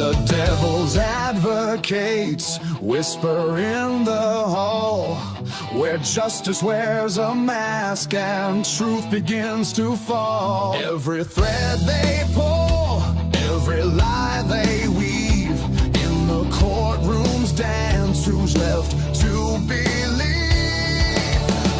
The devil's advocates whisper in the hall, where justice wears a mask and truth begins to fall. Every thread they pull, every lie they weave, in the courtroom's dance, who's left to believe?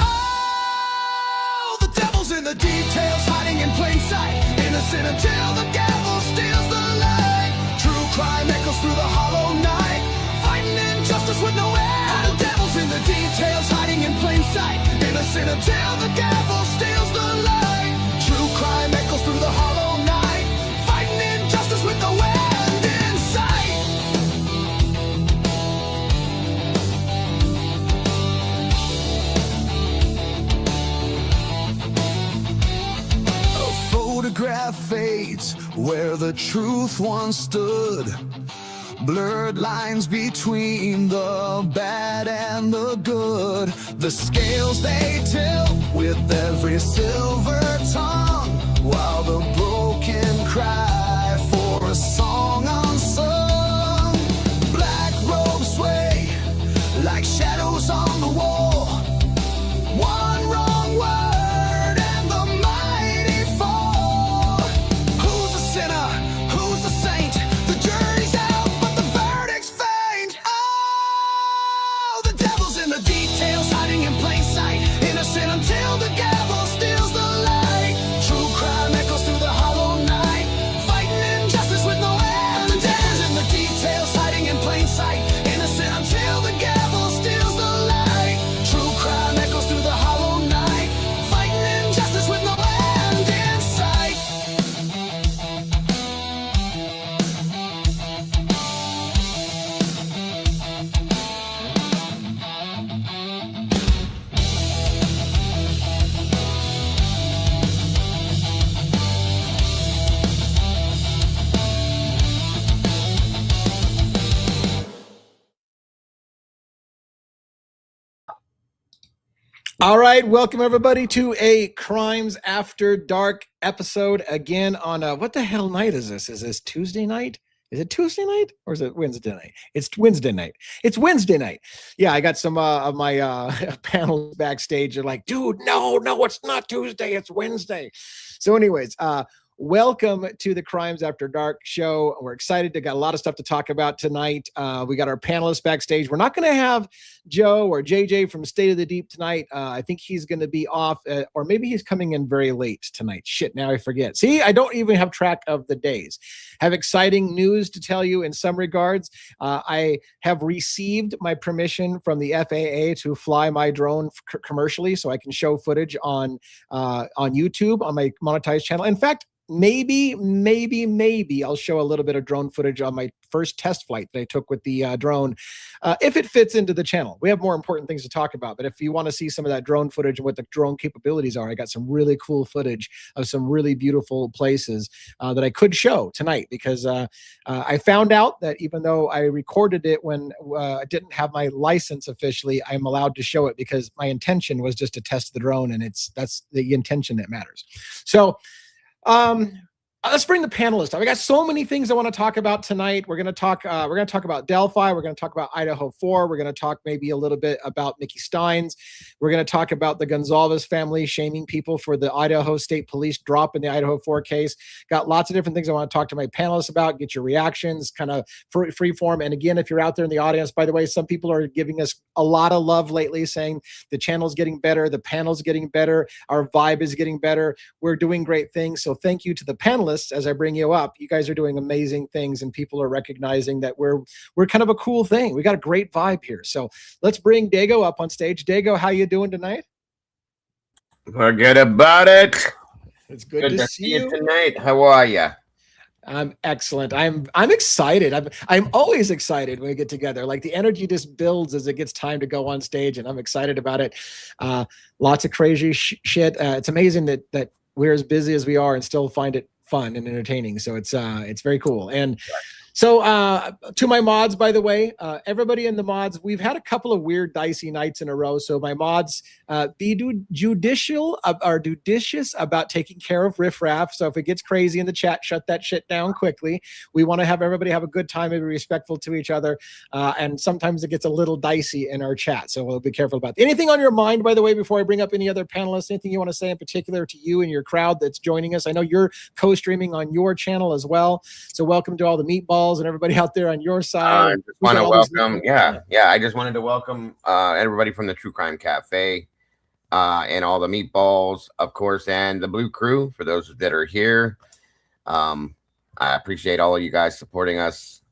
Oh, the devil's in the details, hiding in plain sight, innocent until the gavel steals the light. True crime echoes through the hollow night, fighting injustice with no end. The devil's in the details, hiding in plain sight, innocent until the gavel steals the light. True crime echoes through the hollow night, fighting injustice with no end in sight. A photograph fades where the truth once stood, blurred lines between the bad and the good. The scales they tilt with every silver tongue, while the broken cry for a song unsung. Black robes sway like shadows on the wall, one wrong word and the mighty fall. Who's a sinner? Who's a saint? The jury's out, but the verdict's faint. Oh, the devil's in the details, hiding in plain sight, innocent until the gavel steals the light. True crime echoes through the hollow night, fighting injustice with no end. The devil's in the details, hiding in plain sight, innocent until the gavel steals the light. True crime echoes through the hollow night, fighting injustice with no end in sight. All right, welcome everybody to a Crimes After Dark episode again on what the hell night is this? Is this Tuesday night? Is it Tuesday night or is it Wednesday night? It's Wednesday night. It's Wednesday night. Yeah, I got some of my panels backstage. They're like, dude, no, it's not Tuesday. It's Wednesday. So anyways, welcome to the Crimes After Dark show. We're excited. We got a lot of stuff to talk about tonight. We got our panelists backstage. We're not going to have Joe or JJ from State of the Deep tonight. I think he's going to be off, or maybe he's coming in very late tonight. Shit, now I forget. See, I don't even have track of the days. Have exciting news to tell you in some regards. I have received my permission from the FAA to fly my drone commercially, so I can show footage on YouTube on my monetized channel. In fact, maybe I'll show a little bit of drone footage on my first test flight that I took with the drone, if it fits into the channel. We have more important things to talk about, but if you want to see some of that drone footage and what the drone capabilities are, I got some really cool footage of some really beautiful places that I could show tonight, because I found out that even though I recorded it when I didn't have my license officially, I'm allowed to show it because my intention was just to test the drone, and that's the intention that matters. So let's bring the panelists up. I got so many things I want to talk about tonight. We're going to talk about Delphi. We're going to talk about Idaho 4. We're going to talk maybe a little bit about Mickey Steins. We're going to talk about the Gonzalez family shaming people for the Idaho State Police drop in the Idaho 4 case. Got lots of different things I want to talk to my panelists about, get your reactions, kind of free form. And again, if you're out there in the audience, by the way, some people are giving us a lot of love lately, saying the channel's getting better, the panel's getting better, our vibe is getting better. We're doing great things. So thank you to the panelists as I bring you up. You guys are doing amazing things, and people are recognizing that we're kind of a cool thing. We got a great vibe here. So let's bring DEVILS up on stage. DEVILS, how you doing tonight? Forget about it. It's good to see you tonight. How are you? I'm excellent. I'm excited. I'm always excited when we get together. Like, the energy just builds as it gets time to go on stage, and I'm excited about it. Lots of crazy shit. It's amazing that we're as busy as we are and still find it fun and entertaining. So it's very cool. And So to my mods, by the way, everybody in the mods, we've had a couple of weird dicey nights in a row. So my mods, be judicious about taking care of riffraff. So if it gets crazy in the chat, shut that shit down quickly. We want to have everybody have a good time and be respectful to each other. And sometimes it gets a little dicey in our chat. So we'll be careful about that. Anything on your mind, by the way, before I bring up any other panelists, anything you want to say in particular to you and your crowd that's joining us? I know you're co-streaming on your channel as well. So welcome to all the meatballs and everybody out there on your side. I just want to welcome, I just wanted to welcome everybody from the TruCrime Cafe and all the meatballs, of course, and the Blue Crew for those that are here. I appreciate all of you guys supporting us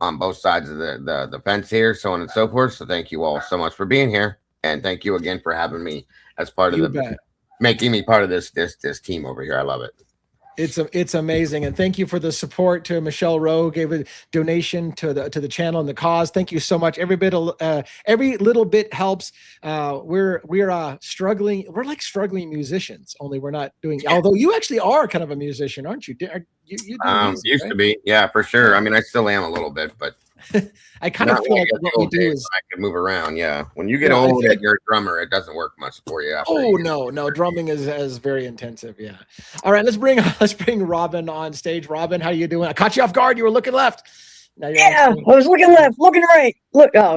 on both sides of the fence here, so on and so forth. So thank you all so much for being here, and thank you again for having me as part of making me part of this team over here. I love it. It's amazing, and thank you for the support. To Michelle Rowe gave a donation to the channel and the cause. Thank you so much. Every little bit helps. We're struggling. We're like struggling musicians, only we're not doing. Although you actually are kind of a musician, aren't you? You music, used to be, yeah, for sure. I mean, I still am a little bit, but I kind of feel like what we do is I can move around. Yeah, when you get old and you're a drummer, it doesn't work much for you. No, drumming is very intensive. Yeah. All right, let's bring Robin on stage. Robin, how you doing? I caught you off guard. You were looking left. Yeah, I was looking left, looking right.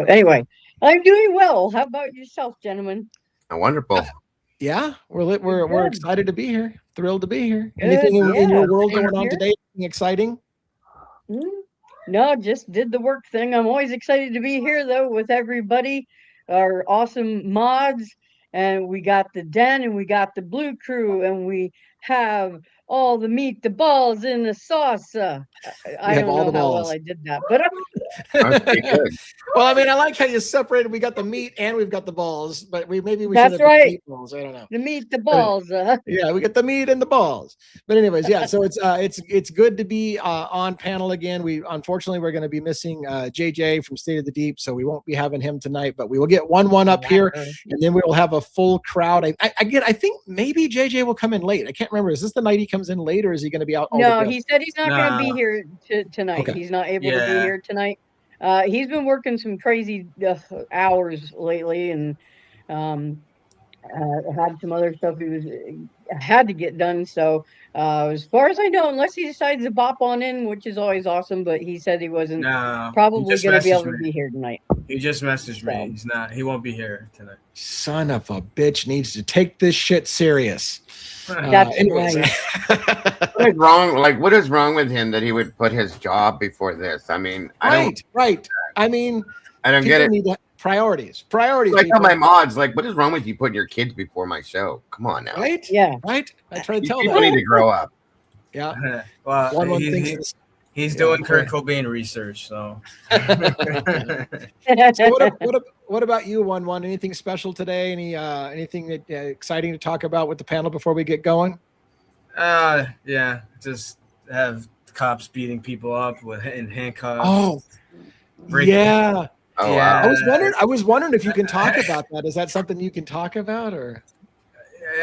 Anyway, I'm doing well. How about yourself, gentlemen? Wonderful. Yeah, we're excited to be here. Thrilled to be here. Anything in your world going on today? Anything exciting? No, just did the work thing. I'm always excited to be here, though, with everybody, our awesome mods. And we got the Den, and we got the Blue Crew, and we have all the meat, the balls in the sauce. I don't know how well I did that, but pretty good. Well, I mean, I like how you separated. We got the meat and we've got the balls, but we should have right. Meatballs. I don't know. The meat, the balls. Yeah, we got the meat and the balls. But anyways, yeah. So it's good to be on panel again. Unfortunately we're going to be missing JJ from State of the Deep, so we won't be having him tonight. But we will get one up here, and then we will have a full crowd. I think maybe JJ will come in late. I can't remember. Is this the night he comes in late, or is he going to be out? No, he said he's not going to be here tonight. Okay. He's not able to be here tonight. He's been working some crazy hours lately, and had some other stuff he had to get done. So as far as I know, unless he decides to bop on in, which is always awesome, but he said he wasn't probably going to be able to be here tonight. He just messaged me. He won't be here tonight. Son of a bitch needs to take this shit serious. That's anyways. What is wrong? Like, what is wrong with him that he would put his job before this? I mean, right. I mean, I don't get it. Priorities. Like tell my mods, like, what is wrong with you putting your kids before my show? Come on now. Right? Yeah. Right? I try to tell them. People need to grow up. Yeah. Well, he's doing Kurt Cobain research, so. So what about you, 1-1? Anything special today? Anything that exciting to talk about with the panel before we get going? Yeah, just have cops beating people up in handcuffs. Oh, yeah. Oh, yeah. I was wondering if you can talk about that. Is that something you can talk about, or?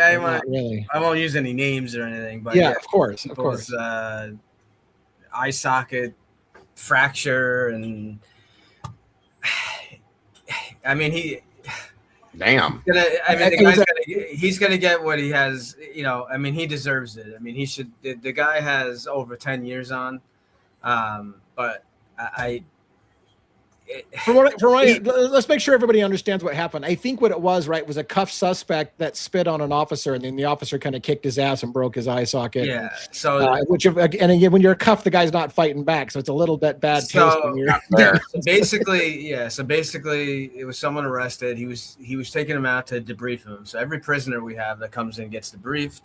I won't use any names or anything, but yeah, of course. Eye socket fracture, and I mean he's gonna get what he has. I mean, he deserves it. I mean, he should. The guy has over 10 years on, but let's make sure everybody understands what happened. I think what it was, was a cuffed suspect that spit on an officer, and then the officer kind of kicked his ass and broke his eye socket. Yeah. So, and again, when you're cuffed, the guy's not fighting back, so it's a little bit bad taste when you're there. So basically, it was someone arrested. He was taking him out to debrief him. So every prisoner we have that comes in gets debriefed.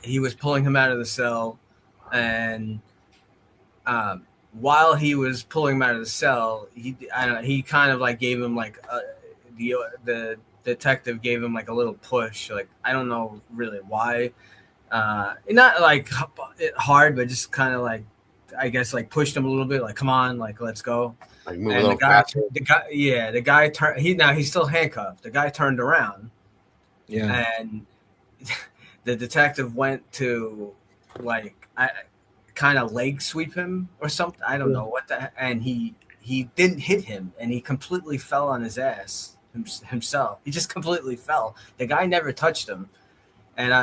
He was pulling him out of the cell, and while he was pulling him out of the cell, he kind of like gave him like the detective gave him like a little push. Like, I don't know really why, not like hard, but just kind of like, I guess, like pushed him a little bit. Like, come on, like, let's go. Like, move a little faster. The guy turned. He's still handcuffed. The guy turned around. Yeah. And the detective went to kind of leg sweep him or something. I don't know what that. And he didn't hit him, and he completely fell on his ass himself. He just completely fell. The guy never touched him. And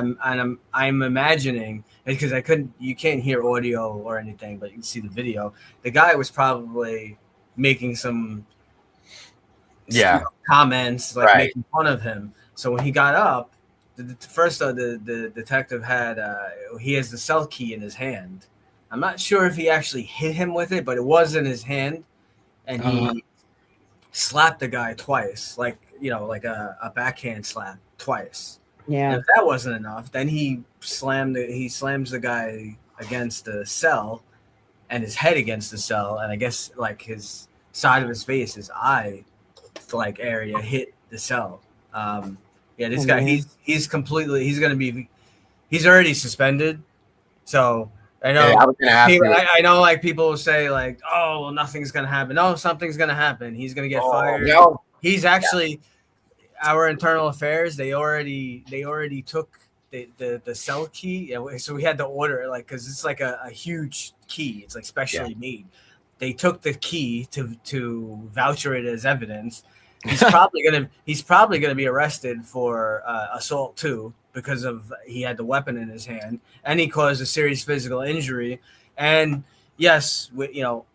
I'm imagining, because you can't hear audio or anything, but you can see the video. The guy was probably making some comments, like making fun of him. So when he got up, the detective he has the cell key in his hand. I'm not sure if he actually hit him with it, but it was in his hand, and he slapped the guy twice, like a backhand slap twice. Yeah. And if that wasn't enough, then he slams the guy against the cell, and his head against the cell, and I guess like his side of his face, his eye, like area hit the cell. This guy, he's already suspended. So I know. I know, like people will say, like, oh, well, nothing's gonna happen. No, something's gonna happen. He's gonna get fired. No. He's actually. Our internal affairs, they already took the cell key, so we had to order, like, because it's like a huge key, it's like specially made. They took the key to voucher it as evidence. He's probably gonna be arrested for assault too, because he had the weapon in his hand, and he caused a serious physical injury. And yes,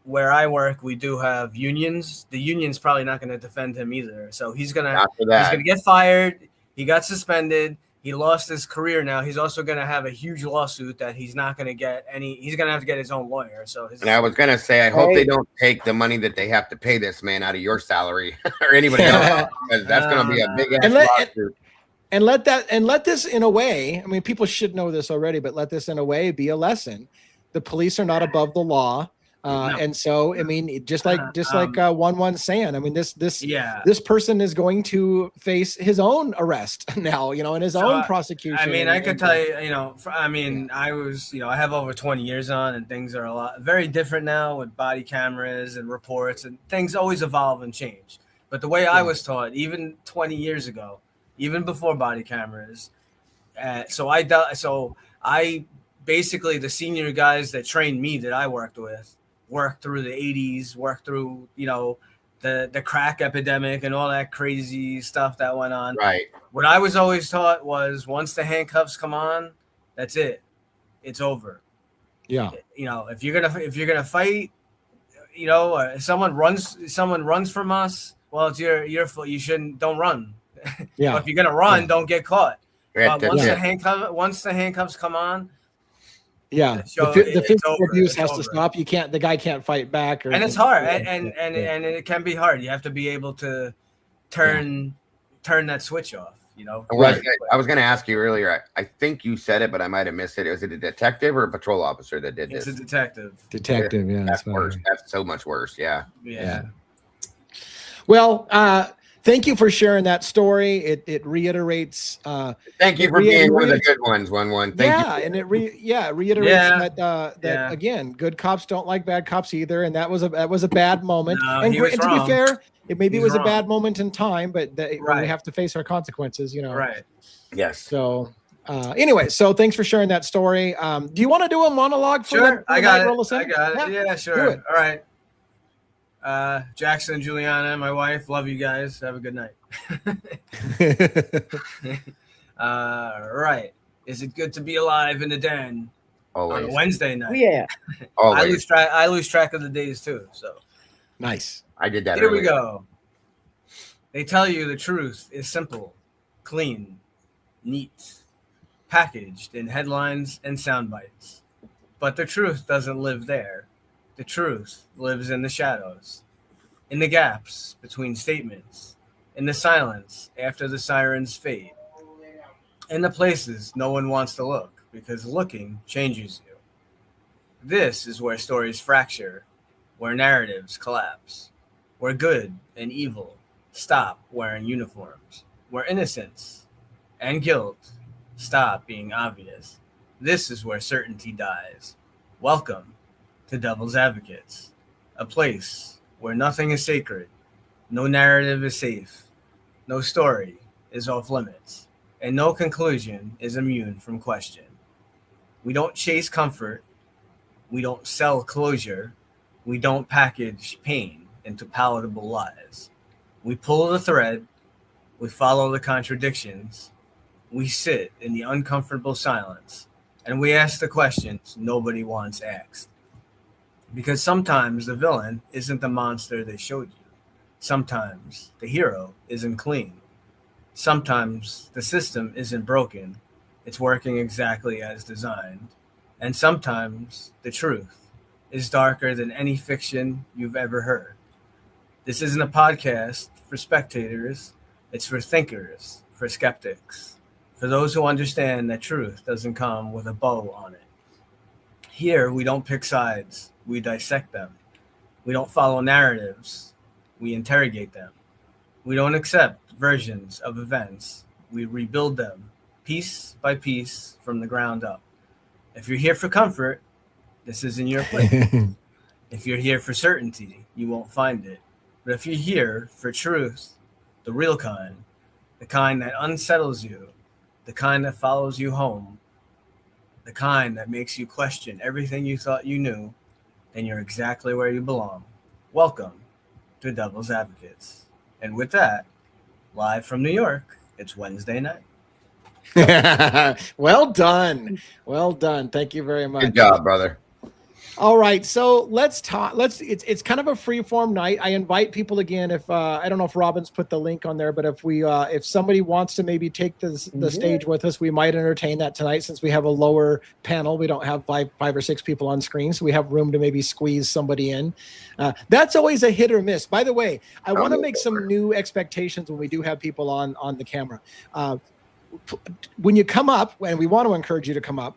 where I work, we do have unions. The union's probably not going to defend him either. So he's gonna get fired. He got suspended. He lost his career now. He's also going to have a huge lawsuit that he's not going to get any. He's going to have to get his own lawyer. And I was going to say, I hope they don't take the money that they have to pay this man out of your salary or anybody else, because that's going to be a big ass lawsuit. And let this, in a way, I mean, people should know this already, but let this in a way be a lesson. The police are not above the law. And so, I mean, just like 1-1 saying, I mean, this person is going to face his own arrest now, and his own prosecution. I mean, I could tell you, I have over 20 years on, and things are very different now with body cameras and reports, and things always evolve and change. But the way I was taught, even 20 years ago, even before body cameras, basically the senior guys that trained me that I worked through the 80s, worked through, the crack epidemic and all that crazy stuff that went on. Right. What I was always taught was once the handcuffs come on, that's it. It's over. Yeah. If you're gonna fight, someone runs from us, well, it's your fault. Don't run. Yeah. But if you're gonna run, don't get caught. But once the handcuffs come on, the physical abuse has to stop. The guy can't fight back, and it's hard, and it can be hard. You have to be able to turn that switch off. Right. I was going to ask you earlier. I think you said it, but I might have missed it. Was it a detective or a patrol officer that did this? It's a detective. Detective, yeah. That's worse. That's so much worse. Yeah. Well, thank you for sharing that story. It reiterates. Thank you for being one of the good ones. 1-1. Thank you. And it reiterates that again, good cops don't like bad cops either, and that was a bad moment. No, and he was to wrong. be fair, it was a bad moment in time, but we have to face our consequences. Right. Yes. So. Anyway, so thanks for sharing that story. Do you want to do a monologue? Sure, I got it. Yeah, sure. All right. Jackson and Juliana, my wife, love you guys. Have a good night. Right. Is it good to be alive in the den? Always. On a Wednesday night? Yeah. I lose track of the days too. So nice. I did that. Here we go. They tell you the truth is simple, clean, neat, packaged in headlines and sound bites. But the truth doesn't live there. The truth lives in the shadows, in the gaps between statements, in the silence after the sirens fade, in the places no one wants to look because looking changes you. This is where stories fracture, where narratives collapse, where good and evil stop wearing uniforms, where innocence and guilt stop being obvious. This is where certainty dies. Welcome to Devil's Advocates, a place where nothing is sacred, no narrative is safe, no story is off limits, and no conclusion is immune from question. We don't chase comfort, We don't sell closure. We don't package pain into palatable lies. We pull the thread. We follow the contradictions. We sit in the uncomfortable silence, and we ask the questions nobody wants asked. Because sometimes the villain isn't the monster they showed you. Sometimes the hero isn't clean. Sometimes the system isn't broken. It's working exactly as designed. And sometimes the truth is darker than any fiction you've ever heard. This isn't a podcast for spectators. It's for thinkers, for skeptics, for those who understand that truth doesn't come with a bow on it. Here, we don't pick sides. We dissect them. We don't follow narratives. We interrogate them. We don't accept versions of events. We rebuild them piece by piece from the ground up. If you're here for comfort, this isn't your place. If you're here for certainty, you won't find it. But if you're here for truth, the real kind, the kind that unsettles you, the kind that follows you home, the kind that makes you question everything you thought you knew, then you're exactly where you belong. Welcome to Devil's Advocates. And with that, live from New York, it's Wednesday night. Well done. Well done. Thank you very much. Good job, brother. All right, so let's talk. It's kind of a free form night. I invite people again. If I don't know if Robin's put the link on there, but if somebody wants to maybe take the stage with us, we might entertain that tonight. Since we have a lower panel, we don't have five or six people on screen, so we have room to maybe squeeze somebody in. That's always a hit or miss. By the way, I want to make some new expectations when we do have people on the camera. When you come up, and we want to encourage you to come up.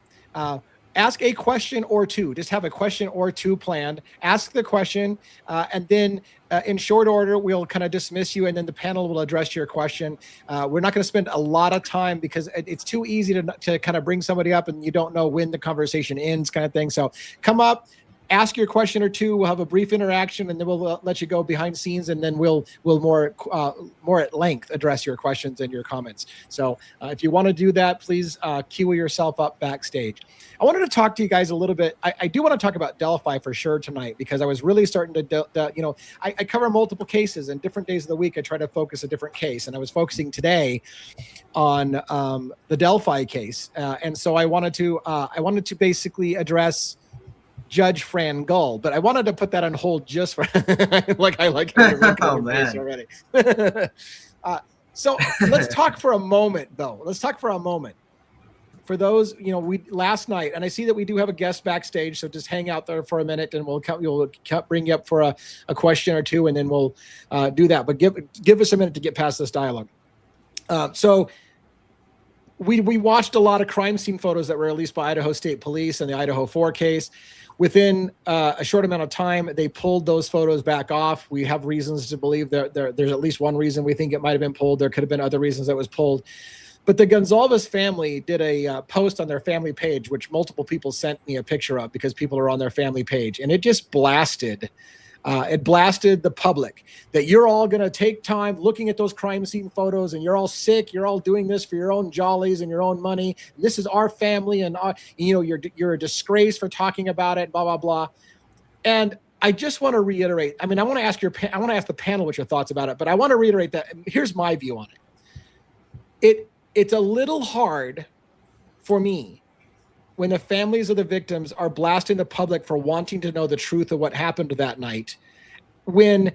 Ask a question or two. Just have a question or two planned. Ask the question, and then in short order, we'll kind of dismiss you, and then the panel will address your question. We're not going to spend a lot of time because it's too easy to kind of bring somebody up, and you don't know when the conversation ends, kind of thing. So come up, ask your question or two. We'll have a brief interaction, and then we'll let you go behind scenes, and then we'll more at length address your questions and your comments. So if you want to do that, please queue yourself up backstage. I wanted to talk to you guys a little bit. I do want to talk about Delphi for sure tonight, because I was really starting to, I cover multiple cases, and different days of the week I try to focus a different case, and I was focusing today on the Delphi case, and so I wanted to basically address Judge Fran Gull, but I wanted to put that on hold just for Oh, man. already. So let's talk for a moment, though. Let's talk for a moment. For those, we last night, and I see that we do have a guest backstage, so just hang out there for a minute, and we'll bring you up for a question or two, and then we'll do that. But give us a minute to get past this dialogue. So we watched a lot of crime scene photos that were released by Idaho State Police in the Idaho 4 case. Within a short amount of time, they pulled those photos back off. We have reasons to believe there's at least one reason we think it might have been pulled. There could have been other reasons that was pulled. But the Gonzalez family did a post on their family page, which multiple people sent me a picture of because people are on their family page. And it just blasted. It blasted the public that you're all going to take time looking at those crime scene photos, and you're all sick. You're all doing this for your own jollies and your own money. And this is our family, and you're a disgrace for talking about it. Blah blah blah. And I just want to reiterate. I mean, I want to ask the panel what your thoughts about it, but I want to reiterate that here's my view on it. It's a little hard for me when the families of the victims are blasting the public for wanting to know the truth of what happened that night, when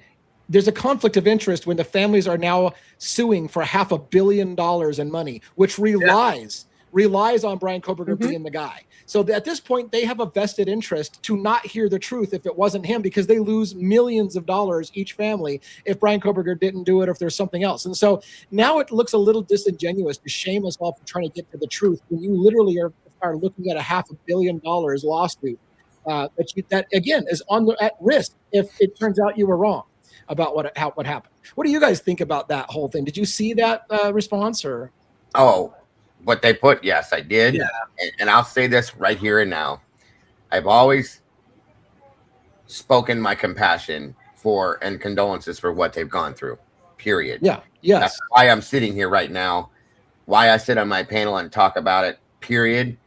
there's a conflict of interest, when the families are now suing for $500 million in money, which relies on Brian Koberger being the guy. So at this point, they have a vested interest to not hear the truth if it wasn't him, because they lose millions of dollars each family if Brian Koberger didn't do it, or if there's something else. And so now it looks a little disingenuous to shame us all for trying to get to the truth when you literally are looking at a $500 million lawsuit that again is at risk if it turns out you were wrong about what happened. What do you guys think about that whole thing? Did you see that response or? Oh, what they put? Yes, I did. Yeah. And I'll say this right here and now. I've always spoken my compassion for and condolences for what they've gone through, period. Yeah. Yes. That's why I'm sitting here right now, why I sit on my panel and talk about it, period.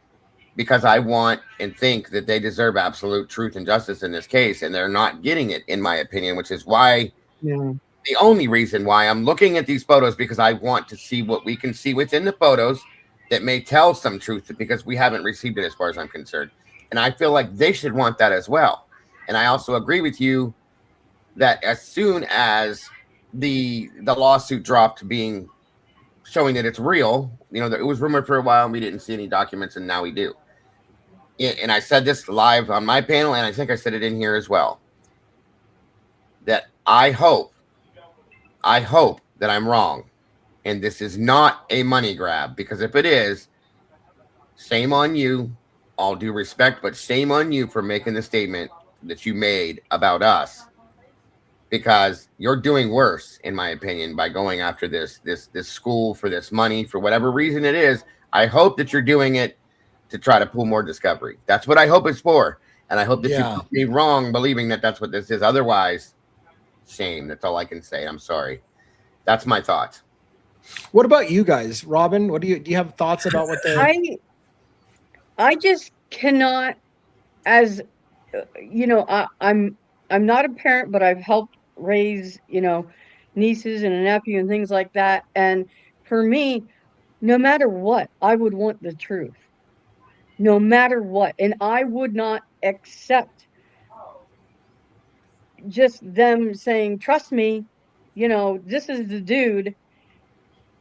because I want and think that they deserve absolute truth and justice in this case, and they're not getting it, in my opinion, which is why the only reason why I'm looking at these photos, because I want to see what we can see within the photos that may tell some truth, because we haven't received it as far as I'm concerned. And I feel like they should want that as well. And I also agree with you that as soon as the lawsuit dropped, showing that it's real, it was rumored for a while and we didn't see any documents, and now we do. And I said this live on my panel, and I think I said it in here as well, that I hope that I'm wrong, and this is not a money grab, because if it is, shame on you, all due respect, but shame on you for making the statement that you made about us, because you're doing worse, in my opinion, by going after this school for this money, for whatever reason it is. I hope that you're doing it to try to pull more discovery. That's what I hope it's for. And I hope that you prove me wrong believing that that's what this is. Otherwise, shame. That's all I can say. I'm sorry. That's my thoughts. What about you guys? Robin, what do you have thoughts about what the I just cannot, as I'm not a parent, but I've helped raise, nieces and a nephew and things like that. And for me, no matter what, I would want the truth. No matter what. And I would not accept just them saying, trust me, this is the dude.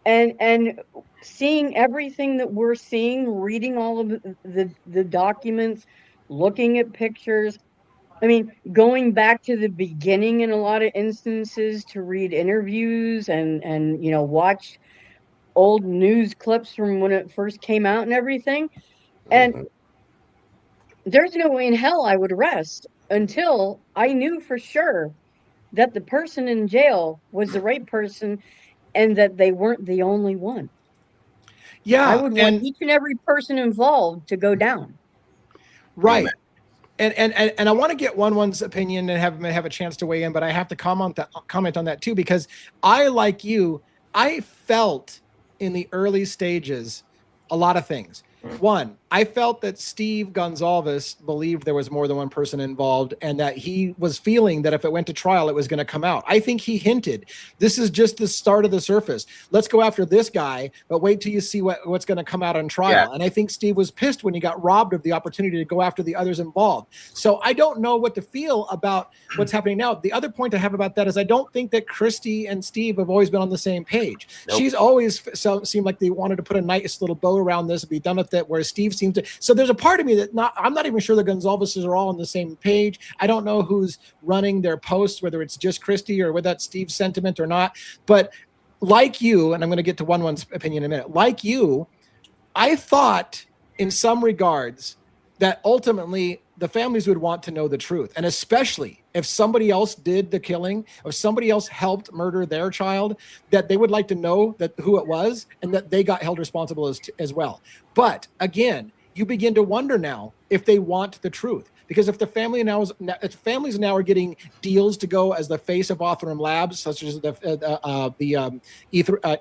And seeing everything that we're seeing, reading all of the documents, looking at pictures. I mean, going back to the beginning in a lot of instances to read interviews and watch old news clips from when it first came out and everything. And there's no way in hell I would rest until I knew for sure that the person in jail was the right person and that they weren't the only one. Yeah. I would want each and every person involved to go down. Right. And I want to get one's opinion and have a chance to weigh in, but I have to comment on that too, because like you, I felt in the early stages a lot of things. One, I felt that Steve Gonzalez believed there was more than one person involved, and that he was feeling that if it went to trial, it was going to come out. I think he hinted, this is just the start of the surface. Let's go after this guy, but wait till you see what's going to come out on trial. Yeah. And I think Steve was pissed when he got robbed of the opportunity to go after the others involved. So I don't know what to feel about what's happening now. The other point I have about that is I don't think that Christy and Steve have always been on the same page. Nope. She's always seemed like they wanted to put a nice little bow around this and be done with it, where Steve seems to. So there's a part of me that I'm not even sure the Gonzalez's are all on the same page. I don't know who's running their posts, whether it's just Christy or whether that's Steve's sentiment or not. But like you, and I'm going to get to one's opinion in a minute, like you, I thought in some regards that ultimately the families would want to know the truth. And especially if somebody else did the killing, or somebody else helped murder their child, that they would like to know that who it was and that they got held responsible as well. But again, you begin to wonder now if they want the truth. Because if the families now are getting deals to go as the face of Othram Labs, such as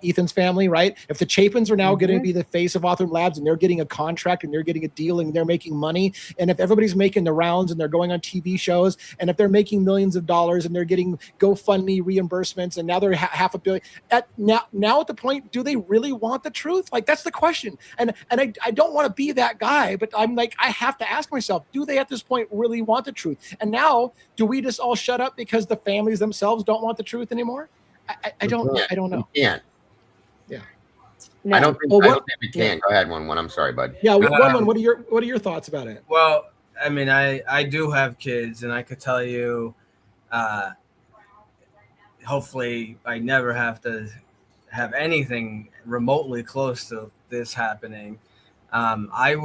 Ethan's family, right? If the Chapins are now going to be the face of Othram Labs, and they're getting a contract and they're getting a deal and they're making money, and if everybody's making the rounds and they're going on TV shows, and if they're making millions of dollars and they're getting GoFundMe reimbursements, and now they're $500 million, now at the point, do they really want the truth? Like, that's the question. And I don't want to be that guy, but I'm like, I have to ask myself, do they at this point really want the truth? And now, do we just all shut up because the families themselves don't want the truth anymore? I don't know. Yeah. No. I don't think we can. Go ahead, one. I'm sorry, bud. Yeah, one. What are your thoughts about it? Well, I mean, I do have kids, and I could tell you, hopefully, I never have to have anything remotely close to this happening. I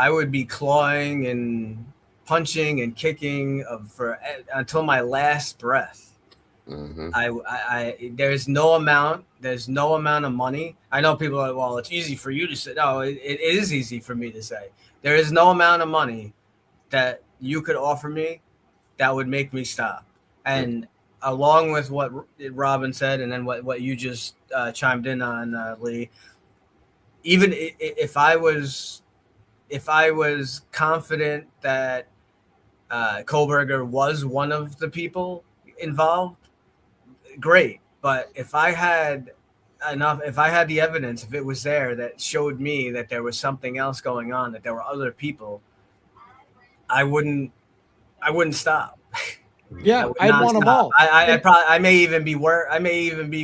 would be clawing and punching and kicking until my last breath. Mm-hmm. There's no amount of money. I know people are like, well, it's easy for you to say. No, it is easy for me to say. There is no amount of money that you could offer me that would make me stop. And along with what Robin said, and then what you just chimed in on, Lee, even if I was if I was confident that Kohlberger was one of the people involved, great. But if I had the evidence, if it was there that showed me that there was something else going on, that there were other people, I wouldn't stop. Yeah, I'd want them all. I may even be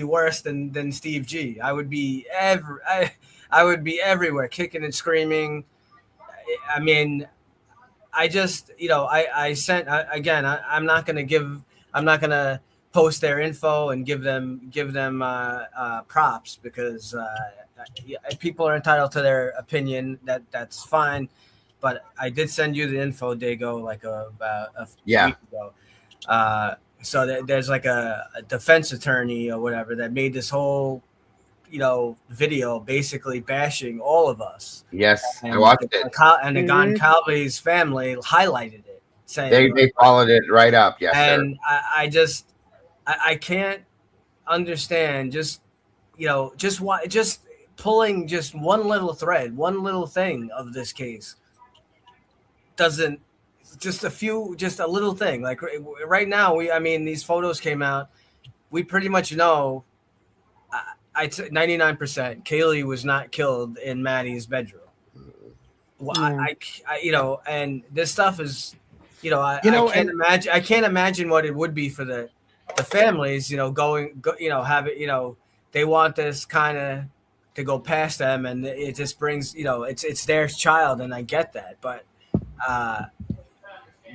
worse than Steve G. I would be everywhere, kicking and screaming. I mean, I just, I sent again. I'm not gonna post their info and give them props, because people are entitled to their opinion. That's fine. But I did send you the info, Dago, like about a week ago. So there's like a defense attorney or whatever that made this whole, video basically bashing all of us. Yes, and I watched it. And the Goncalves family highlighted it, saying they followed it right up. Yes, and sir. I can't understand just pulling just one little thread, one little thing of this case doesn't. Just a little thing. Like right now, these photos came out. We pretty much know, 99% Kaylee was not killed in Maddie's bedroom. Well, and this stuff is, I can't imagine what it would be for the families, they want this kind of to go past them, and it just brings, it's their child, and I get that, but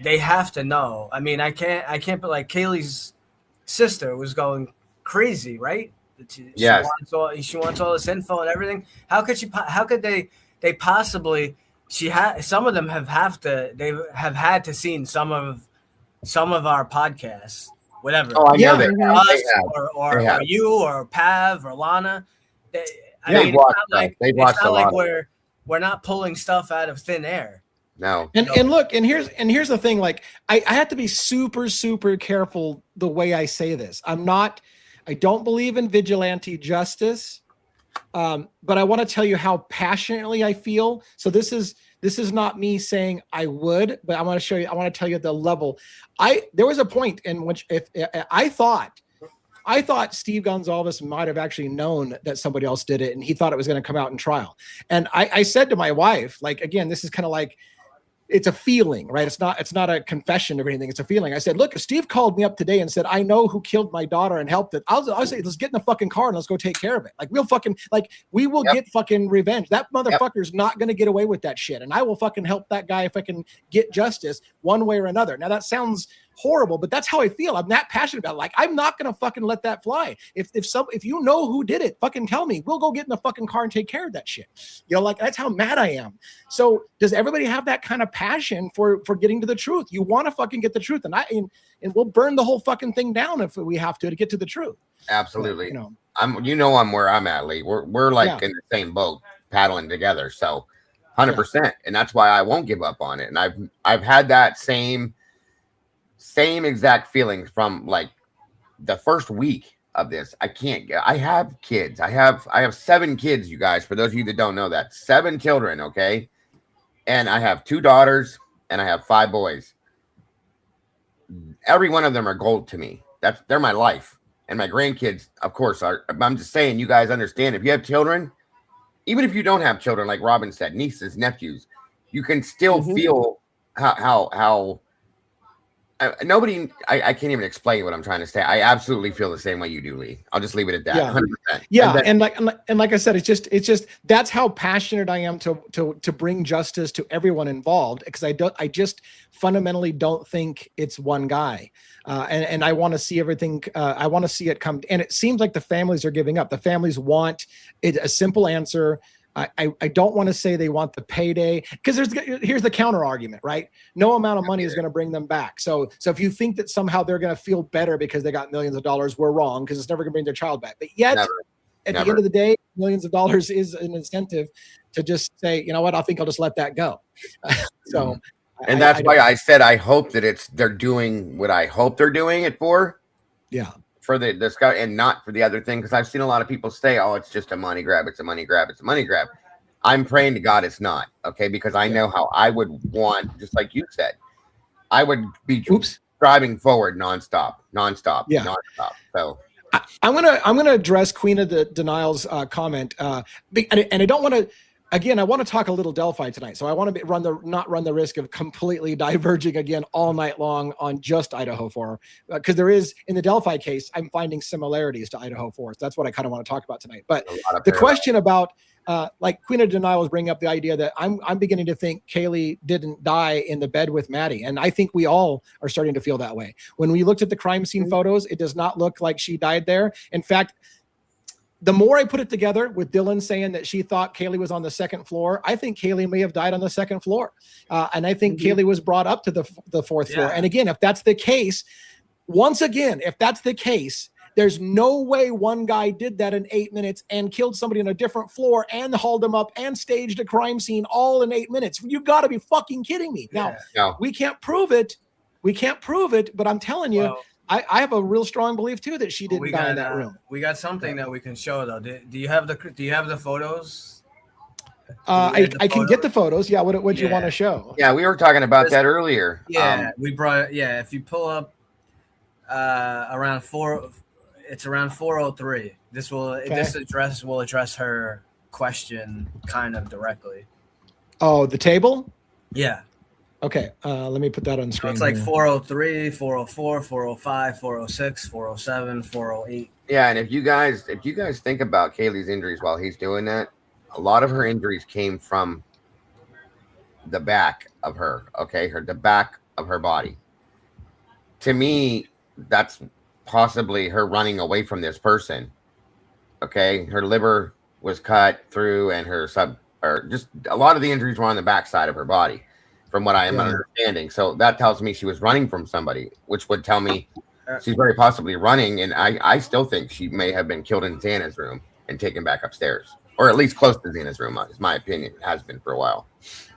they have to know. I mean, I can't, but like Kaylee's sister was going crazy, right? She wants all this info and everything. How could they possibly? Some of them have had to seen some of our podcasts, whatever. Oh, I know that. Us or you or Pav or Lana. They've watched a lot. We're not pulling stuff out of thin air. No. And look, and here's the thing. Like, I have to be super, super careful the way I say this. I don't believe in vigilante justice, but I want to tell you how passionately I feel. So this is not me saying I would, but I want to tell you the level. There was a point in which I thought Steve Gonsalves might have actually known that somebody else did it, and he thought it was going to come out in trial. And I said to my wife, like, again, this is kind of like, it's a feeling, right? It's not a confession or anything. It's a feeling. I said, look, if Steve called me up today and said, I know who killed my daughter and helped it, I'll say, let's get in the fucking car and let's go take care of it. Like, we will get fucking revenge. That motherfucker's not going to get away with that shit. And I will fucking help that guy if I can get justice one way or another. Now that sounds horrible, but that's how I feel. I'm that passionate about it. Like, I'm not going to fucking let that fly. If you know who did it, fucking tell me. We'll go get in the fucking car and take care of that shit. Like, that's how mad I am. So does everybody have that kind of passion for getting to the truth? You want to fucking get the truth, and we'll burn the whole fucking thing down if we have to get to the truth. Absolutely. I'm where I'm at, Lee. We're like in the same boat, paddling together. So 100%. And that's why I won't give up on it. And I've had that same exact feelings from like the first week of this. I have kids. I have 7 kids, you guys, for those of you that don't know that. 7 children, okay? And I have 2 daughters and I have 5 boys. Every one of them are gold to me. They're my life. And my grandkids, of course, are. I'm just saying, you guys understand, if you have children, even if you don't have children, like Robin said, nieces, nephews, you can still feel how I can't even explain what I'm trying to say. I absolutely feel the same way you do, Lee. I'll just leave it at that. 100%. Yeah. And like I said, it's just that's how passionate I am to bring justice to everyone involved, because I just fundamentally don't think it's one guy. And I want to see everything. I want to see it come. And it seems like the families are giving up. The families want a simple answer. I don't want to say they want the payday, because here's the counter argument, right? No amount of money is going to bring them back. So if you think that somehow they're going to feel better because they got millions of dollars, we're wrong, because it's never going to bring their child back. But yet, at the end of the day, millions of dollars is an incentive to just say, you know what, I think I'll just let that go. And that's why I said I hope that they're doing what I hope they're doing it for. Yeah. For this guy and not for the other thing, because I've seen a lot of people say, oh, it's just a money grab, it's a money grab, it's a money grab. I'm praying to God it's not, okay? Because I know how I would want, just like you said, I would be driving forward nonstop. Yeah. Nonstop. So I'm gonna address Queen of the Denial's comment, and I don't want to. Again, I want to talk a little Delphi tonight, so I want to not run the risk of completely diverging again all night long on just Idaho 4, because there is, in the Delphi case, I'm finding similarities to Idaho 4. So that's what I kind of want to talk about tonight. But the question about like Queen of Denial was bringing up the idea that I'm beginning to think Kaylee didn't die in the bed with Maddie, and I think we all are starting to feel that way. When we looked at the crime scene photos, it does not look like she died there. In fact, the more I put it together with Dylan saying that she thought Kaylee was on the second floor, I think Kaylee may have died on the second floor. And I think Kaylee was brought up to the fourth floor. And again, if that's the case, once again, if that's the case, there's no way one guy did that in 8 minutes and killed somebody on a different floor and hauled them up and staged a crime scene all in 8 minutes. You've got to be fucking kidding me. Now, we can't prove it. We can't prove it, but I'm telling you, I have a real strong belief too that she didn't die in that room. We got something that we can show though. Do you have the photos? I can get the photos. Yeah. What you want to show? Yeah, we were talking about that earlier. Yeah, we brought. Yeah, if you pull up around 4, it's around 403. This address will address her question kind of directly. Oh, the table. Yeah. Okay, let me put that on screen. So it's like 403, 404, 405, 406, 407, 408. Yeah, and if you guys think about Kaylee's injuries while he's doing that, a lot of her injuries came from the back of her, okay? The back of her body. To me, that's possibly her running away from this person. Okay? Her liver was cut through and just a lot of the injuries were on the back side of her body, from what I am understanding. So that tells me she was running from somebody, which would tell me she's very possibly running. And I still think she may have been killed in Xana's room and taken back upstairs, or at least close to Xana's room, is my opinion. It has been for a while.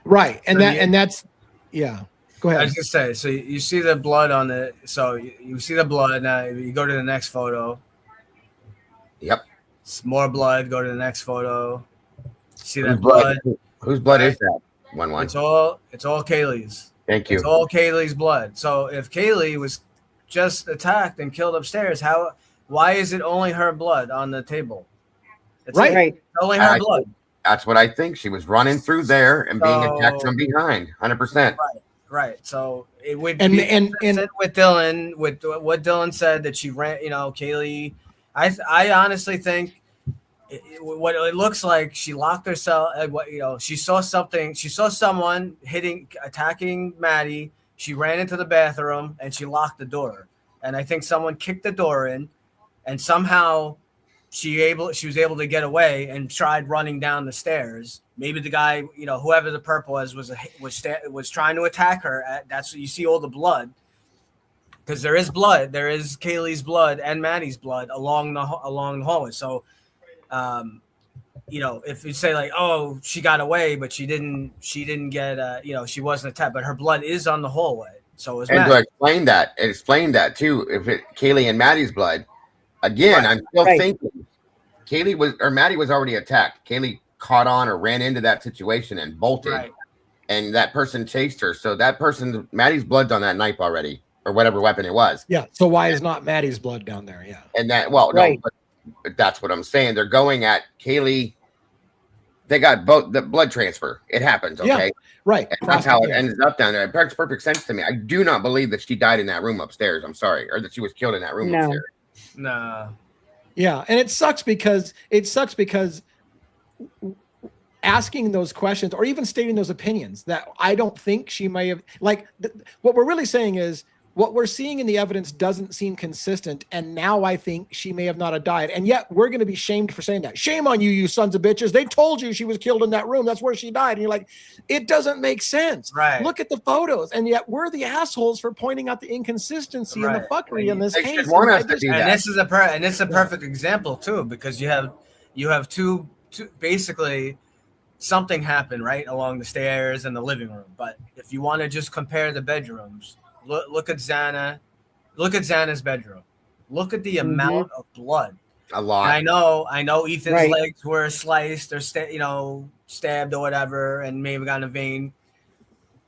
Right. And that's, go ahead. I was just say, so you see the blood on the, so you see the blood. Now you go to the next photo. Yep. It's more blood. Go to the next photo. See that blood? Whose blood is that? 1-1. It's all Kaylee's. Thank you. It's all Kaylee's blood. So if Kaylee was just attacked and killed upstairs, why is it only her blood on the table? It's only her blood. That's what I think. She was running through there and being attacked from behind. 100%. Right. So it would be with Dylan, with what Dylan said, that she ran. Kaylee. I honestly think. What it looks like, she locked herself. She saw something. She saw someone attacking Maddie. She ran into the bathroom and she locked the door. And I think someone kicked the door in, and somehow she was able to get away and tried running down the stairs. Maybe the guy, whoever the perp was trying to attack her. That's what you see, all the blood, because there is blood. There is Kaylee's blood and Maddie's blood along the hallway. So. If you say like, oh, she got away, but she didn't get, she wasn't attacked, but her blood is on the hallway. So is Maddie. To explain that too, if Kaylee and Maddie's blood, again, I'm still thinking Maddie was already attacked. Kaylee caught on or ran into that situation and bolted, and that person chased her. So Maddie's blood's on that knife already, or whatever weapon it was. Yeah. So why is not Maddie's blood down there? Yeah. And no, but that's what I'm saying. They're going at Kaylee. They got both the blood transfer. It happens. Okay. Yeah, right. And that's how it ends up down there. It makes perfect sense to me. I do not believe that she died in that room upstairs. I'm sorry. Or that she was killed in that room upstairs. No. Yeah. And it sucks because asking those questions or even stating those opinions that I don't think she may have, what we're really saying is, what we're seeing in the evidence doesn't seem consistent, and now I think she may have not have died. And yet we're going to be shamed for saying that. Shame on you, you sons of bitches. They told you she was killed in that room. That's where she died. And you're like, it doesn't make sense. Right. Look at the photos. And yet we're the assholes for pointing out the inconsistency and the fuckery in this case. This is a perfect example too, because you have two basically something happened right along the stairs and the living room. But if you want to just compare the bedrooms, look at Xana. Look at Xana's bedroom. Look at the amount of blood. A lot. And I know Ethan's legs were sliced or stabbed or whatever, and may have gotten a vein.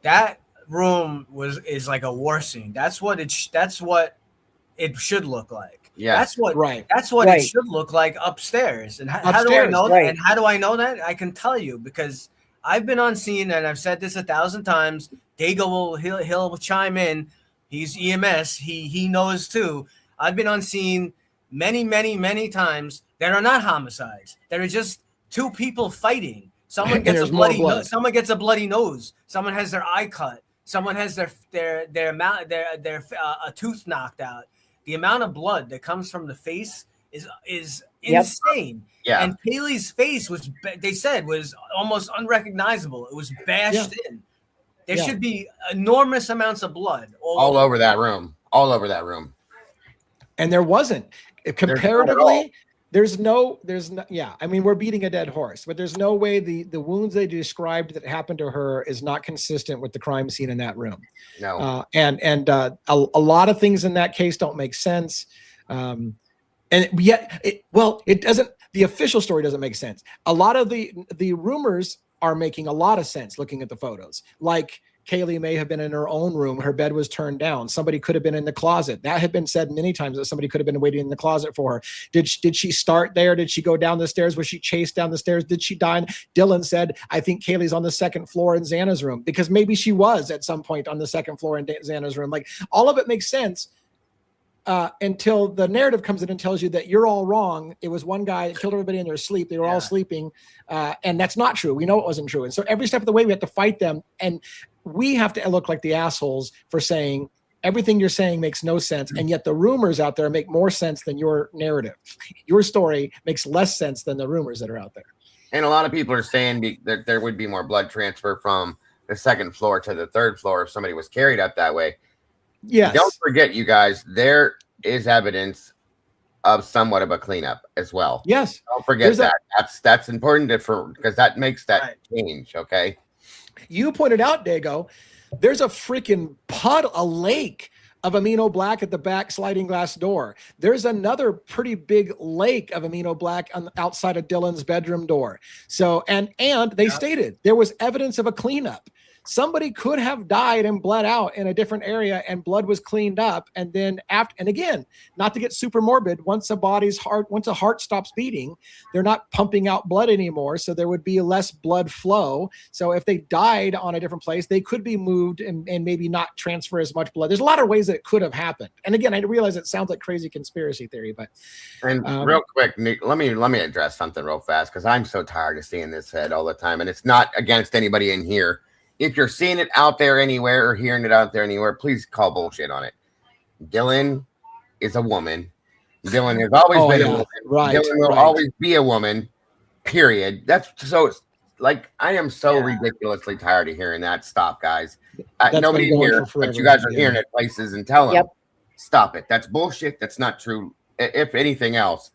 That room is like a war scene. That's what it should look like. Yes. That's what Right. it should look like upstairs. And how do I know that? Right. And how do I know that? I can tell you because I've been on scene, and I've said this 1,000 times. Dago he'll chime in. He's EMS. He knows too. I've been on scene many times. There are not homicides. There are just two people fighting. Someone gets a bloody nose. Someone gets a bloody nose. Someone has their eye cut. Someone has their mouth, a tooth knocked out. The amount of blood that comes from the face is insane. Yeah. And Kaylee's face they said was almost unrecognizable. It was bashed in. There should be enormous amounts of blood all over that room. All over that room. And there wasn't. Comparatively, there's no. Yeah, I mean, we're beating a dead horse, but there's no way the wounds they described that happened to her is not consistent with the crime scene in that room. No. And a lot of things in that case don't make sense. And yet, it doesn't. The official story doesn't make sense. A lot of the rumors are making a lot of sense looking at the photos. Like Kaylee may have been in her own room. Her bed was turned down. Somebody could have been in the closet. That had been said many times that somebody could have been waiting in the closet for her. Did she start there? Did she go down the stairs? Was she chased down the stairs? Did she die? Dylan said, I think Kaylee's on the second floor in Xana's room, because maybe she was at some point on the second floor in Xana's room. Like, all of it makes sense until the narrative comes in and tells you that you're all wrong. It was one guy that killed everybody in their sleep. They were all sleeping. And that's not true. We know it wasn't true. And so every step of the way, we have to fight them. And we have to look like the assholes for saying everything you're saying makes no sense. And yet the rumors out there make more sense than your narrative. Your story makes less sense than the rumors that are out there. And a lot of people are saying that there would be more blood transfer from the second floor to the third floor if somebody was carried up that way. Yes. Don't forget, you guys, there is evidence of somewhat of a cleanup as well. Yes. Don't forget that. That's important because that makes that change. Okay. You pointed out, Dago, there's a freaking a lake of amino black at the back sliding glass door. There's another pretty big lake of amino black outside of Dylan's bedroom door. So, and they stated there was evidence of a cleanup. Somebody could have died and bled out in a different area, and blood was cleaned up. And then and again, not to get super morbid, once a heart stops beating, they're not pumping out blood anymore. So there would be less blood flow. So if they died on a different place, they could be moved and maybe not transfer as much blood. There's a lot of ways that it could have happened. And again, I realize it sounds like crazy conspiracy theory, but real quick, Nick, let me address something real fast, because I'm so tired of seeing this head all the time, and it's not against anybody in here. If you're seeing it out there anywhere or hearing it out there anywhere, please call bullshit on it. Dylan is a woman. Dylan has always been a woman. Right, Dylan will always be a woman, period. That's so, like, I am so ridiculously tired of hearing that. Stop, guys. Nobody here, but you guys are hearing it places and tell them, stop it. That's bullshit. That's not true. If anything else,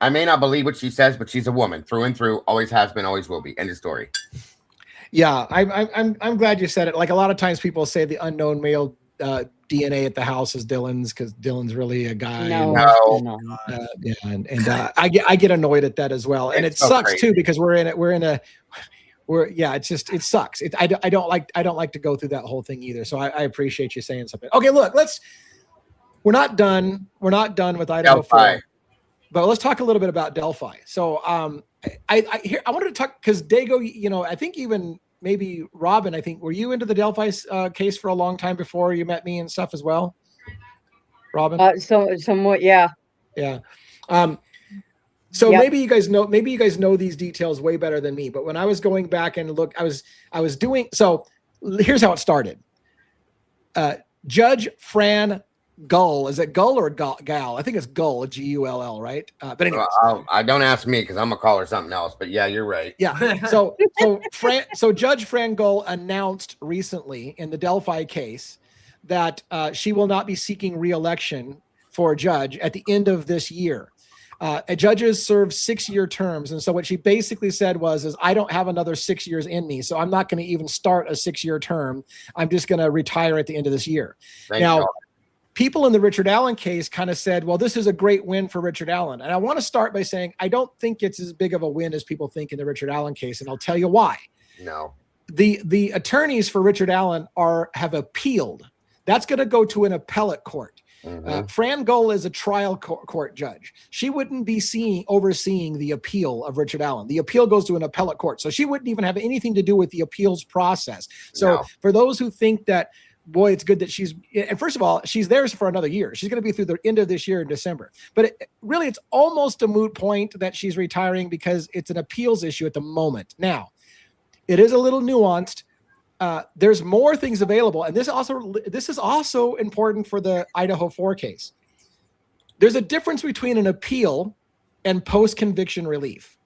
I may not believe what she says, but she's a woman through and through, always has been, always will be. End of story. Yeah, I'm glad you said it. Like, a lot of times people say the unknown male DNA at the house is Dylan's because Dylan's really a guy. I get annoyed at that as well, and it sucks too, because it sucks. I don't like to go through that whole thing either. So I appreciate you saying something. Okay, look, we're not done with Idaho 4, but let's talk a little bit about Delphi. So I wanted to talk, because Dago, I think even maybe Robin, were you into the Delphi case for a long time before you met me and stuff as well, Robin? Somewhat, yeah. Yeah. So maybe you guys know these details way better than me. But when I was going back and look, I was doing. So here's how it started. Judge Fran Gull. Is it Gull or Gal? I think it's Gull, Gull, right? But anyway, I don't ask me, because I'm gonna call her something else. But yeah, you're right. Yeah. So Judge Fran Gull announced recently in the Delphi case that she will not be seeking re-election for a judge at the end of this year. Judges serve 6-year terms, and so what she basically said was, I don't have another 6 years in me, so I'm not going to even start a 6-year term. I'm just going to retire at the end of this year. Now, people in the Richard Allen case kind of said, well, this is a great win for Richard Allen. And I want to start by saying, I don't think it's as big of a win as people think in the Richard Allen case. And I'll tell you why. No. The attorneys for Richard Allen have appealed. That's going to go to an appellate court. Fran Gull is a trial court judge. She wouldn't be overseeing the appeal of Richard Allen. The appeal goes to an appellate court. So she wouldn't even have anything to do with the appeals process. So for those who think that, boy, it's good that and first of all, she's there for another year. She's going to be through the end of this year in December. But really, it's almost a moot point that she's retiring because it's an appeals issue at the moment. Now, it is a little nuanced. There's more things available. And this is also important for the Idaho 4 case. There's a difference between an appeal and post-conviction relief.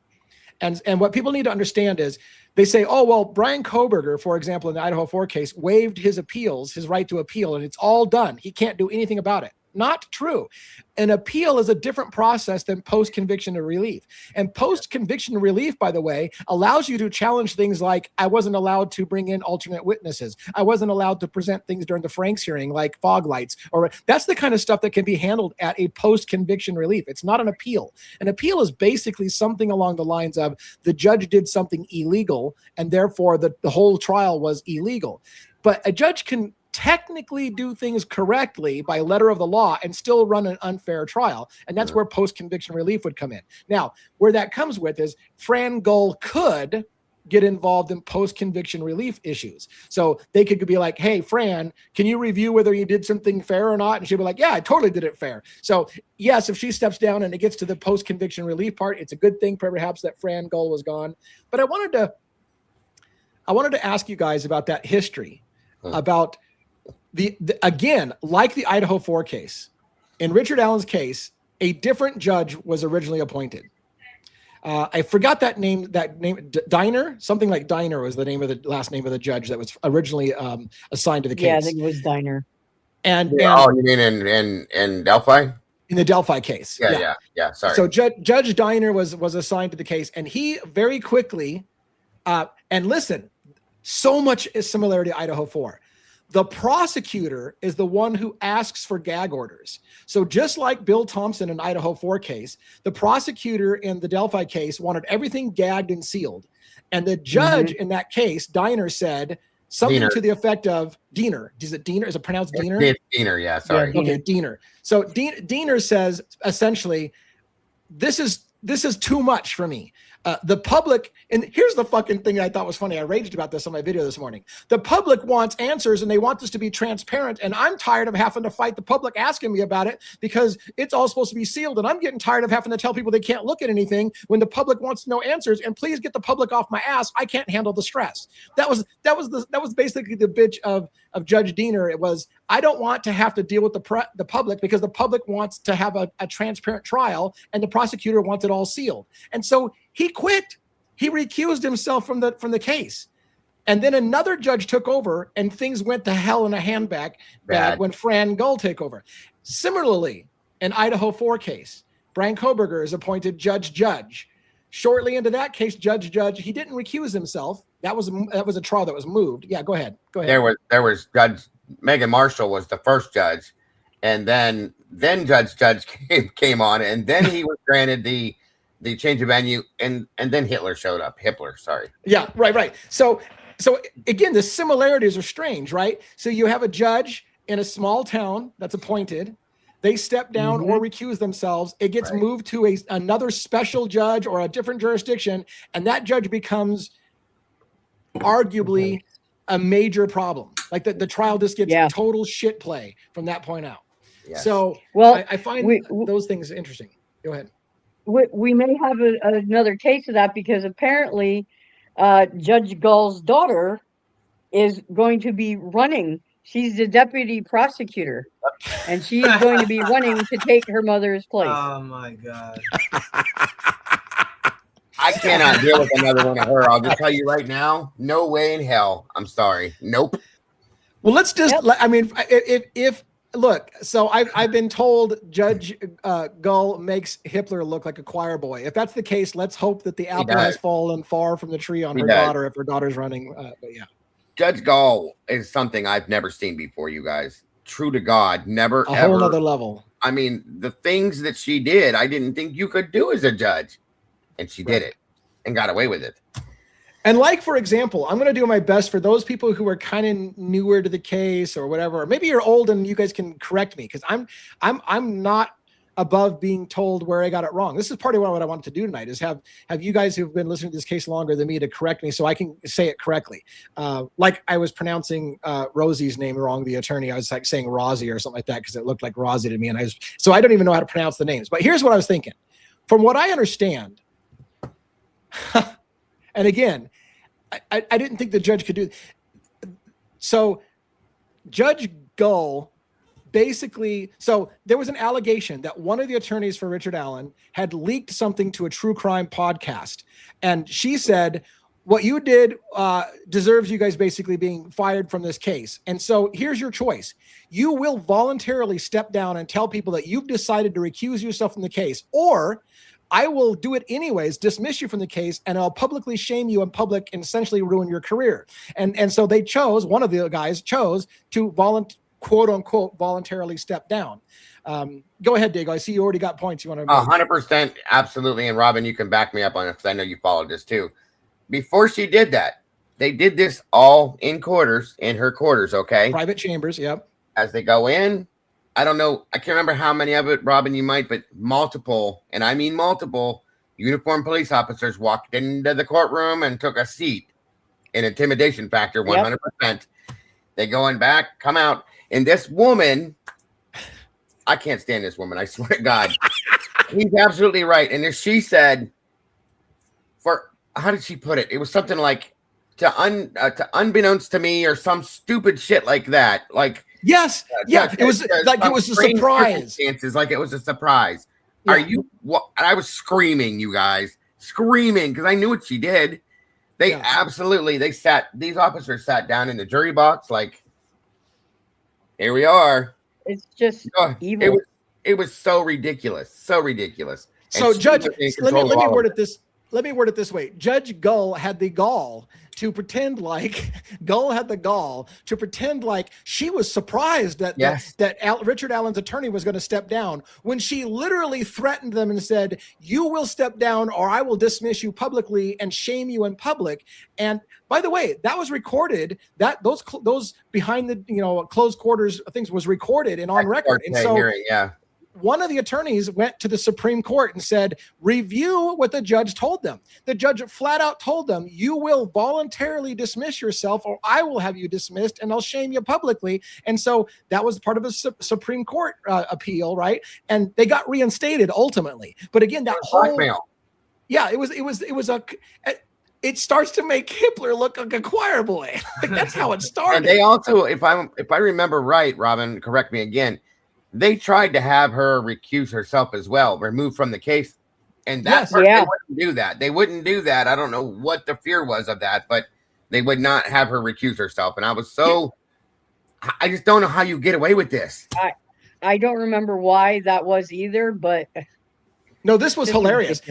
And what people need to understand is they say, oh, well, Brian Koberger, for example, in the Idaho 4 case, waived his right to appeal, and it's all done. He can't do anything about it. Not true. An appeal is a different process than post-conviction relief. And post-conviction relief, by the way, allows you to challenge things like, I wasn't allowed to bring in alternate witnesses. I wasn't allowed to present things during the Franks hearing like fog lights. Or that's the kind of stuff that can be handled at a post-conviction relief. It's not an appeal. An appeal is basically something along the lines of the judge did something illegal, and therefore the whole trial was illegal. But a judge can technically do things correctly by letter of the law and still run an unfair trial. And that's where post-conviction relief would come in. Now, where that comes with is Fran Gull could get involved in post-conviction relief issues. So they could be like, hey, Fran, can you review whether you did something fair or not? And she'd be like, yeah, I totally did it fair. So yes, if she steps down and it gets to the post-conviction relief part, it's a good thing perhaps that Fran Gull was gone. But I wanted to ask you guys about that history, about again, like the Idaho 4 case, in Richard Allen's case, a different judge was originally appointed. I forgot that name. Diner, something like Diner was the last name of the judge that was originally assigned to the case. Yeah, I think it was Diner. And you mean in Delphi? In the Delphi case. Yeah. Sorry. So Judge Diner was assigned to the case, and he very quickly, and listen, so much is similarity to Idaho 4. The prosecutor is the one who asks for gag orders. So just like Bill Thompson in Idaho 4 case, the prosecutor in the Delphi case wanted everything gagged and sealed. And the judge in that case, Diner, said something to the effect of Diener. Is it Diener? Is it pronounced Diener? It's Diener, yeah, sorry. Yeah, okay, Diener. So Diener says essentially, this is too much for me. The public, and here's the fucking thing I thought was funny. I raged about this on my video this morning. The public wants answers and they want this to be transparent. And I'm tired of having to fight the public asking me about it because it's all supposed to be sealed. And I'm getting tired of having to tell people they can't look at anything when the public wants to know answers. And please get the public off my ass. I can't handle the stress. That was basically the bitch of Judge Diener. It was, I don't want to have to deal with the public because the public wants to have a transparent trial and the prosecutor wants it all sealed. And so he quit. He recused himself from the case. And then another judge took over and things went to hell in a handbag when Fran Gull took over. Similarly, in Idaho 4 case, Brian Koberger is appointed judge. Shortly into that case, judge, he didn't recuse himself. That was a trial that was moved. Yeah, go ahead. There was Judge Megan Marshall was the first judge, and then Judge came on, and then he was granted the change of venue, and then Hitler showed up. Sorry. Yeah, right. So again, the similarities are strange, right? So you have a judge in a small town that's appointed. They step down or recuse themselves. It gets moved to another special judge or a different jurisdiction, and that judge becomes arguably a major problem. Like the trial just gets total shit play from that point out. Yes. So I find those things interesting. Go ahead. We may have another case of that because apparently Judge Gull's daughter is going to be running. She's the deputy prosecutor, and she is going to be running to take her mother's place. Oh, my God. I cannot deal with another one of her. I'll just tell you right now, no way in hell. I'm sorry. Nope. Well, let's just, I mean, if look, so I've been told Judge Gull makes Hitler look like a choir boy. If that's the case, let's hope that the apple has fallen far from the tree on her daughter if her daughter's running. But yeah. Judge Gull is something I've never seen before, you guys. true to God, never A ever. whole nother level. I mean, the things that she did, I didn't think you could do as a judge, and she did it and got away with it. And like, for example, I'm going to do my best for those people who are kind of newer to the case or whatever, or maybe you're old and you guys can correct me, because I'm not above being told where I got it wrong. This is part of what I wanted to do tonight, is have you guys who've been listening to this case longer than me to correct me so I can say it correctly. Like I was pronouncing Rosie's name wrong, the attorney. I was like saying Rosie or something like that because it looked like Rosie to me. And so I don't even know how to pronounce the names. But here's what I was thinking. From what I understand, and again, I didn't think the judge could do. So Judge Gull basically, so there was an allegation that one of the attorneys for Richard Allen had leaked something to a true crime podcast. And she said, what you did deserves you guys basically being fired from this case. And so here's your choice. You will voluntarily step down and tell people that you've decided to recuse yourself from the case, or I will do it anyways, dismiss you from the case, and I'll publicly shame you in public and essentially ruin your career. And so they chose, one of the guys chose to quote unquote voluntarily step down. Go ahead, Dago. I see you already got points you want to make. 100%, absolutely. And Robin, you can back me up on it because I know you followed this too. Before she did that, they did this all in her quarters, okay? Private chambers, yep. As they go in, I don't know, I can't remember how many of it, Robin, you might, but multiple, and I mean multiple, uniformed police officers walked into the courtroom and took a seat. An intimidation factor, 100%. Yep. They go in back, come out, and this woman, I can't stand this woman, I swear to God. He's absolutely right. And as she said, how did she put it? It was something like to unbeknownst to me or some stupid shit like that. Like, yes, it was like it was a surprise. Like it was a surprise. Yeah. Are you? What? I was screaming, you guys, screaming because I knew what she did. They absolutely. These officers sat down in the jury box. Like, here we are. It's just evil. It was so ridiculous, so ridiculous. So, Judge, let me word it this. Let me word it this way. Judge Gull had the gall to pretend like she was surprised that Richard Allen's attorney was going to step down when she literally threatened them and said, you will step down or I will dismiss you publicly and shame you in public. And by the way, that was recorded, that those behind the closed quarters things was recorded and on record. And so one of the attorneys went to the Supreme Court and said, review what the judge told them. The judge flat out told them, you will voluntarily dismiss yourself or I will have you dismissed and I'll shame you publicly. And so that was part of a Supreme Court appeal, right? And they got reinstated ultimately. But again, that whole it starts to make Hitler look like a choir boy. Like that's how it started. And they also, if I remember right, Robin, correct me again, they tried to have her recuse herself as well, removed from the case. And they wouldn't do that. They wouldn't do that. I don't know what the fear was of that, but they would not have her recuse herself. And I was I just don't know how you get away with this. I don't remember why that was either, but no, this was hilarious.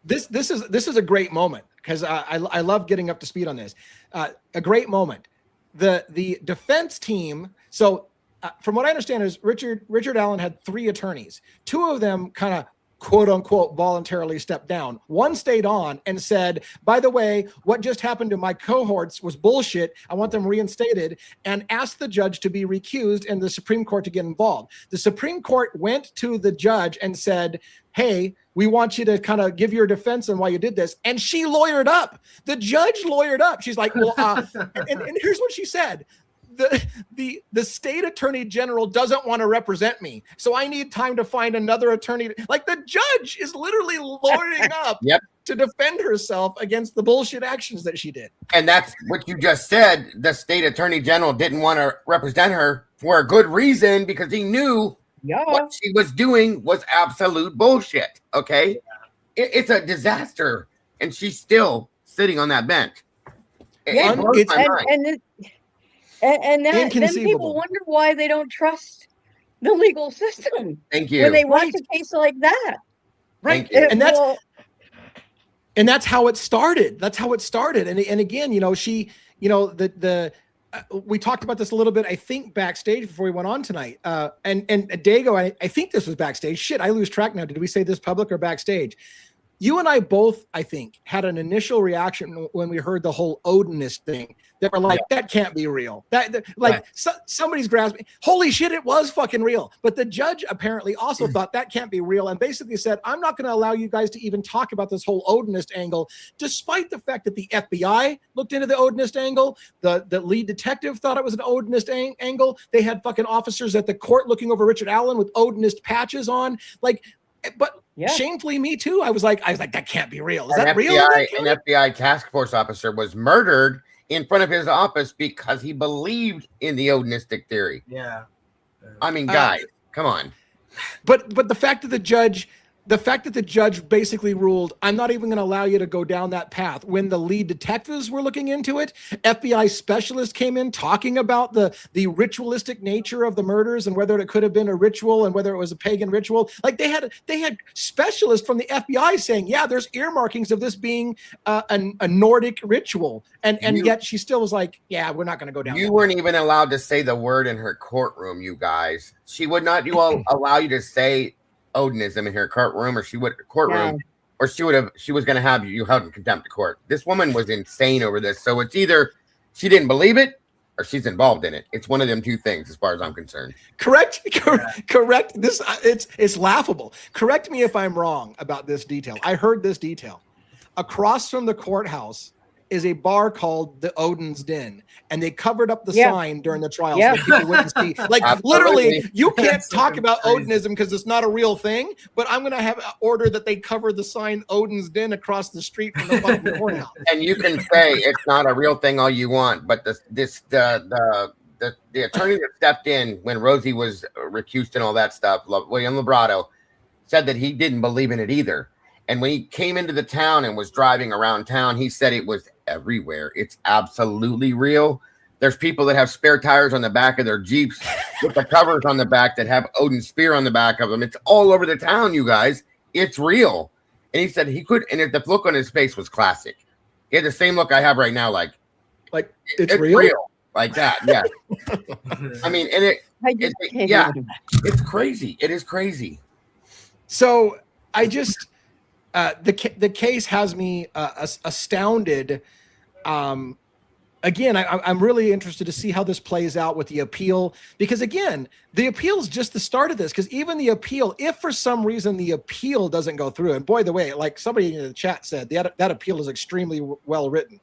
This is a great moment because I love getting up to speed on this. A great moment. The defense team. So from what I understand is Richard Allen had 3 attorneys. 2 of them kind of quote unquote voluntarily stepped down. One stayed on and said, by the way, what just happened to my cohorts was bullshit. I want them reinstated, and asked the judge to be recused and the Supreme Court to get involved. The Supreme Court went to the judge and said, hey, we want you to kind of give your defense on why you did this. And she lawyered up. The judge lawyered up. She's like, well, and here's what she said. The state attorney general doesn't want to represent me, so I need time to find another attorney. Like the judge is literally lawyering up to defend herself against the bullshit actions that she did. And that's what you just said. The state attorney general didn't want to represent her for a good reason because he knew what she was doing was absolute bullshit. Okay, it's a disaster, and she's still sitting on that bench. And then people wonder why they don't trust the legal system. Thank you. When they watch a case like that. Right. And that's how it started. That's how it started. And again, she, the we talked about this a little bit, I think, backstage before we went on tonight. And Dago, I think this was backstage. Shit, I lose track now. Did we say this public or backstage? You and I both, I think, had an initial reaction when we heard the whole Odinist thing. That were like, that can't be real. Somebody's grasping. Holy shit, it was fucking real. But the judge apparently also thought that can't be real and basically said, I'm not going to allow you guys to even talk about this whole Odinist angle, despite the fact that the FBI looked into the Odinist angle. The lead detective thought it was an Odinist angle. They had fucking officers at the court looking over Richard Allen with Odinist patches on. But shamefully, me too. I was like, that can't be real. Is that real? An FBI task force officer was murdered in front of his office because he believed in the Odinistic theory. Yeah. I mean, guys, come on. But the fact that the judge basically ruled, I'm not even going to allow you to go down that path. When the lead detectives were looking into it, FBI specialists came in talking about the ritualistic nature of the murders and whether it could have been a ritual and whether it was a pagan ritual. Like they had specialists from the FBI saying, yeah, there's earmarkings of this being a Nordic ritual. And yet she still was like, yeah, we're not going to go down. You weren't even allowed to say the word in her courtroom, you guys. She would not allow you to say Odinism in her courtroom, or she was going to have you held in contempt of court. This woman was insane over this. So it's either she didn't believe it or she's involved in it. It's one of them two things, as far as I'm concerned. Correct. This it's laughable. Correct me if I'm wrong about this detail. I heard this detail. Across from the courthouse is a bar called the Odin's Den, and they covered up the sign during the trial so that people wouldn't see. Like literally, you can't talk about Odinism because it's not a real thing. But I'm going to have an order that they cover the sign Odin's Den across the street from the fucking courthouse. And you can say it's not a real thing all you want, but the attorney that stepped in when Rosie was recused and all that stuff, William Librato, said that he didn't believe in it either. And when he came into the town and was driving around town, he said it was everywhere. It's absolutely real. There's people that have spare tires on the back of their Jeeps with the covers on the back that have Odin's spear on the back of them. It's all over the town, you guys. It's real. And he said he could, and the look on his face was classic. He had the same look I have right now, like it's real? Like that. Yeah. I mean, and it's crazy. It is crazy. So I just. The case has me astounded. Again, I'm really interested to see how this plays out with the appeal, because again, the appeal is just the start of this. Because even the appeal, if for some reason the appeal doesn't go through, and boy, the way, like somebody in the chat said, that appeal is extremely well written.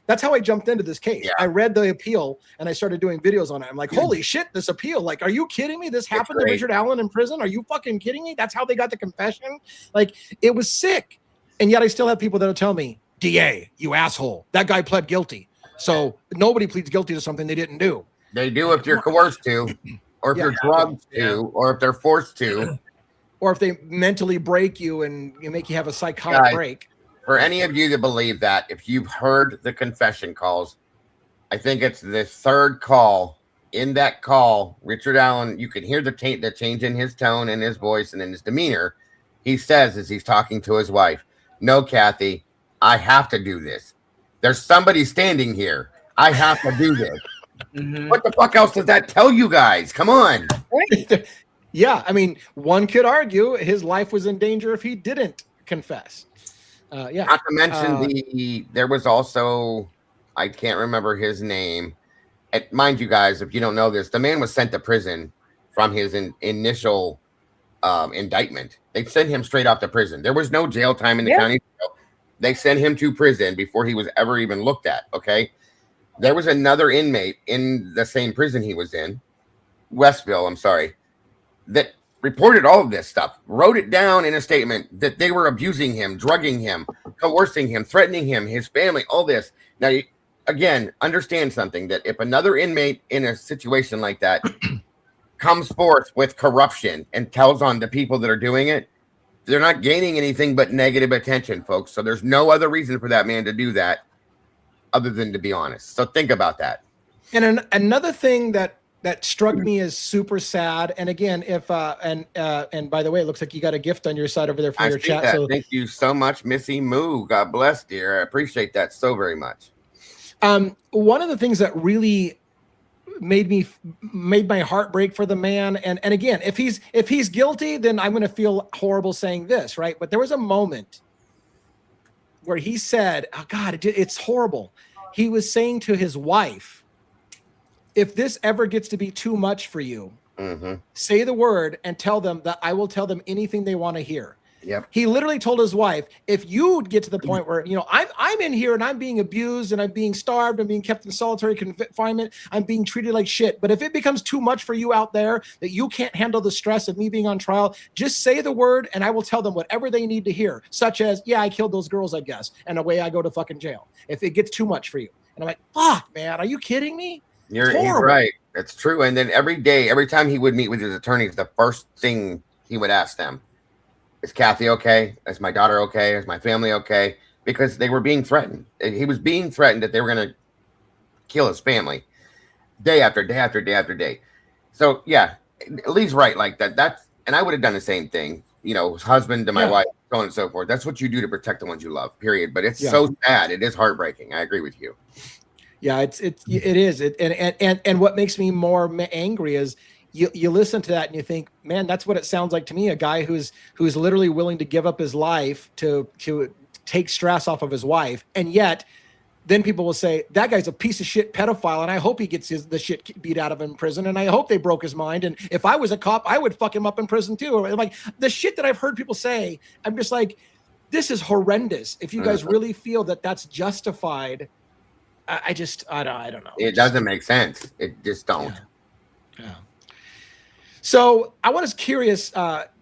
That's how I jumped into this case. Yeah. I read the appeal and I started doing videos on it. I'm like, holy shit, this appeal! Like, are you kidding me? This happened to Richard Allen in prison? Are you fucking kidding me? That's how they got the confession. Like, it was sick. And yet I still have people that'll tell me, DA, you asshole, that guy pled guilty. So nobody pleads guilty to something they didn't do. They do if you're coerced to, or if you're drugged to, or if they're forced to, or if they mentally break you and make you have a psychotic break. For any of you that believe that, if you've heard the confession calls, I think it's the third call. In that call, Richard Allen, you can hear the change in his tone and his voice and in his demeanor. He says as he's talking to his wife, "No, Kathy, I have to do this. There's somebody standing here. I have to do this." Mm-hmm. What the fuck else does that tell you guys? Come on. Yeah, I mean, one could argue his life was in danger if he didn't confess. Not to mention there was also, I can't remember his name. Mind you guys, if you don't know this, the man was sent to prison from his initial indictment. They sent him straight off to prison. There was no jail time in the county jail. They sent him to prison before he was ever even looked at. Okay. There was another inmate in the same prison he was in, Westville, I'm sorry, that reported all of this stuff, wrote it down in a statement that they were abusing him, drugging him, coercing him, threatening him, his family, all this. Now, again, understand something, that if another inmate in a situation like that comes forth with corruption and tells on the people that are doing it, they're not gaining anything but negative attention, folks. So there's no other reason for that man to do that other than to be honest. So think about that. And another thing that struck me as super sad. And again, if and by the way, it looks like you got a gift on your side over there for your chat. So thank you so much, Missy Moo. God bless, dear. I appreciate that so very much. One of the things that really made my heart break for the man, and again, if he's guilty, then I'm going to feel horrible saying this, right? But there was a moment where he said, oh God, it's horrible. He was saying to his wife, if this ever gets to be too much for you, say the word and tell them that I will tell them anything they want to hear. Yep. He literally told his wife, if you get to the point where, you know, I'm in here and I'm being abused and I'm being starved and being kept in solitary confinement, I'm being treated like shit. But if it becomes too much for you out there that you can't handle the stress of me being on trial, just say the word and I will tell them whatever they need to hear, such as, yeah, I killed those girls, I guess, and away I go to fucking jail if it gets too much for you. And I'm like, fuck, man, are you kidding me? He's right. It's true. And then every time he would meet with his attorneys, the first thing he would ask them, is Kathy okay? Is my daughter okay? Is my family okay? Because they were being threatened. He was being threatened that they were going to kill his family day after day after day after day. So, yeah, Lee's right like that. And I would have done the same thing. You know, husband to my wife, so on and so forth. That's what you do to protect the ones you love, period. But it's so sad. It is heartbreaking. I agree with you. Yeah, it is. And what makes me more angry is you listen to that and you think, man, that's what it sounds like to me. A guy who's literally willing to give up his life to take stress off of his wife. And yet then people will say that guy's a piece of shit pedophile. And I hope he gets the shit beat out of him in prison. And I hope they broke his mind. And if I was a cop, I would fuck him up in prison too. Like the shit that I've heard people say, I'm just like, this is horrendous. If you guys really feel that that's justified, I don't know. It doesn't make sense. It just don't. Yeah. So I was curious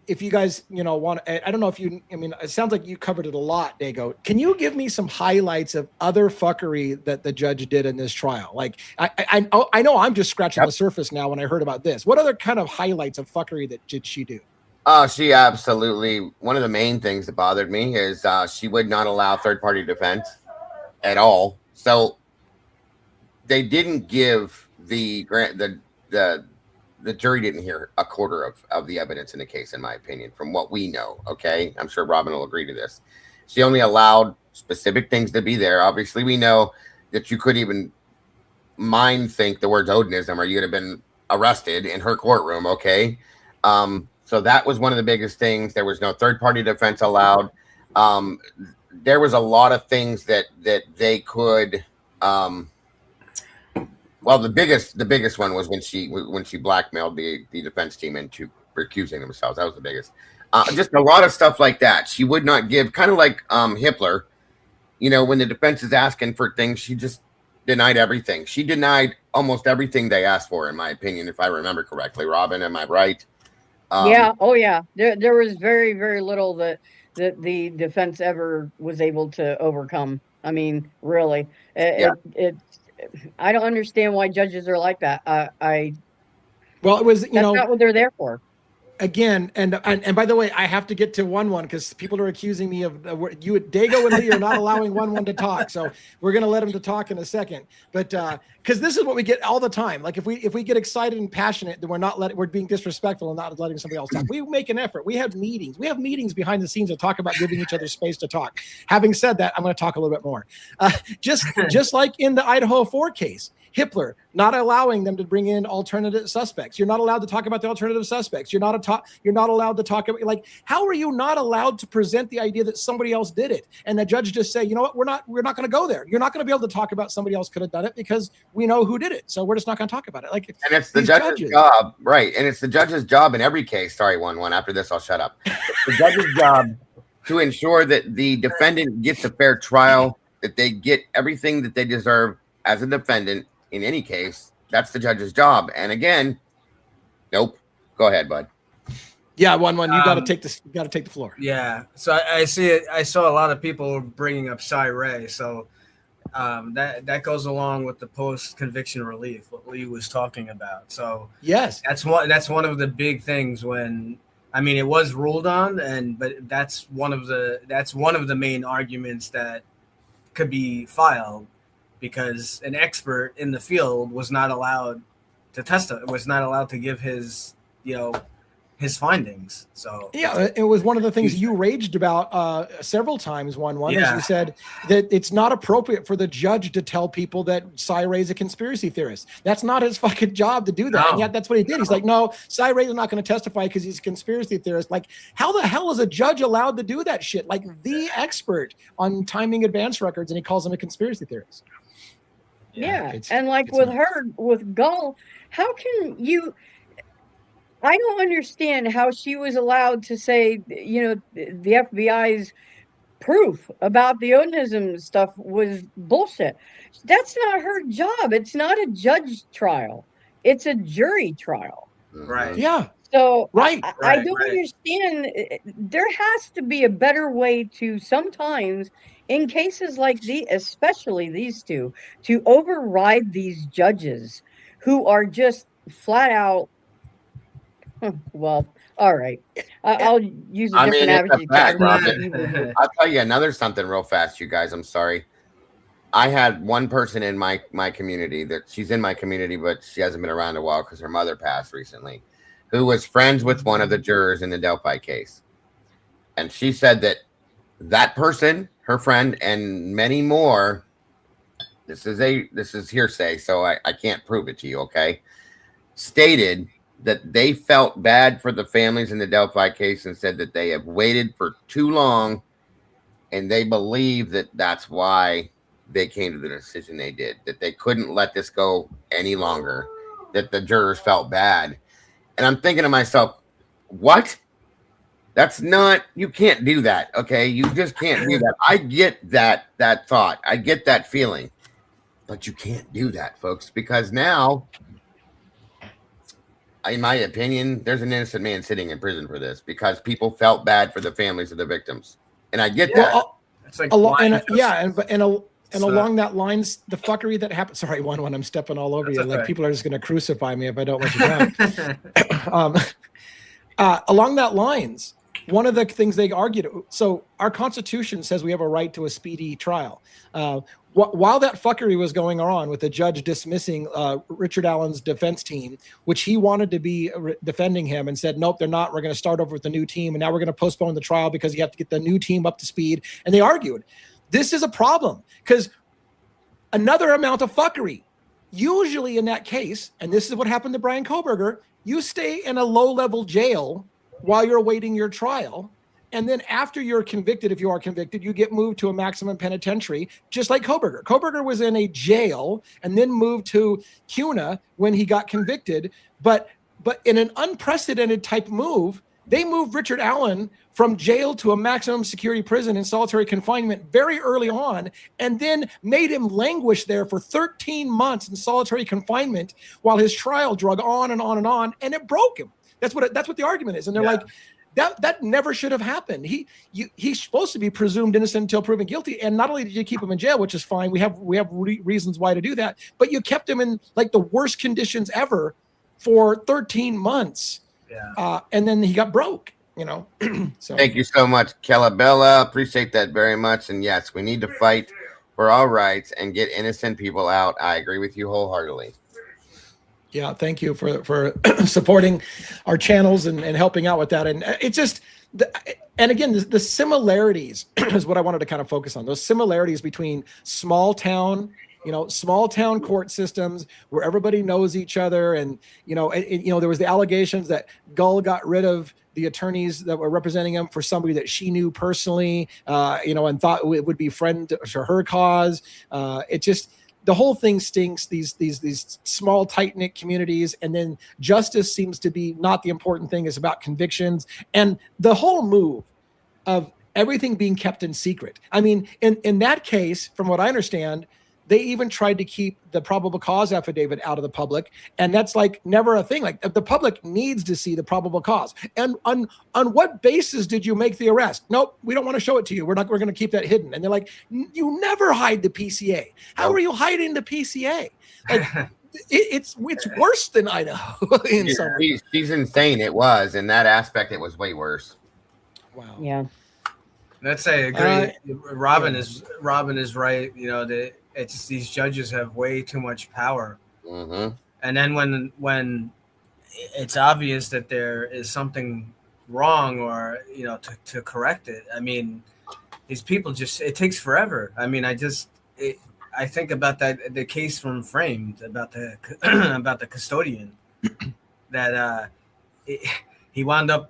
if you guys, you know, want. I don't know if you. I mean, it sounds like you covered it a lot, Dago. Can you give me some highlights of other fuckery that the judge did in this trial? Like, I know I'm just scratching the surface now when I heard about this. What other kind of highlights of fuckery did she do? She absolutely. One of the main things that bothered me is she would not allow third-party defense at all. So they didn't give the jury didn't hear a quarter of the evidence in the case, in my opinion, from what we know. Okay. I'm sure Robin will agree to this. She only allowed specific things to be there. Obviously, we know that you could even think the words Odinism or you'd have been arrested in her courtroom. Okay. So that was one of the biggest things. There was no third-party defense allowed. There was a lot of things that they could, well, the biggest one was when she blackmailed the defense team into recusing themselves. That was the biggest. Just a lot of stuff like that. She would not give, kind of like Hitler. You know, when the defense is asking for things, she just denied everything. She denied almost everything they asked for, in my opinion, if I remember correctly. Robin, am I right? Yeah. Oh, yeah. There was very, very little that the defense ever was able to overcome. I mean, really, I don't understand why judges are like that. Well, it was, that's not what they're there for. Again, and by the way, I have to get to 1-1 because people are accusing me of you, Dago and Lee are not allowing 1-1 to talk. So we're going to let them to talk in a second. But because this is what we get all the time. Like if we get excited and passionate, then we're being disrespectful and not letting somebody else talk. We make an effort. We have meetings. We have meetings behind the scenes that talk about giving each other space to talk. Having said that, I'm going to talk a little bit more. Just like in the Idaho 4 case. Hitler not allowing them to bring in alternative suspects. You're not allowed to talk about the alternative suspects. You're not allowed to talk about, like, how are you not allowed to present the idea that somebody else did it? And the judge just say, you know what, we're not going to go there. You're not going to be able to talk about somebody else could have done it because we know who did it. So we're just not going to talk about it. Like, and it's the judge's job, right? And it's the judge's job in every case. Sorry, 1-1. After this, I'll shut up. It's the judge's job to ensure that the defendant gets a fair trial, that they get everything that they deserve as a defendant. In any case, that's the judge's job. And again, nope. Go ahead, bud. Yeah, 1-1. You got to take this. You got to take the floor. Yeah. So I see it. I saw a lot of people bringing up Cy Ray. So that goes along with the post-conviction relief, what Lee was talking about. So yes, that's one of the big things when. I mean, it was ruled on, but that's one of the main arguments that could be filed. Because an expert in the field was not allowed to testify, was not allowed to give his his findings. So yeah, it was one of the things you raged about several times. One is you said that it's not appropriate for the judge to tell people that Cy Ray's a conspiracy theorist. That's not his fucking job to do that. And yet that's what he did. He's like, no, Cy Ray's not going to testify because he's a conspiracy theorist. Like, how the hell is a judge allowed to do that shit? Like, the expert on timing advance records, and he calls him a conspiracy theorist. Yeah. And like with Gull, how can you? I don't understand how she was allowed to say, the FBI's proof about the Onism stuff was bullshit. That's not her job. It's not a judge trial. It's a jury trial. Right. Yeah. So I don't understand. There has to be a better way to sometimes, in cases like especially these two, to override these judges who are just flat out. Well, all right. I'll use a different adjective. I'll tell you another something real fast, you guys. I'm sorry. I had one person in my community that she's in my community, but she hasn't been around a while because her mother passed recently, who was friends with one of the jurors in the Delphi case. And she said that person, her friend, and many more, this is hearsay, so I can't prove it to you, okay, stated that they felt bad for the families in the Delphi case and said that they have waited for too long, and they believe that that's why they came to the decision they did, that they couldn't let this go any longer, that the jurors felt bad. And I'm thinking to myself, what? That's not, you can't do that, okay? You just can't do that. I get that thought. I get that feeling. But you can't do that, folks, because now, in my opinion, there's an innocent man sitting in prison for this because people felt bad for the families of the victims, and I get that. It's like along that lines, the fuckery that happened. Sorry, one, I'm stepping all over you. Okay. Like, people are just going to crucify me if I don't let you down. Along that lines, one of the things they argued. So our Constitution says we have a right to a speedy trial. While that fuckery was going on with the judge dismissing Richard Allen's defense team, which he wanted to be defending him, and said, nope, they're not. We're going to start over with the new team. And now we're going to postpone the trial because you have to get the new team up to speed. And they argued. This is a problem because another amount of fuckery. Usually in that case, and this is what happened to Brian Kohberger, you stay in a low-level jail while you're awaiting your trial. And then after you're convicted, if you are convicted, you get moved to a maximum penitentiary, just like Kohberger. Kohberger was in a jail and then moved to CUNA when he got convicted. But in an unprecedented type move, they moved Richard Allen from jail to a maximum security prison in solitary confinement very early on, and then made him languish there for 13 months in solitary confinement while his trial drug on and on and on, and it broke him. That's what the argument is. And they're like, that never should have happened. He's supposed to be presumed innocent until proven guilty. And not only did you keep him in jail, which is fine, we have reasons why to do that, but you kept him in like the worst conditions ever for 13 months. Yeah. And then he got broke, So thank you so much, Calabella. Appreciate that very much. And yes, we need to fight for our rights and get innocent people out. I agree with you wholeheartedly. Yeah, thank you for supporting our channels and helping out with that. And it's just, and again, the similarities is what I wanted to kind of focus on. Those similarities between small town court systems where everybody knows each other. And, there was the allegations that Gull got rid of the attorneys that were representing him for somebody that she knew personally, and thought it would be friend to her cause. It just, the whole thing stinks, these small, tight-knit communities, and then justice seems to be not the important thing. It's about convictions. And the whole move of everything being kept in secret. I mean, in that case, from what I understand, they even tried to keep the probable cause affidavit out of the public, and that's like never a thing. Like, the public needs to see the probable cause. And on what basis did you make the arrest? Nope, we don't want to show it to you. We're going to keep that hidden. And they're like, you never hide the PCA. How are you hiding the PCA? Like, it's worse than Idaho. She's insane. It was in that aspect. It was way worse. Wow. Yeah. Let's say agree. Robin is right. It's just these judges have way too much power. Mm-hmm. And then when it's obvious that there is something wrong, or to correct it. I mean, these people it takes forever. I mean, I think about the case from Framed about the about the custodian that he wound up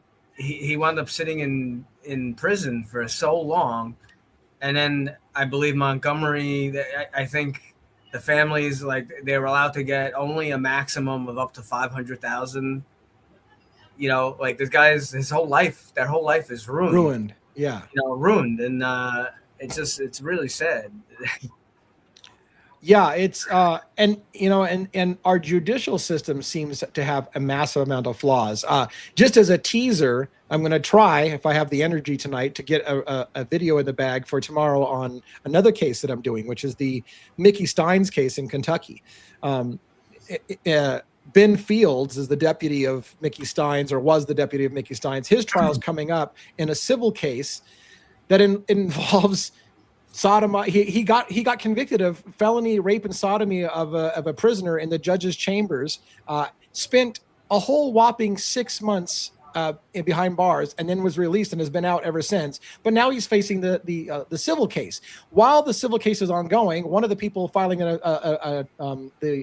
sitting in prison for so long, and then I believe Montgomery. I think the families, like, they were allowed to get only a maximum of up to $500,000. Like, this guy's their whole life is ruined. Yeah. Ruined, and it's really sad. Yeah, it's and our judicial system seems to have a massive amount of flaws. Just as a teaser, I'm going to try, if I have the energy tonight, to get a video in the bag for tomorrow on another case that I'm doing, which is the Mickey Steins case in Kentucky. Ben Fields is the deputy of Mickey Steins, or was the deputy of Mickey Steins. His trial is coming up in a civil case that involves sodomy. He got convicted of felony rape and sodomy of a prisoner in the judge's chambers. Spent a whole whopping 6 months behind bars, and then was released and has been out ever since. But now he's facing the civil case. While the civil case is ongoing, one of the people filing the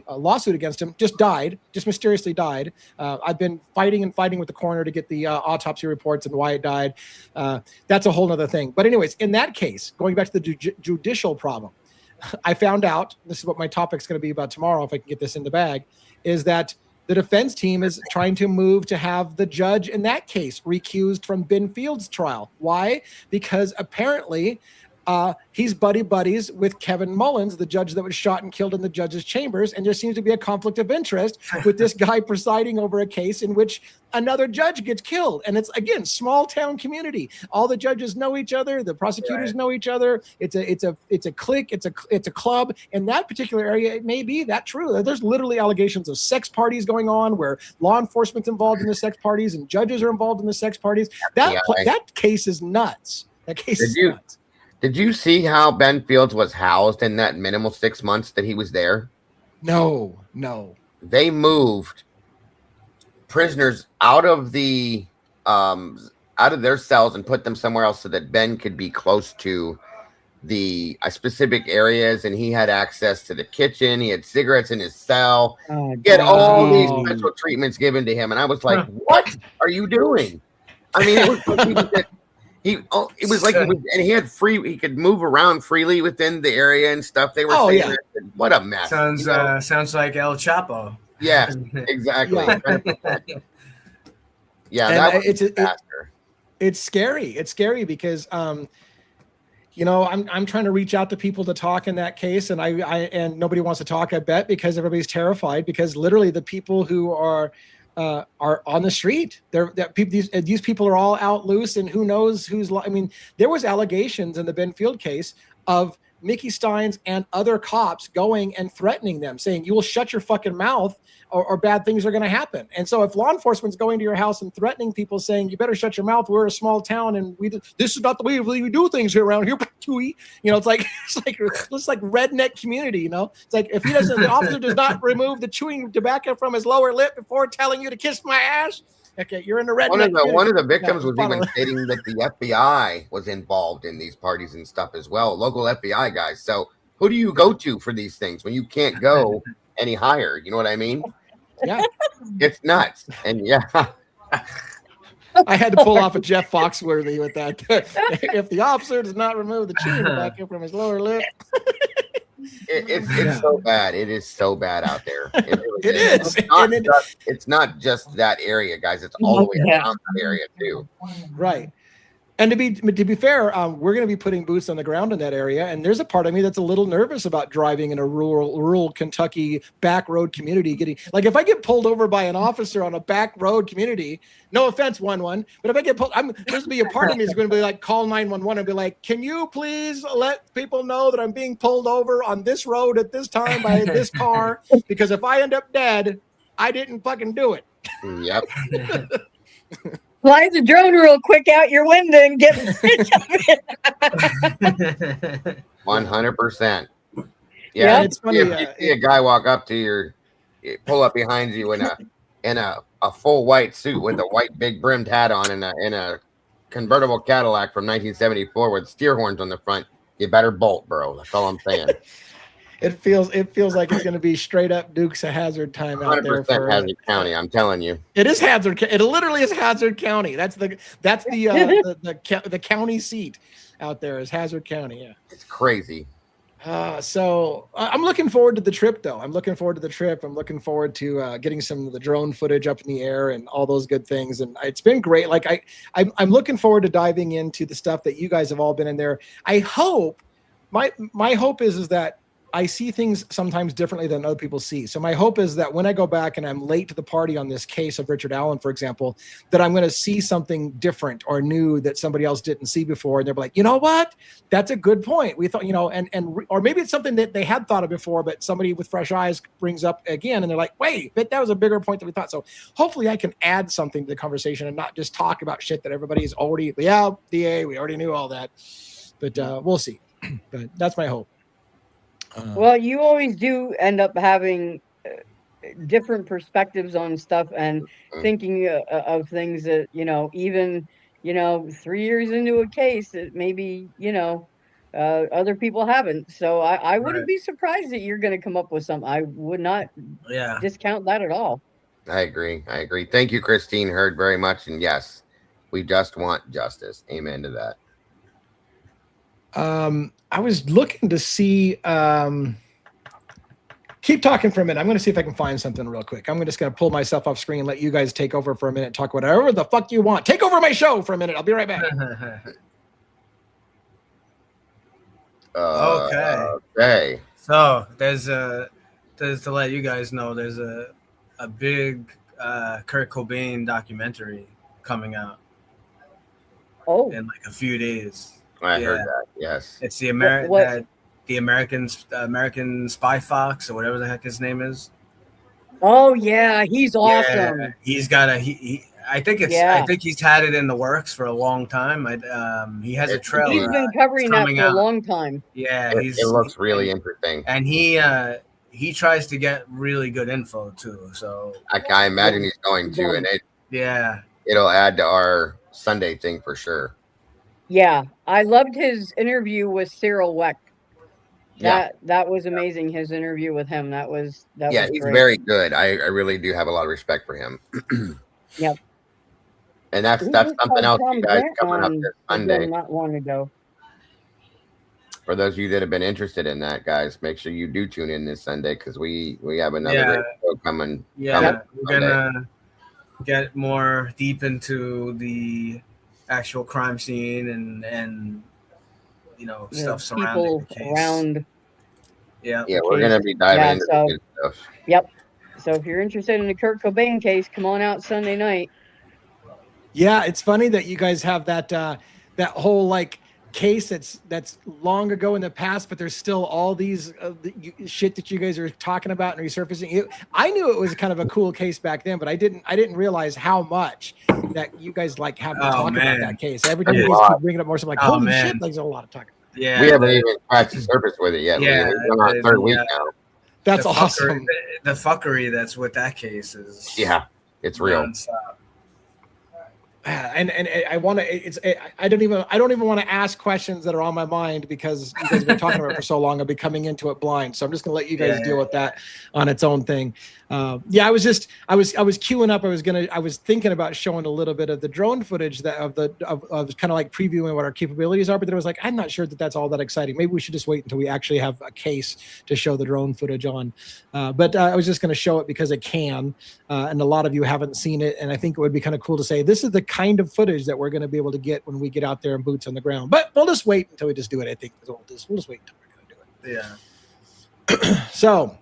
lawsuit against him just mysteriously died. I've been fighting with the coroner to get the autopsy reports and why it died. That's a whole other thing. But anyways, in that case, going back to the judicial problem, I found out, this is what my topic's going to be about tomorrow, if I can get this in the bag, is that the defense team is trying to move to have the judge in that case recused from Ben Fields' trial. Why? Because apparently he's buddies with Kevin Mullins, the judge that was shot and killed in the judge's chambers, and there seems to be a conflict of interest with this guy presiding over a case in which another judge gets killed. And it's, again, small town community. All the judges know each other, the prosecutors know each other. It's a clique, it's a club. In that particular area, it may be that true. There's literally allegations of sex parties going on where law enforcement's involved in the sex parties and judges are involved in the sex parties. That case is nuts. That case is nuts. Did you see how Ben Fields was housed in that minimal 6 months that he was there? No. They moved prisoners out of their cells and put them somewhere else so that Ben could be close to the specific areas, and he had access to the kitchen. He had cigarettes in his cell. He had all these special treatments given to him, and I was like, "What are you doing?" I mean, it was like he had he could move around freely within the area and stuff. They were saying, what a mess. Sounds like El Chapo. Yeah, exactly. That was a disaster. It's scary. It's scary because I'm trying to reach out to people to talk in that case, and and nobody wants to talk, I bet, because everybody's terrified, because literally the people who are on the street. These people are all out loose, and who knows who's. I mean, there was allegations in the Ben Field case of Mickey Steins and other cops going and threatening them, saying, "You will shut your fucking mouth, or bad things are going to happen." And so, if law enforcement's going to your house and threatening people, saying, "You better shut your mouth. We're a small town, and this is not the way we do things here around here," it's like redneck community. It's like if the officer does not remove the chewing tobacco from his lower lip before telling you to kiss my ass. Okay, you're in the redneck. One of the victims was even stating that the FBI was involved in these parties and stuff as well, local FBI guys. So who do you go to for these things when you can't go any higher? You know what I mean? Yeah, it's nuts. And I had to pull off a Jeff Foxworthy with that. If the officer does not remove the chewing tobacco from his lower lip. It's so bad. It is so bad out there. It is. It's not just that area, guys. It's all the way around that area too. Right. And to be fair, we're going to be putting boots on the ground in that area. And there's a part of me that's a little nervous about driving in a rural Kentucky back road community. If I get pulled over by an officer on a back road community, no offense, 1-1, but if I get pulled, there's going to be a part of me that's going to be like, call 911 and be like, "Can you please let people know that I'm being pulled over on this road at this time by this car? Because if I end up dead, I didn't fucking do it." Yep. Fly the drone real quick out your window and get rid of it. 100%. Yeah, it's funny. If you see a guy walk up to pull up behind you in a a full white suit with a white big brimmed hat on in a convertible Cadillac from 1974 with steer horns on the front, you better bolt, bro. That's all I'm saying. It feels like it's going to be straight up Dukes of Hazzard time out there 100% for Hazard County. I'm telling you, it is Hazard. It literally is Hazard County. That's the county seat out there is Hazard County. Yeah, it's crazy. So I'm looking forward to the trip, though. I'm looking forward to the trip. I'm looking forward to getting some of the drone footage up in the air and all those good things. And it's been great. Like I'm looking forward to diving into the stuff that you guys have all been in there. I hope my hope is that I see things sometimes differently than other people see. So my hope is that when I go back and I'm late to the party on this case of Richard Allen, for example, that I'm going to see something different or new that somebody else didn't see before. And they're like, you know what? That's a good point. We thought, or maybe it's something that they had thought of before, but somebody with fresh eyes brings up again. And they're like, wait, but that was a bigger point than we thought. So hopefully I can add something to the conversation and not just talk about shit that everybody's already, DA, we already knew all that, but we'll see. But that's my hope. Well, you always do end up having different perspectives on stuff and thinking of things that, even, 3 years into a case that maybe, other people haven't. So I wouldn't be surprised that you're going to come up with something. I would not discount that at all. I agree. Thank you, Christine Hurd, very much. And yes, we just want justice. Amen to that. I was looking to see, keep talking for a minute. I'm going to see if I can find something real quick. I'm just going to pull myself off screen and let you guys take over for a minute, talk whatever the fuck you want. Take over my show for a minute. I'll be right back. Okay. So there's to let you guys know, there's a big Kurt Cobain documentary coming out. Oh, in like a few days. I heard that. Yes, it's the American Spy Fox or whatever the heck his name is. Oh yeah, he's awesome. Yeah, he's got I think he's had it in the works for a long time. He has a trailer. He's been covering that for a long time. Yeah, it looks really interesting. And he tries to get really good info too. So I imagine he's going to, and it'll add to our Sunday thing for sure. Yeah, I loved his interview with Cyril Weck. That was amazing. His interview with him. That was he's great. Very good. I really do have a lot of respect for him. Yep. And that's something else you guys coming up this Sunday. Not long ago. For those of you that have been interested in that, guys, make sure you do tune in this Sunday because we have another great show coming. Yeah, we're gonna get more deep into the actual crime scene and stuff surrounding the case. We're gonna be diving into good stuff. Yep. So if you're interested in the Kurt Cobain case, come on out Sunday night. Yeah, it's funny that you guys have that whole case that's long ago in the past, but there's still all these shit that you guys are talking about and resurfacing. I knew it was kind of a cool case back then, but I didn't realize how much that you guys have been talking about that case. Every time you guys keep bringing up more stuff, holy shit, there's a lot of talking. Yeah, we haven't even scratched the surface with it yet. Yeah, we're on our third week now. That's awesome. The fuckery that's with that case is it's real. Non-stop. And I want to. I don't even want to ask questions that are on my mind because you guys have been talking about it for so long. I'll be coming into it blind, so I'm just gonna let you guys deal with that on its own thing. I was queuing up. I was thinking about showing a little bit of the drone footage of kind of like previewing what our capabilities are, but then I was like, I'm not sure that that's all that exciting. Maybe we should just wait until we actually have a case to show the drone footage on. But I was just going to show it because it can, and a lot of you haven't seen it, and I think it would be kind of cool to say this is the kind of footage that we're going to be able to get when we get out there and boots on the ground. But we'll just wait until we just do it. I think we'll just wait until we're going to do it. Yeah. So.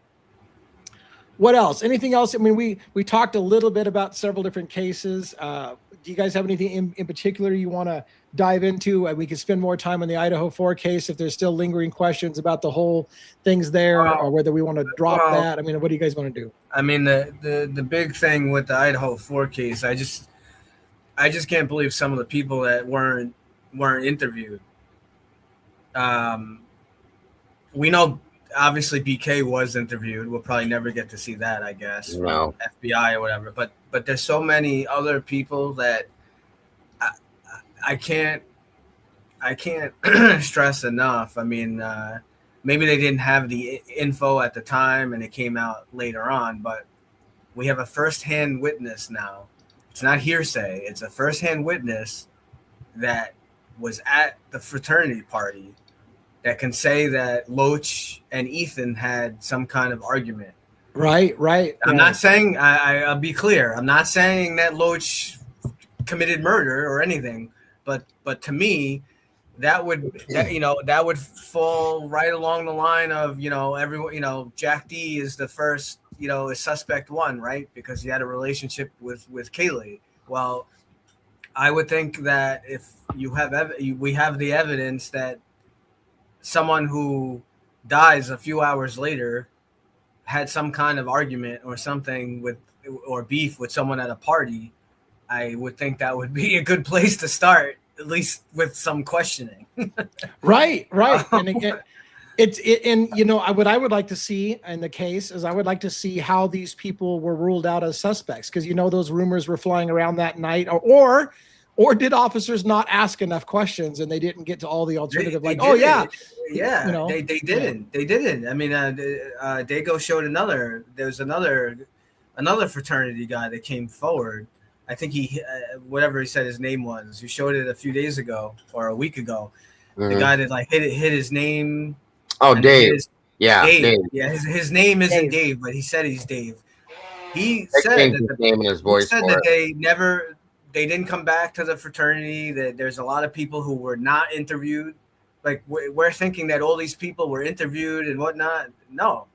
What else? Anything else? I mean, we talked a little bit about several different cases. Do you guys have anything in particular you want to dive into? We could spend more time on the Idaho 4 case if there's still lingering questions about the whole things there, or whether we want to drop that. I mean, what do you guys want to do? I mean, the big thing with the Idaho 4 case, I just can't believe some of the people that weren't interviewed. We know. Obviously, BK was interviewed. We'll probably never get to see that, I guess. No. FBI or whatever. But but there's so many other people that I can't stress enough. I mean, maybe they didn't have the info at the time and it came out later on, but we have a firsthand witness now. It's not hearsay. It's a firsthand witness that was at the fraternity party that can say that Loach and Ethan had some kind of argument. Right. I'm not saying, I'll be clear, I'm not saying that Loach committed murder or anything, but to me, that would fall right along the line of, everyone, Jack D is the first, is suspect one, right? Because he had a relationship with Kaylee. Well, I would think that if you have we have the evidence that someone who dies a few hours later had some kind of argument or something or beef with someone at a party, I would think that would be a good place to start, at least with some questioning. Right. And again, what I would like to see in the case is I would like to see how these people were ruled out as suspects, because those rumors were flying around that night, or did officers not ask enough questions and they didn't get to all the alternative? They didn't. I mean, Dago showed there's another fraternity guy that came forward. I think he, whatever he said his name was, he showed it a few days ago or a week ago. Mm-hmm. The guy that hit his name. Oh, Dave. Dave. Yeah, his name isn't Dave, but he said he's Dave. He said that his name in his voice. He said that they didn't come back to the fraternity. That there's a lot of people who were not interviewed. Like we're thinking that all these people were interviewed and whatnot. No,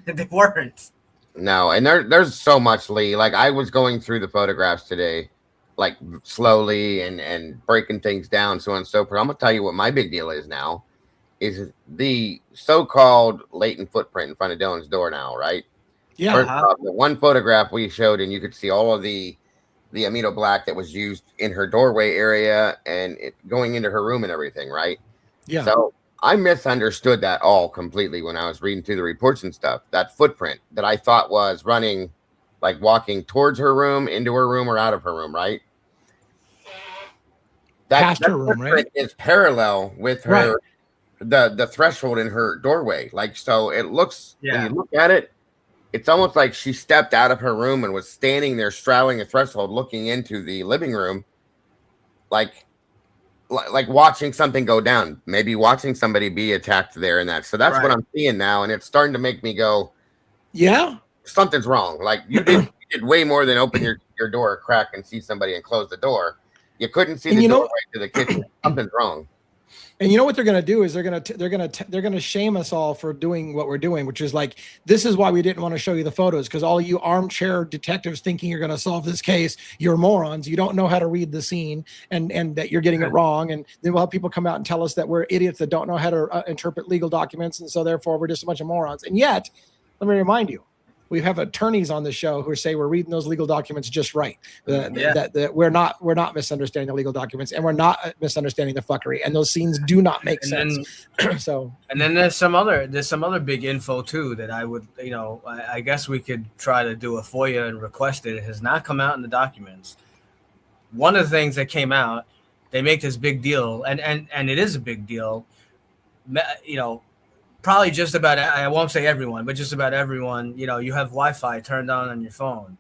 they weren't. No, and there's so much, Lee. Like I was going through the photographs today, like slowly and breaking things down, so on and so forth. I'm gonna tell you what my big deal is now. Is the so-called latent footprint in front of Dylan's door now, right? Yeah. First off, the one photograph we showed, and you could see all of the amino black that was used in her doorway area and it going into her room and everything, right? Yeah. So I misunderstood that all completely when I was reading through the reports and stuff. That footprint that I thought was running, like walking towards her room, into her room, or out of her room, right? Past her room, right? Is parallel with her, the threshold in her doorway. Like, so it looks, when you look at it, it's almost like she stepped out of her room and was standing there straddling the threshold, looking into the living room, like watching something go down, maybe watching somebody be attacked there and that. So that's what I'm seeing now, and it's starting to make me go, yeah, something's wrong. Like you did way more than open your door a crack and see somebody and close the door. You couldn't see the doorway to the kitchen. Something's wrong. And you know what they're going to do is they're going to shame us all for doing what we're doing, which is like, this is why we didn't want to show you the photos, because all you armchair detectives thinking you're going to solve this case, you're morons. You don't know how to read the scene and that you're getting it wrong. And then we'll have people come out and tell us that we're idiots that don't know how to interpret legal documents. And so therefore we're just a bunch of morons. And yet, let me remind you, we have attorneys on the show who say we're reading those legal documents just right. That we're not misunderstanding the legal documents, and we're not misunderstanding the fuckery. And those scenes do not make sense. And then there's some other big info too that I would, I guess we could try to do a FOIA and request it. It has not come out in the documents. One of the things that came out, they make this big deal, and it is a big deal. Probably just about, I won't say everyone, but just about everyone, you have Wi-Fi turned on your phone.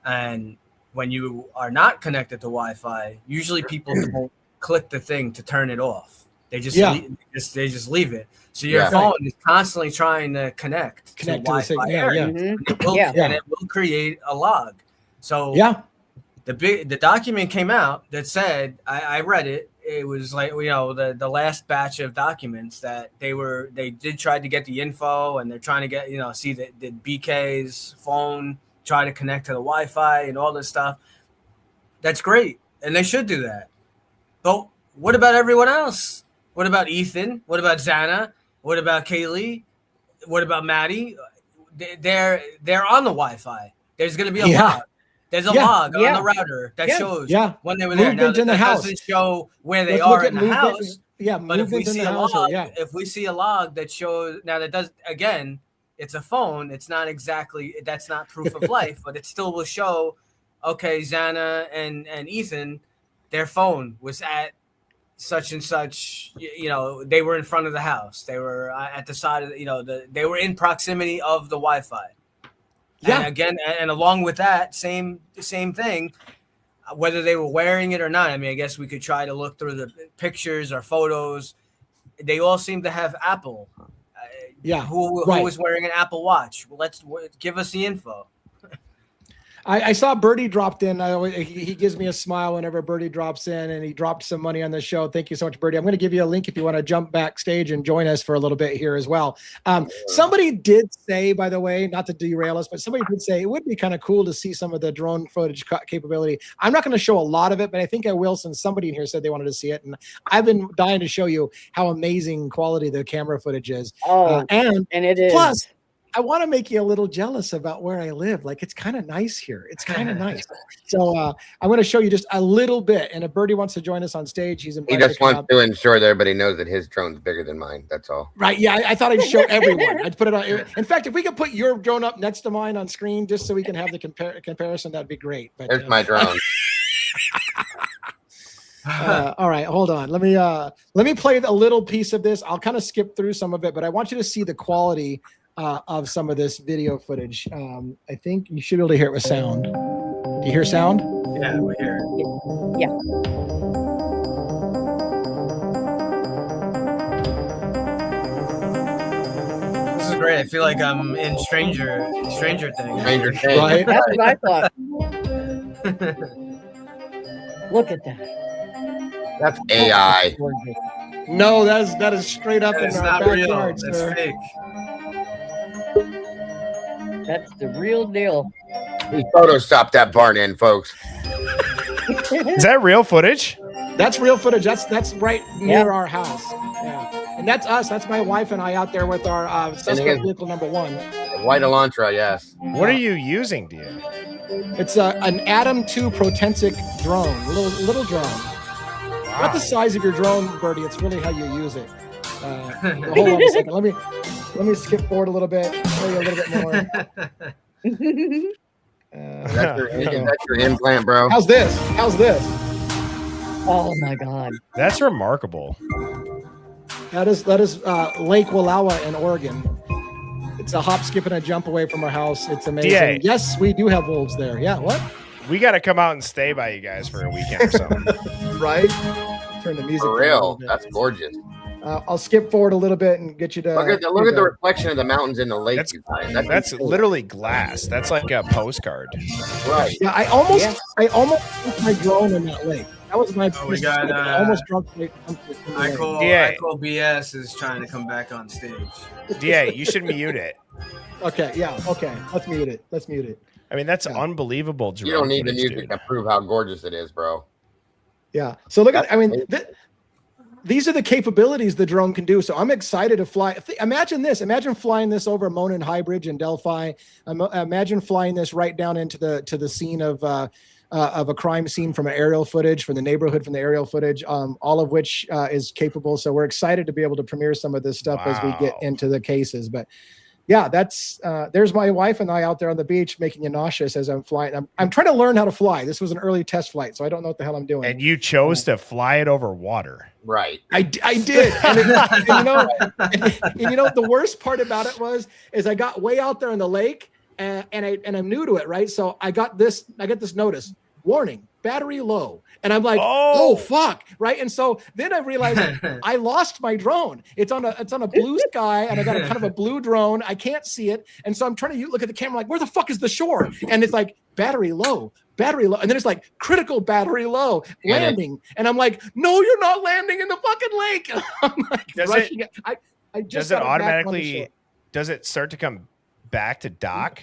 And when you are not connected to Wi-Fi, usually people don't click the thing to turn it off. They just leave it. So your phone is constantly trying to connect to Wi-Fi area. And it will create a log. So the document came out that said, I read it. It was like, the last batch of documents that they did try to get the info, and they're trying to get, see the BK's phone, try to connect to the Wi-Fi and all this stuff. That's great. And they should do that. But what about everyone else? What about Ethan? What about Xana? What about Kaylee? What about Maddie? They're on the Wi-Fi. There's going to be a log. There's a log on the router that shows when they were there. Now, that doesn't show where they are in the house. But if we see a log, if we see a log that shows, now that does, again, it's a phone. It's not exactly, that's not proof of life, but it still will show okay, Xana and Ethan, their phone was at such and such, they were in front of the house. They were at the side of, they were in proximity of the Wi-Fi. Yeah. And again, and along with that, same thing, whether they were wearing it or not. I mean, I guess we could try to look through the pictures or photos. They all seem to have Apple. Who was wearing an Apple Watch? Give us the info. I saw Birdie dropped in. He gives me a smile whenever Birdie drops in, and he dropped some money on the show. Thank you so much, Birdie. I'm going to give you a link if you want to jump backstage and join us for a little bit here as well. Somebody did say, by the way, not to derail us, but somebody did say it would be kind of cool to see some of the drone footage capability. I'm not going to show a lot of it, but I think I will, since somebody in here said they wanted to see it. And I've been dying to show you how amazing quality the camera footage is. And it is. Plus, I want to make you a little jealous about where I live. Like, it's kind of nice here. It's kind of nice. So I'm going to show you just a little bit. And if Birdie wants to join us on stage, he just wants to ensure that everybody knows that his drone's bigger than mine. That's all. Right. Yeah. I thought I'd show everyone. I'd put it on. In fact, if we could put your drone up next to mine on screen, just so we can have the comparison, that'd be great. But, there's my drone. All right, hold on. Let me play a little piece of this. I'll kind of skip through some of it, but I want you to see the quality of some of this video footage. I think you should be able to hear it with sound. Do you hear sound? Yeah, we hear it. Yeah. This is great. I feel like I'm in Stranger Things. Stranger Things. Right? That's what I thought. Look at that. That's AI. No, that is straight up in our backyard, That's sir. fake. That's the real deal. He photoshopped that barn in, folks. Is that real footage? That's real footage. That's right near our house. Yeah, and that's us. That's my wife and I out there with our suspect vehicle number 1. White Elantra, yes. What are you using, dear? It's an Atom 2 Protensic drone, little drone. Wow. Not the size of your drone, Birdie. It's really how you use it. Hold on a second. Let me skip forward a little bit. Show you a little bit more. That's your implant, bro. How's this? Oh my God. That's remarkable. That is Lake Wallowa in Oregon. It's a hop, skip, and a jump away from our house. It's amazing. DA. Yes, we do have wolves there. Yeah, what? We got to come out and stay by you guys for a weekend or something. Right? Turn the music For real. That's gorgeous. I'll skip forward a little bit and get you to look at the reflection of the mountains in the lake. That's literally glass. That's like a postcard. Right. Yeah, I almost put my drone in that lake. That was my we got I almost drunk. Michael BS is trying to come back on stage. DA, you should mute it. Okay, yeah, okay. Let's mute it. I mean, that's unbelievable. You don't need the music to prove how gorgeous it is, bro. Yeah. So look at, these are the capabilities the drone can do. So I'm excited to fly. Imagine this. Imagine flying this over Monon High Bridge in Delphi. Imagine flying this right down into the scene of a crime scene from an aerial footage, from the neighborhood, from the aerial footage, all of which is capable. So we're excited to be able to premiere some of this stuff as we get into the cases. But yeah, that's there's my wife and I out there on the beach making you nauseous as I'm flying. I'm trying to learn how to fly. This was an early test flight, so I don't know what the hell I'm doing. And you chose to fly it over water. Right. I did. And the worst part about it is I got way out there in the lake and I'm new to it, right? So I get this notice, warning, battery low. And I'm like, oh fuck, right? And so then I realized I lost my drone. It's on a blue sky, and I got a kind of a blue drone. I can't see it, and so I'm trying to look at the camera like, where the fuck is the shore? And it's like battery low, and then it's like critical battery low, landing, and I'm like, no, you're not landing in the fucking lake. And I'm like, does it automatically? Does it start to come back to dock?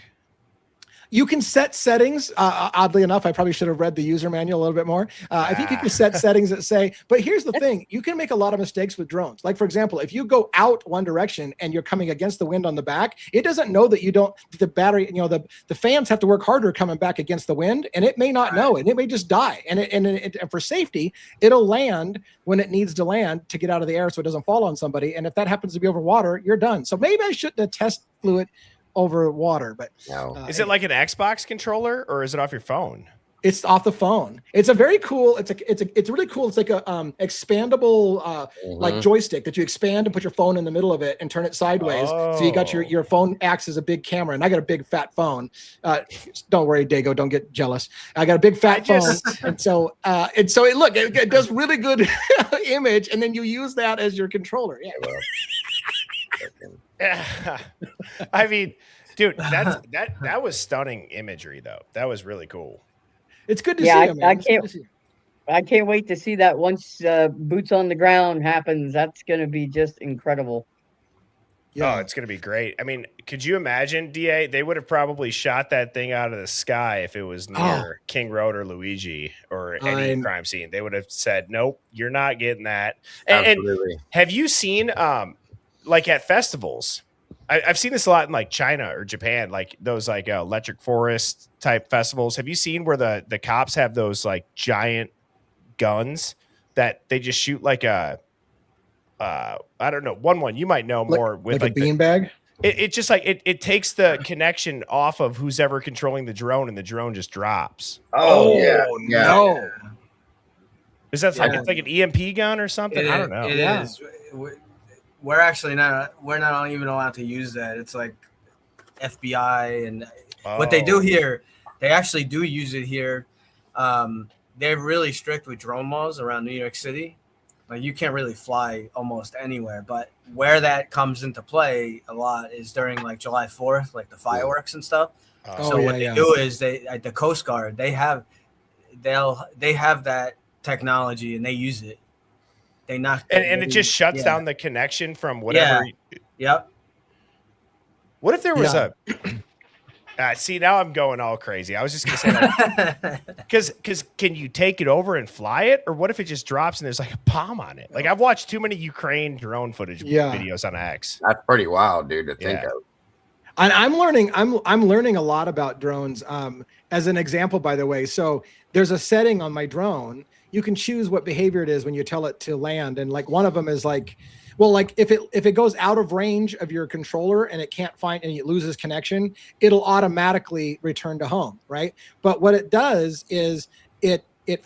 You can set settings. Oddly enough, I probably should have read the user manual a little bit more. I think you can set settings that say, but here's the thing. You can make a lot of mistakes with drones. Like, for example, if you go out one direction and you're coming against the wind on the back, it doesn't know that the battery, the fans have to work harder coming back against the wind, and it may not know it. It may just die. And for safety, it'll land when it needs to land to get out of the air so it doesn't fall on somebody. And if that happens to be over water, you're done. So maybe I shouldn't have flew it over water, but is it like an Xbox controller or is it off your phone? It's off the phone. It's a very cool. It's really cool. It's like a expandable like joystick that you expand and put your phone in the middle of it and turn it sideways. So you got your phone acts as a big camera. And I got a big fat phone. Don't worry, Dago. Don't get jealous. I got a big fat phone, and so it does really good image, and then you use that as your controller. Yeah. I mean, dude, that was stunning imagery, though. That was really cool. It's good to see him, man. I can't wait to see that once boots on the ground happens. That's going to be just incredible. Yeah. Oh, it's going to be great. I mean, could you imagine, DA? They would have probably shot that thing out of the sky if it was near King Road or Luigi or any crime scene. They would have said, nope, you're not getting that. And have you seen, like at festivals, I've seen this a lot in like China or Japan, like those like electric forest type festivals. Have you seen where the cops have those like giant guns that they just shoot like a I don't know, one you might know more with like a beanbag? It just like it takes the connection off of who's ever controlling the drone, and the drone just drops. No. Is that like it's like an EMP gun or something? I don't know. It is. We're actually not even allowed to use that. It's like FBI and what they do here, they actually do use it here. They're really strict with drone laws around New York City. Like you can't really fly almost anywhere, but where that comes into play a lot is during like July 4th, like the fireworks and stuff. What they do is the Coast Guard, they have that technology and they use it. They knock and it just shuts down the connection from whatever. Yep. What if there was a see, now I'm going all crazy. I was just gonna say that because can you take it over and fly it, or what if it just drops and there's like a bomb on it? Like I've watched too many Ukraine drone footage videos on X. That's pretty wild, dude, to think of. And I'm learning a lot about drones. As an example, by the way, so there's a setting on my drone. You can choose what behavior it is when you tell it to land, and like one of them is like, well, like if it goes out of range of your controller and it can't find and it loses connection, it'll automatically return to home, right? But what it does is it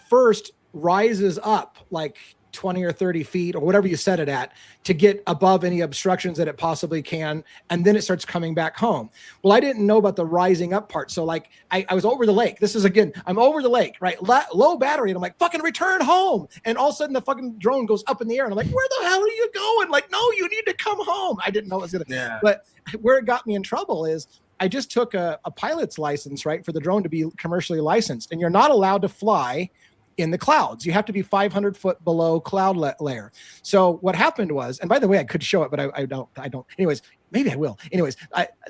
first rises up like 20 or 30 feet or whatever you set it at to get above any obstructions that it possibly can, and then it starts coming back home. Well, I didn't know about the rising up part. So like I was over the lake. This is again, I'm over the lake, right? Low battery, and I'm like, fucking return home. And all of a sudden the fucking drone goes up in the air, and I'm like, where the hell are you going? Like, no, you need to come home. I didn't know it was gonna but where it got me in trouble is I just took a pilot's license, right, for the drone to be commercially licensed, and you're not allowed to fly in the clouds. You have to be 500 foot below cloud layer. So what happened was, and by the way, I could show it, but I don't. Anyways, maybe I will. Anyways,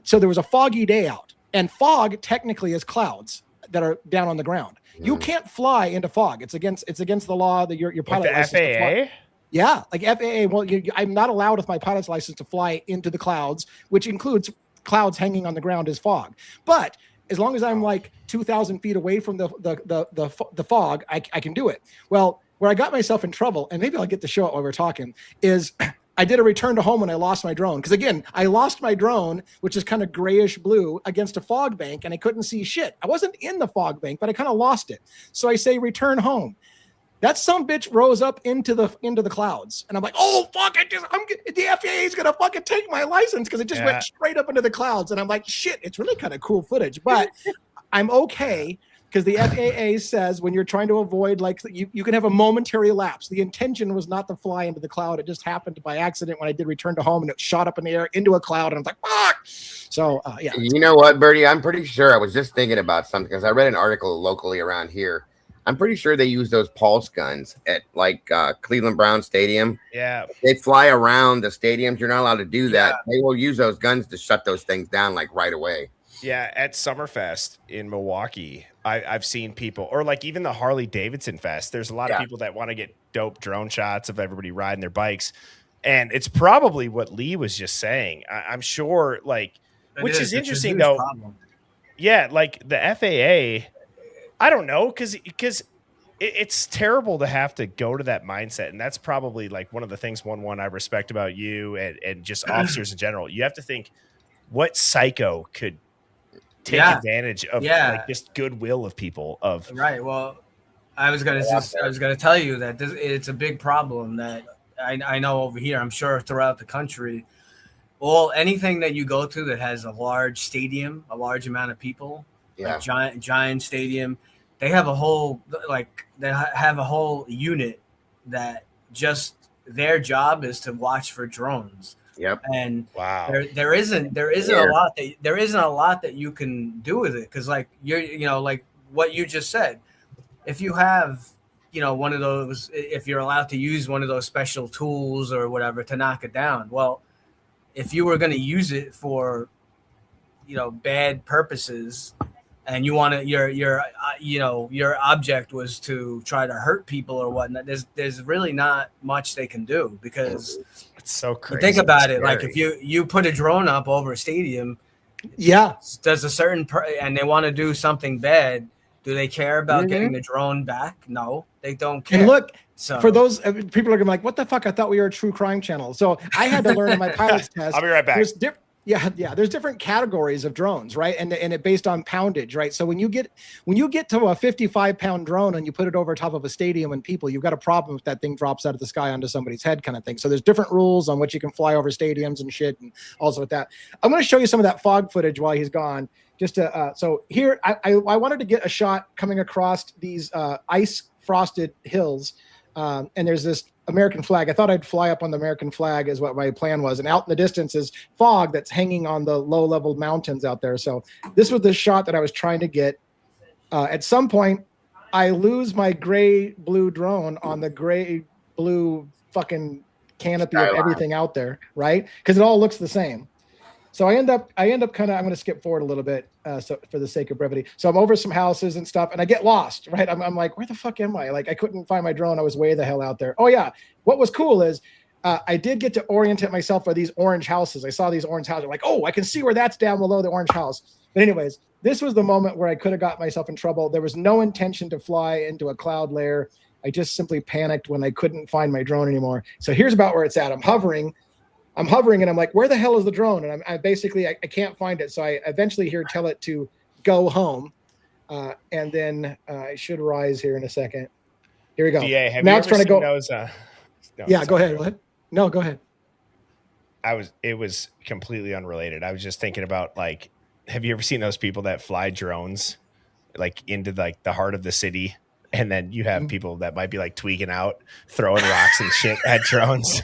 so there was a foggy day out, and fog technically is clouds that are down on the ground. You can't fly into fog. It's against the law that your pilot license FAA. To fly. Yeah, like FAA. Well, I'm not allowed with my pilot's license to fly into the clouds, which includes clouds hanging on the ground as fog. But as long as I'm like 2,000 feet away from the fog, I can do it. Well, where I got myself in trouble, and maybe I'll get to show it while we're talking, is I did a return to home when I lost my drone. Because again, I lost my drone, which is kind of grayish blue, against a fog bank, and I couldn't see shit. I wasn't in the fog bank, but I kind of lost it. So I say return home. That some bitch rose up into the clouds, and I'm like, oh fuck! The FAA is gonna fucking take my license because it just went straight up into the clouds, and I'm like, shit! It's really kind of cool footage, but I'm okay because the FAA says when you're trying to avoid, like, you can have a momentary lapse. The intention was not to fly into the cloud; it just happened by accident when I did return to home, and it shot up in the air into a cloud, and I was like, fuck! So yeah. You know what, Bertie? I'm pretty sure I was just thinking about something because I read an article locally around here. I'm pretty sure they use those pulse guns at like Cleveland Brown Stadium. Yeah. They fly around the stadiums. You're not allowed to do that. They will use those guns to shut those things down like right away. Yeah. At Summerfest in Milwaukee, I've seen people, or like even the Harley Davidson Fest. There's a lot of people that want to get dope drone shots of everybody riding their bikes. And it's probably what Lee was just saying. I'm sure, like, which is interesting though. Problem. Yeah. Like the FAA, I don't know, because it's terrible to have to go to that mindset. And that's probably like one of the things, one I respect about you and just officers in general. You have to think, what psycho could take advantage of like just goodwill of people. Right. Well, I was gonna tell you that it's a big problem that I know over here. I'm sure throughout the country, anything that you go to that has a large stadium, a large amount of people, like giant stadium, they have a whole unit that just their job is to watch for drones. Yep. And wow, there isn't a lot that you can do with it, because like like what you just said, if you have one of those, if you're allowed to use one of those special tools or whatever to knock it down, well, if you were going to use it for bad purposes, and you want to your object was to try to hurt people or whatnot, there's really not much they can do, because it's so crazy. Think about it. Like if you put a drone up over a stadium, does a certain and they want to do something bad, do they care about getting the drone back? No, they don't care. And look, for those people are gonna be like, what the fuck? I thought we were a true crime channel. So I had to learn in my pilot's test. I'll be right back. There's different categories of drones, right? And it based on poundage, right? So when you get to a 55-pound drone and you put it over top of a stadium and people, you've got a problem if that thing drops out of the sky onto somebody's head, kind of thing. So there's different rules on which you can fly over stadiums and shit, and also with that. I'm going to show you some of that fog footage while he's gone. Just to so here, I wanted to get a shot coming across these ice frosted hills, and there's this American flag. I thought I'd fly up on the American flag is what my plan was. And out in the distance is fog that's hanging on the low level mountains out there. So this was the shot that I was trying to get. At some point, I lose my gray blue drone on the gray blue fucking canopy of everything out there, right? Because it all looks the same. So I end up kind of, I'm going to skip forward a little bit so for the sake of brevity. So I'm over some houses and stuff, and I get lost, right? I'm like, where the fuck am I? Like, I couldn't find my drone. I was way the hell out there. Oh yeah. What was cool is I did get to orientate myself by these orange houses. I saw these orange houses. I'm like, oh, I can see where that's down below the orange house. But anyways, this was the moment where I could have got myself in trouble. There was no intention to fly into a cloud layer. I just simply panicked when I couldn't find my drone anymore. So here's about where it's at. I'm hovering and I'm like, where the hell is the drone? And I basically can't find it. So I eventually tell it to go home. And then I should rise here in a second. Here we go. DA, have now you it's ever trying to go. Those, go ahead. What? No, go ahead. It was completely unrelated. I was just thinking about, like, have you ever seen those people that fly drones like into like the heart of the city? And then you have people that might be like tweaking out, throwing rocks and shit at drones.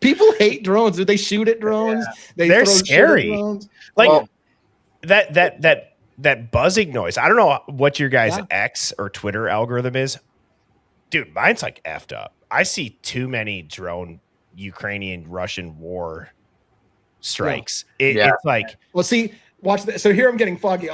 People hate drones. They shoot at drones. Yeah. They're scary. Drones. Like that buzzing noise. I don't know what your guys' X or Twitter algorithm is. Dude, mine's like effed up. I see too many drone Ukrainian-Russian war strikes. It's like, well, see, watch this. So here I'm getting foggy.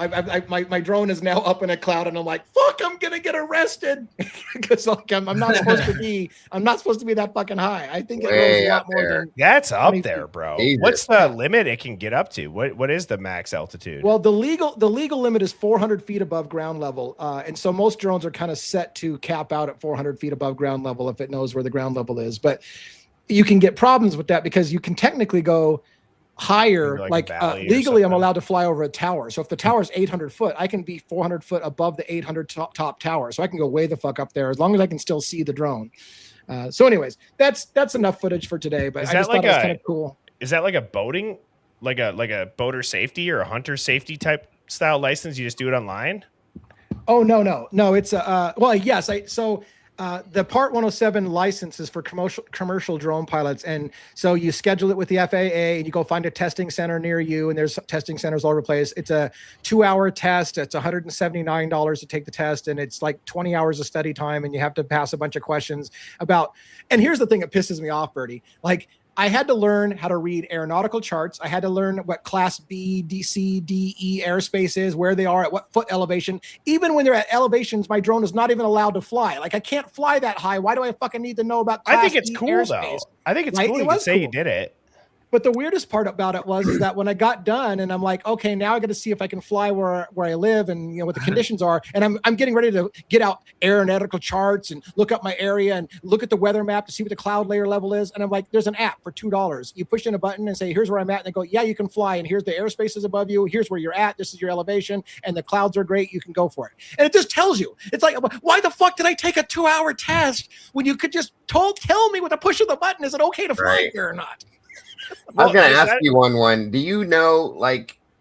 My drone is now up in a cloud, and I'm like, fuck, I'm gonna get arrested because like I'm not supposed to be. I'm not supposed to be that fucking high. I think it goes a lot more than that's up there, bro. Jesus. What's the limit it can get up to? What is the max altitude? Well, the legal limit is 400 feet above ground level, and so most drones are kind of set to cap out at 400 feet above ground level if it knows where the ground level is. But you can get problems with that because you can technically go higher, like legally I'm allowed to fly over a tower. So if the tower is 800 foot, I can be 400 foot above the 800 top tower. So I can go way the fuck up there as long as I can still see the drone. So anyways, that's enough footage for today, but I just thought it was kind of cool. Is that like a boating, like a boater safety or a hunter safety type style license? You just do it online? Oh, no. It's well, yes. The Part 107 license is for commercial drone pilots. And so you schedule it with the FAA and you go find a testing center near you. And there's testing centers all over the place. It's a 2-hour test. It's $179 to take the test. And it's like 20 hours of study time. And you have to pass a bunch of questions about, and here's the thing that pisses me off, Bertie. Like, I had to learn how to read aeronautical charts. I had to learn what class B, D, C, D, E airspace is, where they are, at what foot elevation. Even when they're at elevations, my drone is not even allowed to fly. Like, I can't fly that high. Why do I fucking need to know about class I think it's B cool, airspace? though. I think it's right? cool you can say you did it. But the weirdest part about it is that when I got done and I'm like, okay, now I got to see if I can fly where I live and what the conditions are. And I'm getting ready to get out aeronautical charts and look up my area and look at the weather map to see what the cloud layer level is. And I'm like, there's an app for $2. You push in a button and say, here's where I'm at. And they go, yeah, you can fly. And here's the airspace is above you. Here's where you're at. This is your elevation. And the clouds are great. You can go for it. And it just tells you. It's like, why the fuck did I take a 2-hour test when you could just tell me with a push of the button, is it okay to fly here or not? I was going to ask you one. Do you know,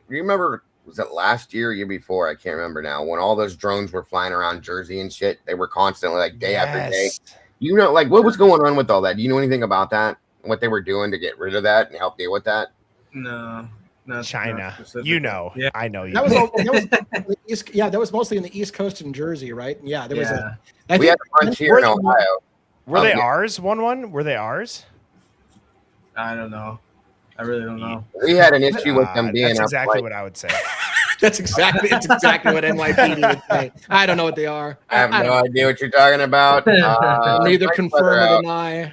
remember, was it last year or year before? I can't remember now. When all those drones were flying around Jersey and shit, they were constantly day after day. You know, what was going on with all that? Do you know anything about that? What they were doing to get rid of that and help deal with that? No. China. Yeah. I know you. That was mostly in the East Coast in Jersey, right? Yeah, there was we had a bunch here in Ohio. Were they ours? One? Were they ours? I don't know. I really don't know. We had an issue with them being That's exactly what I would say. It's exactly what NYPD would say. I don't know what they are. I have no idea what you're talking about. Neither confirm or deny.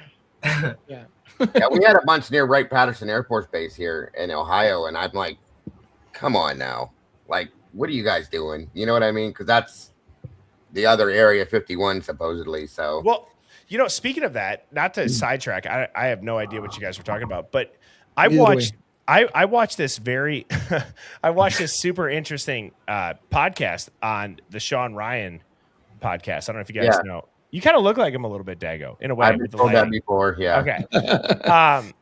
Yeah, we had a bunch near Wright-Patterson Air Force Base here in Ohio, and I'm like, come on now. What are you guys doing? You know what I mean? Because that's the other Area 51, supposedly. So, well, speaking of that, not to sidetrack, I have no idea what you guys were talking about, but I watched this I watched this super interesting podcast on the Sean Ryan podcast. I don't know if you guys know. You kind of look like him a little bit, Dago, in a way. I've told that before, yeah. Okay.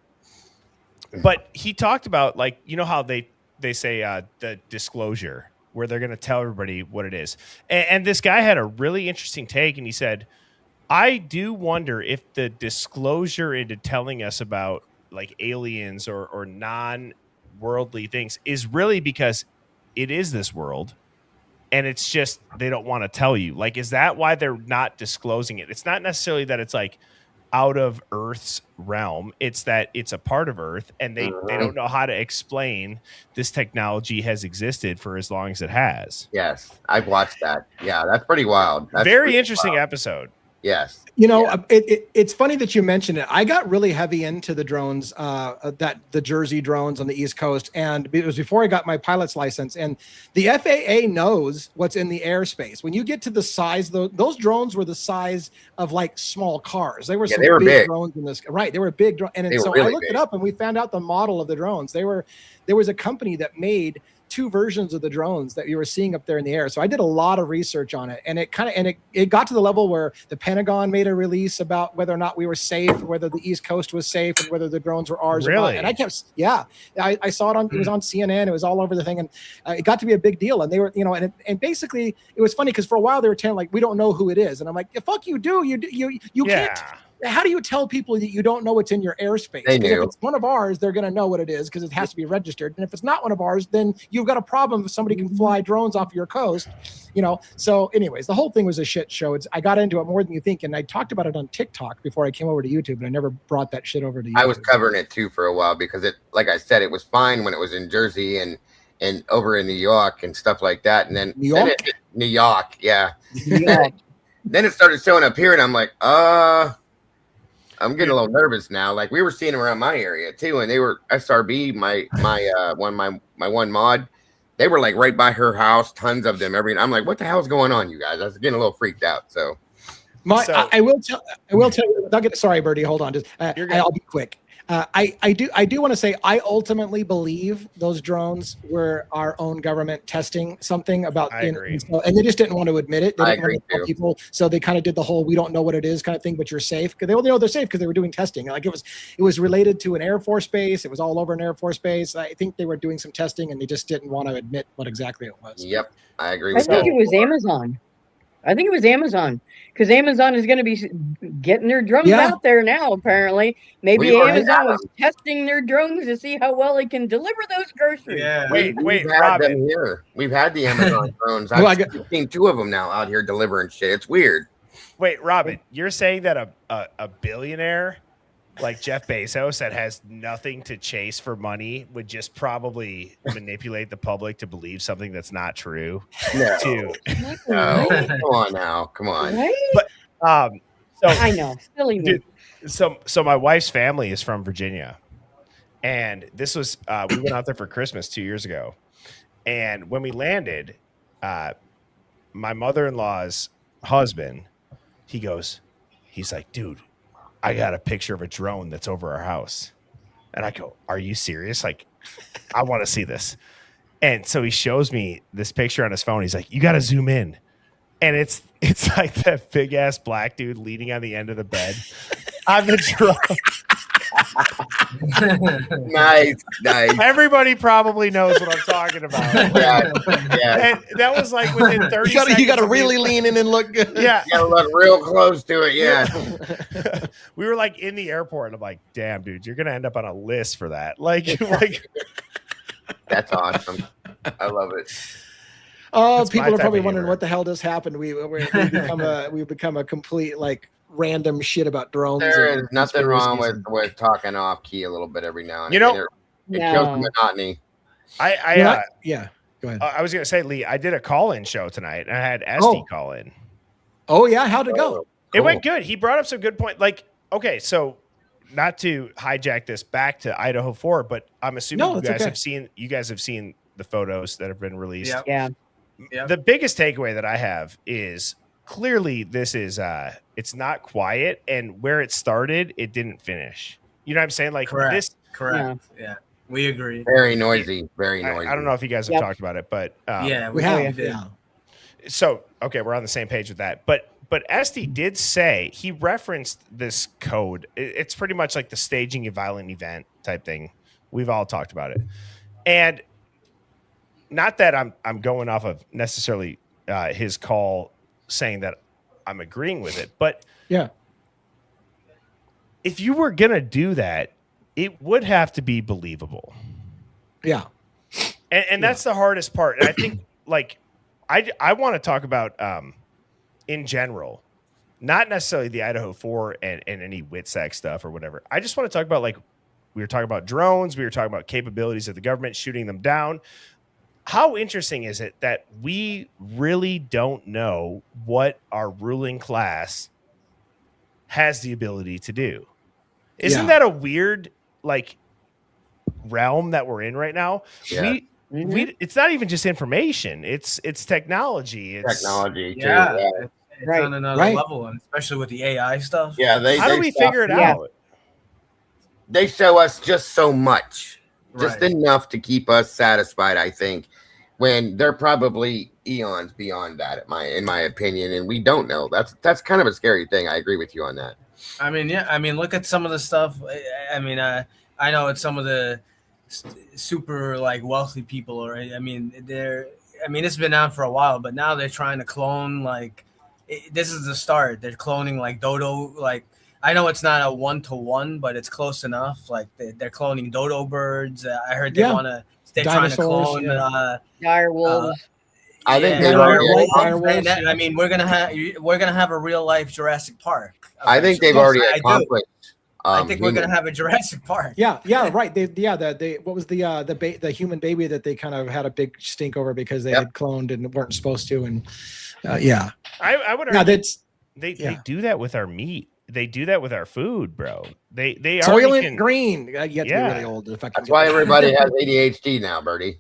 But he talked about how they say the disclosure, where they're going to tell everybody what it is. And this guy had a really interesting take, and he said, I do wonder if the disclosure into telling us about aliens or non-worldly things is really because it is this world, and it's just they don't want to tell you. Is that why they're not disclosing it? It's not necessarily that it's out of Earth's realm. It's that it's a part of Earth, and they don't know how to explain this technology has existed for as long as it has. Yes, I've watched that. Yeah, that's pretty wild. That's very interesting episode. Yes. It's funny that you mentioned it. I got really heavy into the drones, the Jersey drones on the East Coast. And it was before I got my pilot's license. And the FAA knows what's in the airspace. When you get to the size, those drones were the size of small cars. They were they were big drones in this. Right. They were big. And so really I looked it up and we found out the model of the drones. There was a company that made 2 versions of the drones that you were seeing up there in the air. So I did a lot of research on it, and it got to the level where the Pentagon made a release about whether or not we were safe, whether the East Coast was safe, and whether the drones were ours. Really? Or not. And I saw it it was on CNN. It was all over the thing, and it got to be a big deal. And they were, and basically it was funny because for a while they were telling we don't know who it is, and I'm like, yeah, fuck you, do you can't. How do you tell people that you don't know what's in your airspace? Because if it's one of ours, they're going to know what it is because it has to be registered. And if it's not one of ours, then you've got a problem if somebody can fly drones off your coast. So anyways, the whole thing was a shit show. I got into it more than you think. And I talked about it on TikTok before I came over to YouTube, and I never brought that shit over to YouTube. I was covering it too for a while because like I said, it was fine when it was in Jersey and over in New York and stuff like that. And then New York. Yeah. Then it started showing up here, and I'm like, I'm getting a little nervous now. We were seeing them around my area too, and they were SRB, my one mod. They were right by her house, tons of them. I'm like, what the hell's going on, you guys? I was getting a little freaked out. So, I will tell you. Sorry, Bertie. Hold on. I'll be quick. I do want to say I ultimately believe those drones were our own government testing something about. I agree. And they just didn't want to admit it. They didn't want to tell people, so they kind of did the whole "we don't know what it is" kind of thing. But you're safe because they only know they're safe because they were doing testing. It was related to an Air Force base. It was all over an Air Force base. I think they were doing some testing and they just didn't want to admit what exactly it was. Yep, I agree. I think it was Amazon. I think it was Amazon because Amazon is going to be getting their drones out there now, apparently. Maybe Amazon was testing their drones to see how well they can deliver those groceries. Yeah. Wait, we've had Robin. them here. We've had the Amazon drones. I've seen 2 of them now out here delivering shit. It's weird. Wait, Robin, you're saying that a billionaire like Jeff Bezos that has nothing to chase for money would just probably manipulate the public to believe something that's not true? No. No. Come on. Right? But so I know, silly me. So my wife's family is from Virginia, And this was we went out there for Christmas 2 years ago. And when we landed, my mother-in-law's husband, he's like, dude, I got a picture of a drone that's over our house. And I go, are you serious? Like, I want to see this. And so he shows me this picture on his phone. He's like, you got to zoom in. And it's like that big ass black dude leaning on the end of the bed on the drone. Nice. Everybody probably knows what I'm talking about. Yeah. And that was like within 30 seconds. You got to really lean in and look good. Yeah. You gotta look real close to it. Yeah. We were like in the airport, and I'm like, damn, dude, you're gonna end up on a list for that. Like That's awesome. I love it. Oh, That's my people are type probably of wondering humor. what the hell just happened. We've become a complete like random shit about drones. There and is nothing wrong conspiracies with talking off key a little bit every now and You then. know- It kills the No. monotony. yeah. Go ahead. I was gonna say, Lee, I did a call-in show tonight, and I had Esty call in. Oh yeah, how'd it go? It went good. He brought up some good point. Like, okay, so not to hijack this back to Idaho 4, but I'm assuming No, you it's guys okay. have seen the photos that have been released. Yep. Yeah. Yep. The biggest takeaway that I have is clearly this is it's not quiet, and where it started, it didn't finish. You know what I'm saying? Like Correct. this. Correct. Yeah. We agree. Very noisy. Very noisy. I don't know if you guys have Yep. talked about it, but Yeah, We have. did. Yeah. So okay, we're on the same page with that. But Esty did say he referenced this code. It's pretty much like the staging a violent event type thing. We've all talked about it, and not that I'm going off of necessarily his call saying that I'm agreeing with it, but Yeah. if you were gonna do that, it would have to be believable. Yeah. And that's the hardest part. And I think like I want to talk about in general, not necessarily the Idaho 4 and any WITSEC stuff or whatever. I just want to talk about like we were talking about drones, we were talking about capabilities of the government shooting them down. How interesting is it that we really don't know what our ruling class has the ability to do? Isn't that a weird like realm that we're in right now? Yeah. We it's not even just information, it's technology. It's Technology, too. Yeah. Yeah. It's Right. on another Right. level, and especially with the AI stuff. Yeah, how do we figure it Yeah. out? They show us just so much, just Right. enough to keep us satisfied, I think, when they're probably eons beyond that, in my opinion, and we don't know. That's kind of a scary thing. I agree with you on that. I mean, yeah. I mean, look at some of the stuff. I mean, I know it's some of the super like wealthy people, or I mean, it's been out for a while, but now they're trying to clone like. This is the start. They're cloning like dodo. Like I know it's not a 1-to-1, but it's close enough. Like they're cloning dodo birds. I heard they're trying to Dinosaurs, clone. Dire wolves. I think yeah, they've already Dire I mean, we're gonna have a real life Jurassic Park. I think they've already accomplished. I think we're human- gonna have a Jurassic Park. Yeah, right. What was the human baby that they kind of had a big stink over because they had cloned and weren't supposed to, and yeah. I would Yeah, argue that's they do that with our meat. They do that with our food, bro. They Soylent Green. You have to be Yeah. really old if I can. That's why everybody has ADHD now, Birdie.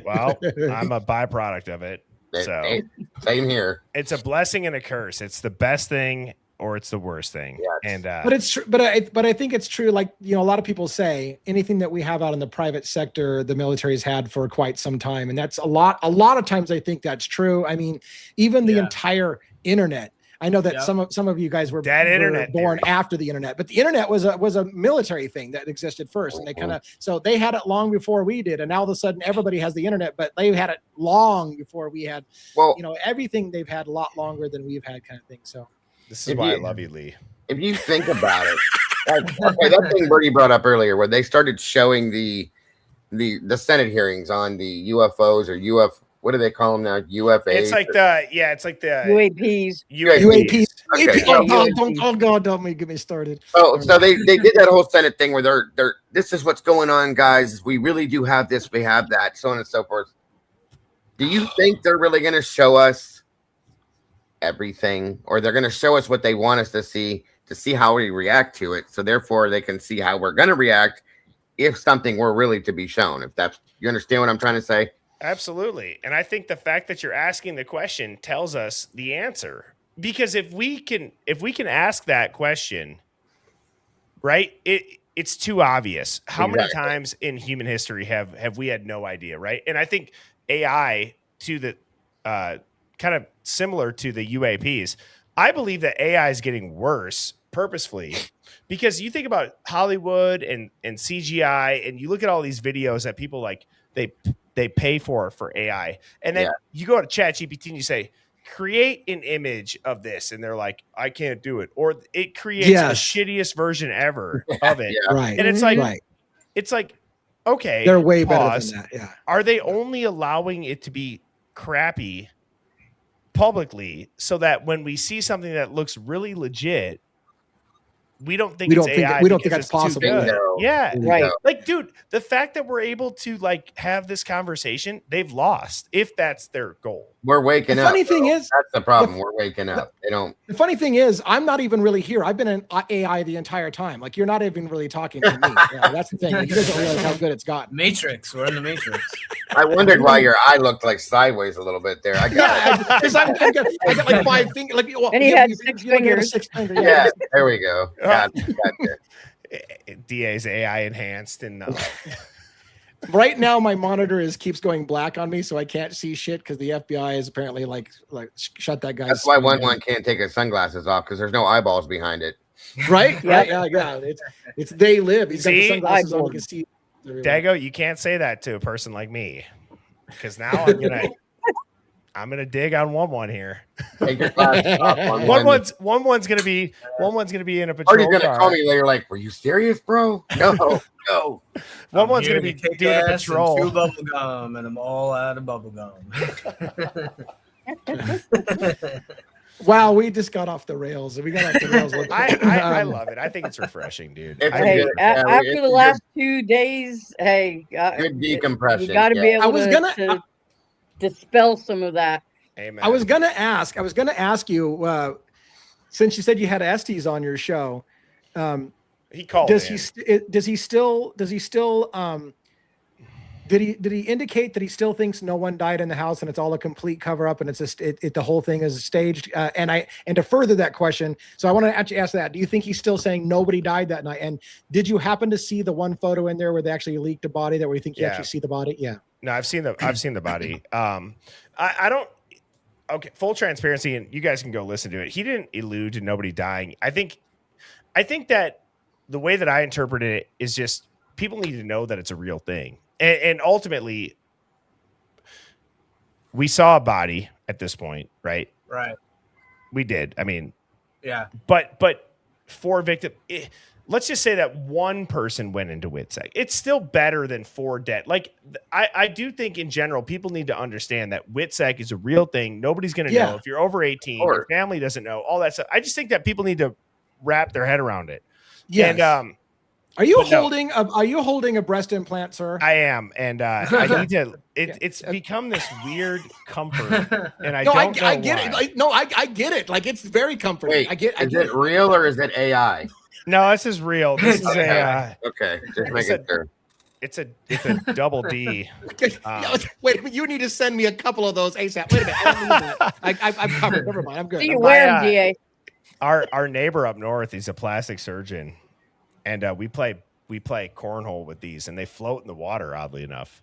Well, I'm a byproduct of it. So Same here. it's a blessing and a curse. It's the best thing or it's the worst thing. Yes. And But it's true. But I think it's true. Like, you know, a lot of people say anything that we have out in the private sector, the military's had for quite some time, and that's a lot of times I think that's true. I mean, even the entire internet. I know that some of you guys were internet born theory. after the internet, but the internet was a military thing that existed first, and they had it long before we did, and now all of a sudden everybody has the internet, but they've had it long before we had. Well, you know, everything they've had a lot longer than we've had, kind of thing. So this is why I love you, Lee. If you think about it, that thing Birdie brought up earlier, where they started showing the Senate hearings on the UFOs or what do they call them now? UFAs. It's like it's like the UAPs. UAPs. Okay. Oh God, don't get me started. Oh, so they did that whole Senate thing where they're this is what's going on, guys. We really do have this, we have that, so on and so forth. Do you think they're really going to show us everything, or they're going to show us what they want us to see how we react to it, so therefore they can see how we're going to react if something were really to be shown. If that's, you understand what I'm trying to say? Absolutely. And I think the fact that you're asking the question tells us the answer. Because if we can ask that question, right? It's too obvious. How many times in human history have we had no idea, right? And I think AI to the kind of similar to the UAPs, I believe that AI is getting worse purposefully, because you think about Hollywood and CGI, and you look at all these videos that people like they pay for AI, and then you go to ChatGPT and you say, create an image of this, and they're like, I can't do it, or it creates the shittiest version ever of it. Right. And it's like, okay, they're way better than that. Yeah. Are they only allowing it to be crappy publicly so that when we see something that looks really legit, we don't think it's AI? We don't think that's possible. Yeah. Right. Like, dude, the fact that we're able to like have this conversation, they've lost, if that's their goal. We're waking up. The funny thing is, that's the problem. We're waking up. They don't. The funny thing is, I'm not even really here. I've been in AI the entire time. Like, you're not even really talking to me. That's the thing. Like, you don't realize how good it's gotten. Matrix. We're in the Matrix. I wondered why your eye looked like sideways a little bit there. I got I got like 5 fingers. Like, and he had 6 fingers. Yeah, there we go. Gotcha. DA's AI enhanced, and right now my monitor keeps going black on me, so I can't see shit because the FBI is apparently like shut that guy. That's why one can't take his sunglasses off, because there's no eyeballs behind it. Right? Yeah. It's they live. He's got the sunglasses on. You can see. Dago, you can't say that to a person like me, because now I'm gonna dig on one here. Take your glasses off. One's gonna be in a patrol Artie's gonna car. call me later, like, were you serious, bro? No. One's gonna be doing a patrol. And 2 bubble gum, and I'm all out of bubble gum. Wow, we just got off the rails. We got off the rails. I love it. I think it's refreshing, dude. Hey, after the last 2 days, good decompression. You got to be able to dispel some of that. Amen. I was gonna ask you, since you said you had Estes on your show, he called. Does he still did he indicate that he still thinks no one died in the house and it's all a complete cover up and it's just the whole thing is staged? And to further that question, so I want to actually ask that: do you think he's still saying nobody died that night? And did you happen to see the one photo in there where they actually leaked a body that we think you actually see the body? Yeah. No, I've seen the body. I don't. Okay, full transparency, and you guys can go listen to it. He didn't allude to nobody dying. I think that the way that I interpreted it is just people need to know that it's a real thing. And ultimately, we saw a body at this point, right? Right. We did. I mean, yeah. But for victim, let's just say that one person went into WithSec. It's still better than 4 dead. Like, I do think in general, people need to understand that WithSec is a real thing. Nobody's going to know. If you're over 18, your family doesn't know, all that stuff. I just think that people need to wrap their head around it. Yes. And, are you holding a breast implant, sir? I am, and I need to. It's become this weird comfort, and I get it. I get it. Like, it's very comforting. Wait, is it real or is it AI? No, this is real. This is AI. Okay, just making sure. It's a double D. Wait, you need to send me a couple of those ASAP. Wait a minute, I don't need that. I'm covered. Never mind. I'm good. So you wear them, DA. Our neighbor up north, he's a plastic surgeon. And we play cornhole with these, and they float in the water, oddly enough.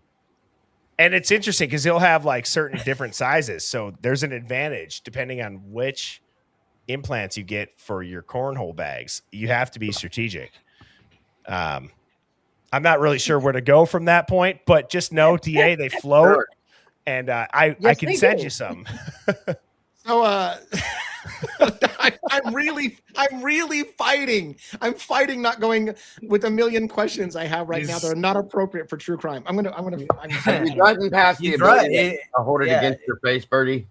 And it's interesting because he'll have like certain different sizes. So there's an advantage depending on which implants you get for your cornhole bags. You have to be strategic. I'm not really sure where to go from that point, but just know, DA, they float. Sure. And I can send you some. So I'm really fighting. I'm fighting not going with a million questions I have right now that are not appropriate for true crime. I'm gonna. Have you gotten past the ability to hold it against your face, Birdie?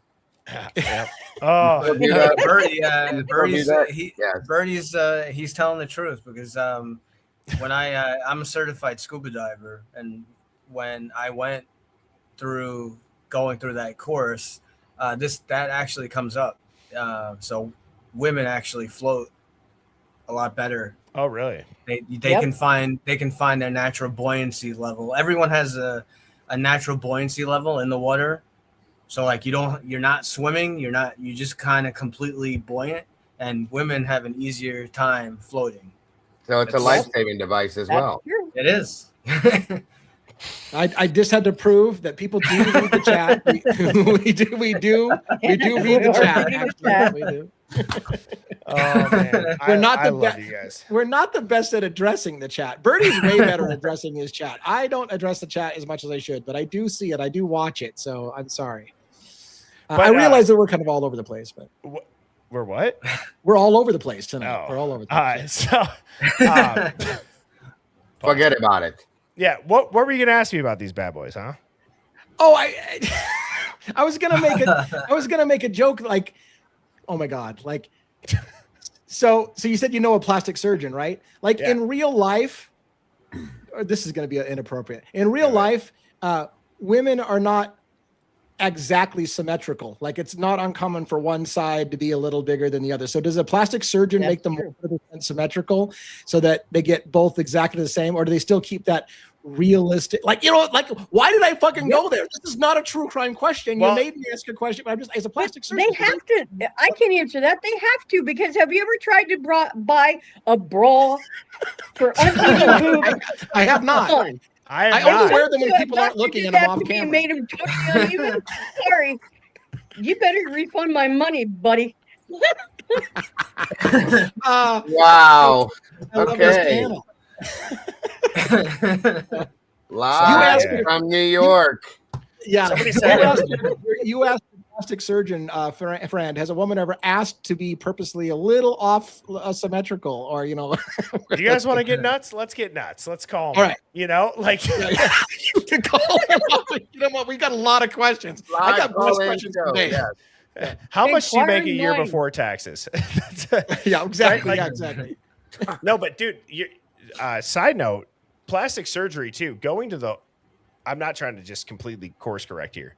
Yeah. Oh, Birdie's he's telling the truth, because when I'm a certified scuba diver, and when I went through going through that course, that actually comes up. So women actually float a lot better. Oh, really? They can find their natural buoyancy level. Everyone has a natural buoyancy level in the water. So like you're not swimming, you just kind of completely buoyant, and women have an easier time floating. So it's a life-saving device as well. It is. I just had to prove that people do read the chat. We do read the chat. Actually, we do. Oh man, I love you guys. We're not the best at addressing the chat. Bertie's way better at addressing his chat. I don't address the chat as much as I should, but I do see it. I do watch it. So I'm sorry. I realize that we're kind of all over the place, but we're what? We're all over the place tonight. Oh. We're all over the place. So forget about it. Yeah. What were you gonna ask me about these bad boys, huh? Oh, I was gonna make a joke like, oh my God, like, so you said a plastic surgeon, right? Like in real life, or this is gonna be inappropriate. In real life, women are not exactly symmetrical. Like it's not uncommon for one side to be a little bigger than the other. So does a plastic surgeon make them more symmetrical so that they get both exactly the same, or do they still keep that realistic? Like, why did I fucking go there? This is not a true crime question. You made me ask a question, but I'm just, as a plastic surgeon. They have to. I can answer that. They have to, because have you ever tried to buy a bra for uneven boobs? I have not. I only wear them when people aren't looking and I'm off camera. Made them totally uneven. Sorry, you better refund my money, buddy. Wow. Okay. Live from New York. Yeah. Somebody said you asked a plastic surgeon friend, has a woman ever asked to be purposely a little off symmetrical, or do you guys want to get nuts? Let's get nuts. Let's call them. All right. You can call them up. You know what? We got a lot of questions. I got most questions today. Yeah. How much do you make a year before taxes? Yeah, exactly. Right? Yeah, exactly. No, but dude, side note, plastic surgery too. Going to I'm not trying to just completely course correct here.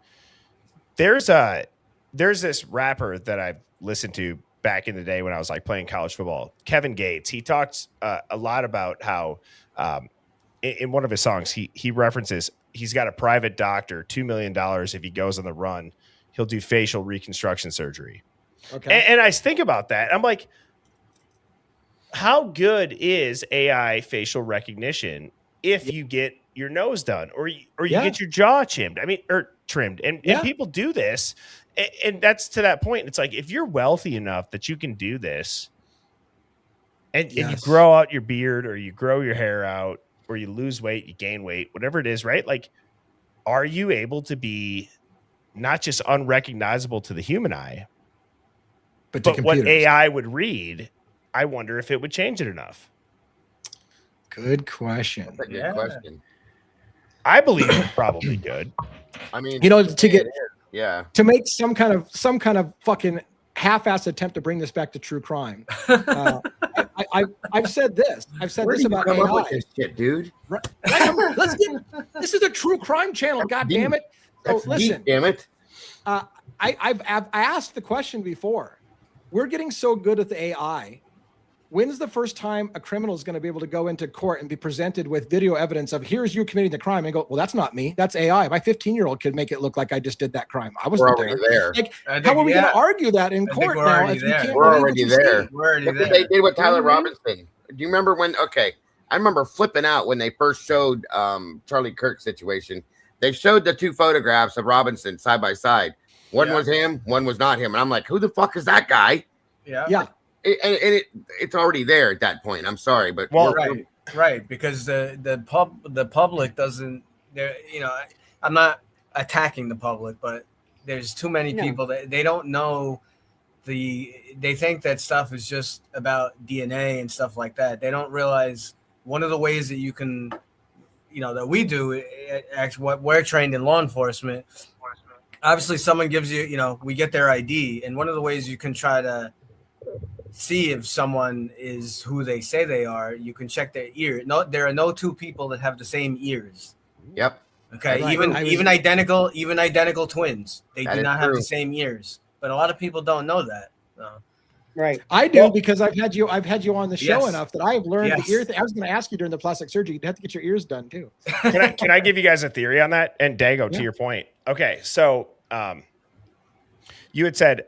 There's this rapper that I've listened to back in the day when I was like playing college football, Kevin Gates. He talks a lot about how in one of his songs he references he's got a private doctor, $2 million if he goes on the run, he'll do facial reconstruction surgery. Okay, and I think about that. I'm like, how good is AI facial recognition if you get your nose done or you get your jaw trimmed? And people do this. And that's to that point. It's like, if you're wealthy enough that you can do this and you grow out your beard or you grow your hair out or you lose weight, you gain weight, whatever it is, right? Like, are you able to be not just unrecognizable to the human eye, but what AI would read? I wonder if it would change it enough. Good question. That's a good question. I believe it's probably good. I mean, to make some kind of fucking half-assed attempt to bring this back to true crime. I've said this. I've said this about AI. With this shit, dude. Right. This is a true crime channel. God damn it! So listen, damn it. I've asked the question before. We're getting so good at the AI. When's the first time a criminal is going to be able to go into court and be presented with video evidence of here's you committing the crime and go, well, that's not me. That's AI. My 15-year-old could make it look like I just did that crime. I wasn't there. Like, how are we going to argue that in court now? We're already there. They did with Tyler Robinson. Do you remember when? Okay, I remember flipping out when they first showed Charlie Kirk situation. They showed the two photographs of Robinson side by side. One was him, one was not him, and I'm like, who the fuck is that guy? Yeah. It's already there at that point. I'm sorry, but right, because the public doesn't. I'm not attacking the public, but there's too many people that they don't know. They think that stuff is just about DNA and stuff like that. They don't realize one of the ways that you can, that we do. Actually, what we're trained in law enforcement. Obviously, someone gives you, we get their ID, and one of the ways you can try to see if someone is who they say they are, you can check their ear. No, there are no two people that have the same ears. Yep. Okay. Right. Even identical twins, they do not have the same ears. But a lot of people don't know that. Right. I do because I've had you on the show Yes. enough that I have learned Yes. the ear thing. I was going to ask you during the plastic surgery, you'd have to get your ears done too. Can I give you guys a theory on that? And Dago, to your point. Okay, so you had said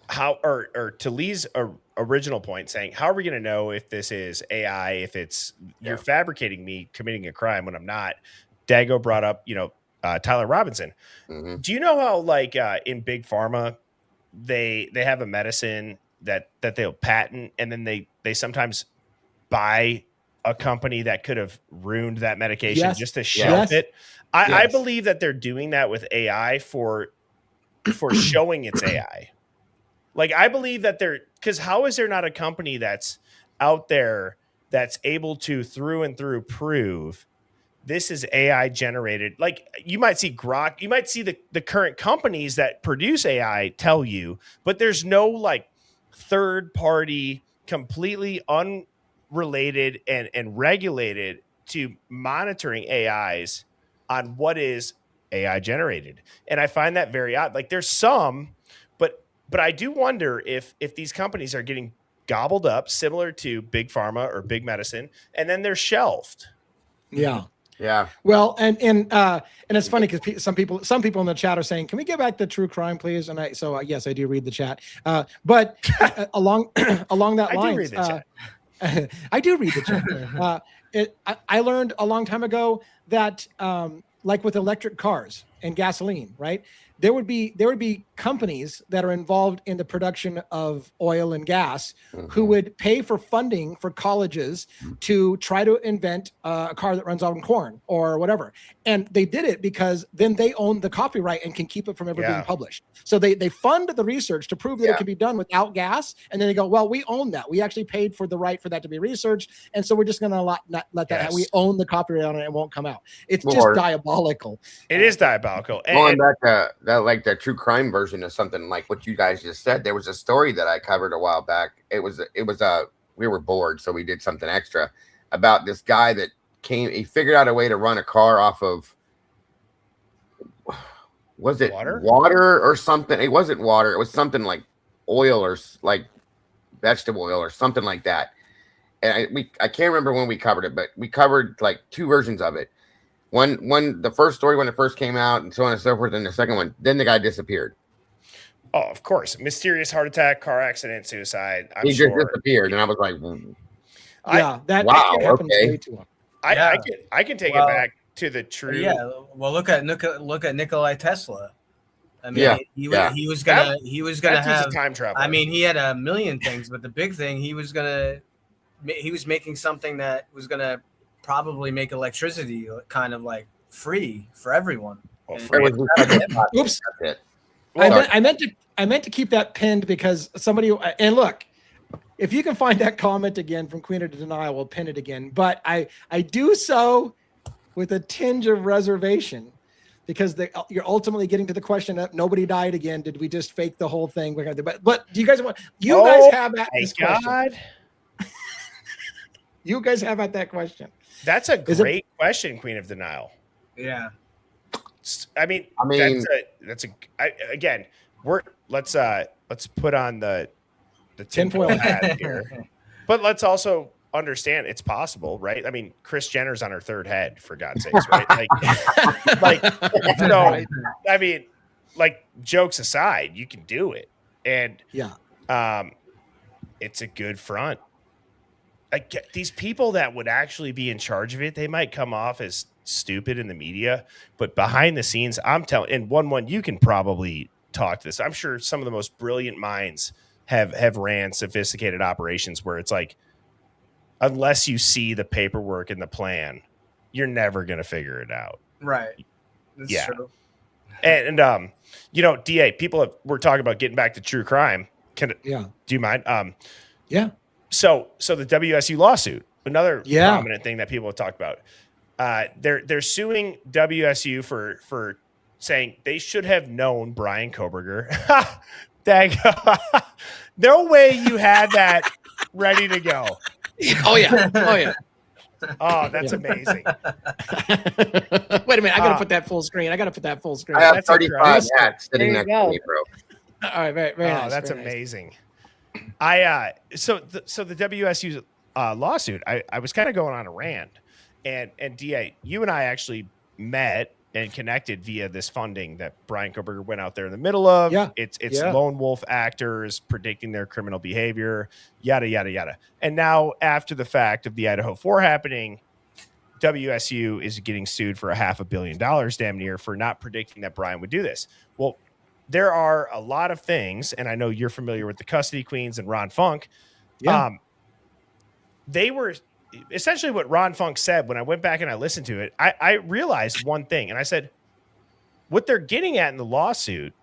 how, or to Lee's original point, saying, how are we going to know if this is AI, if it's you're fabricating me committing a crime when I'm not? Dago brought up, Tyler Robinson. Mhm. Do you know how, like, in big pharma, they have a medicine that they'll patent, and then they sometimes buy a company that could have ruined that medication just to shelf it? I believe that they're doing that with AI for showing it's AI. Like, I believe that because how is there not a company that's out there that's able to through and through prove this is AI generated? Like, you might see Grok, you might see the current companies that produce AI tell you, but there's no like third party, completely unrelated and regulated to monitoring AIs on what is AI generated. And I find that very odd. Like, there's some, but I do wonder if these companies are getting gobbled up similar to big pharma or big medicine, and then they're shelved. Yeah. Yeah. Well, and it's funny because some people in the chat are saying, "Can we get back to true crime, please?" And yes, I do read the chat. But along that line, I do read the chat. I learned a long time ago that like with electric cars and gasoline, right? There would be companies that are involved in the production of oil and gas who would pay for funding for colleges to try to invent a car that runs on corn or whatever. And they did it because then they own the copyright and can keep it from ever being published. So they fund the research to prove that it can be done without gas. And then they go, well, we own that. We actually paid for the right for that to be researched. And so we're just going to not let that. We own the copyright on it and it won't come out. It's just diabolical. It is diabolical. Going back to that, like the true crime version of something like what you guys just said, there was a story that I covered a while back. It was we were bored, so we did something extra about this guy that he figured out a way to run a car off of, was it water or something? It wasn't water. It was something like oil or like vegetable oil or something like that. And I can't remember when we covered it, but we covered like two versions of it. One, the first story when it first came out and so on and so forth, and the second one, then the guy disappeared. Oh, of course. Mysterious heart attack, car accident, suicide. He just disappeared, and I was like, okay. I can take it back to the true. Yeah, well, look at Nikolai Tesla. I mean, he was gonna have time travel. I mean, he had a million things, but the big thing he was making something that was gonna probably make electricity kind of like free for everyone. Oops. I meant to keep that pinned because somebody, and look, if you can find that comment again from Queen of Denial, we'll pin it again. But I do so with a tinge of reservation because you're ultimately getting to the question that nobody died again. Did we just fake the whole thing? But do you guys want? You guys have at this question. You guys have at that question. That's a great question, Queen of Denial. Yeah. I mean, again, let's put on the tinfoil hat here, but let's also understand it's possible, right? I mean, Kris Jenner's on her third head, for God's sakes, right? I mean, like, jokes aside, you can do it, and it's a good front. Like, these people that would actually be in charge of it, they might come off as stupid in the media, but behind the scenes, I'm telling, and one, you can probably talk to this. I'm sure some of the most brilliant minds have ran sophisticated operations where it's like, unless you see the paperwork and the plan, you're never going to figure it out. Right. That's true. And DA, we're talking about getting back to true crime. Do you mind? So the WSU lawsuit, another prominent thing that people have talked about. They're suing WSU for saying they should have known Brian Koberger. No way you had that ready to go. Oh yeah. Oh, that's amazing. Wait a minute, I gotta put that full screen. I have 35 hats sitting next to me, bro. All right, very nice. That's very amazing. So the WSU lawsuit, I was kind of going on a rant, and DA, you and I actually met and connected via this funding that Brian Koberger went out there in the middle of. Yeah. It's lone wolf actors predicting their criminal behavior, yada, yada, yada. And now after the fact of the Idaho 4 happening, WSU is getting sued for $500 million damn near for not predicting that Brian would do this. Well, there are a lot of things, and I know you're familiar with the Custody Queens and Ron Funk. Yeah. They were essentially what Ron Funk said. When I went back and I listened to it, I realized one thing, and I said, what they're getting at in the lawsuit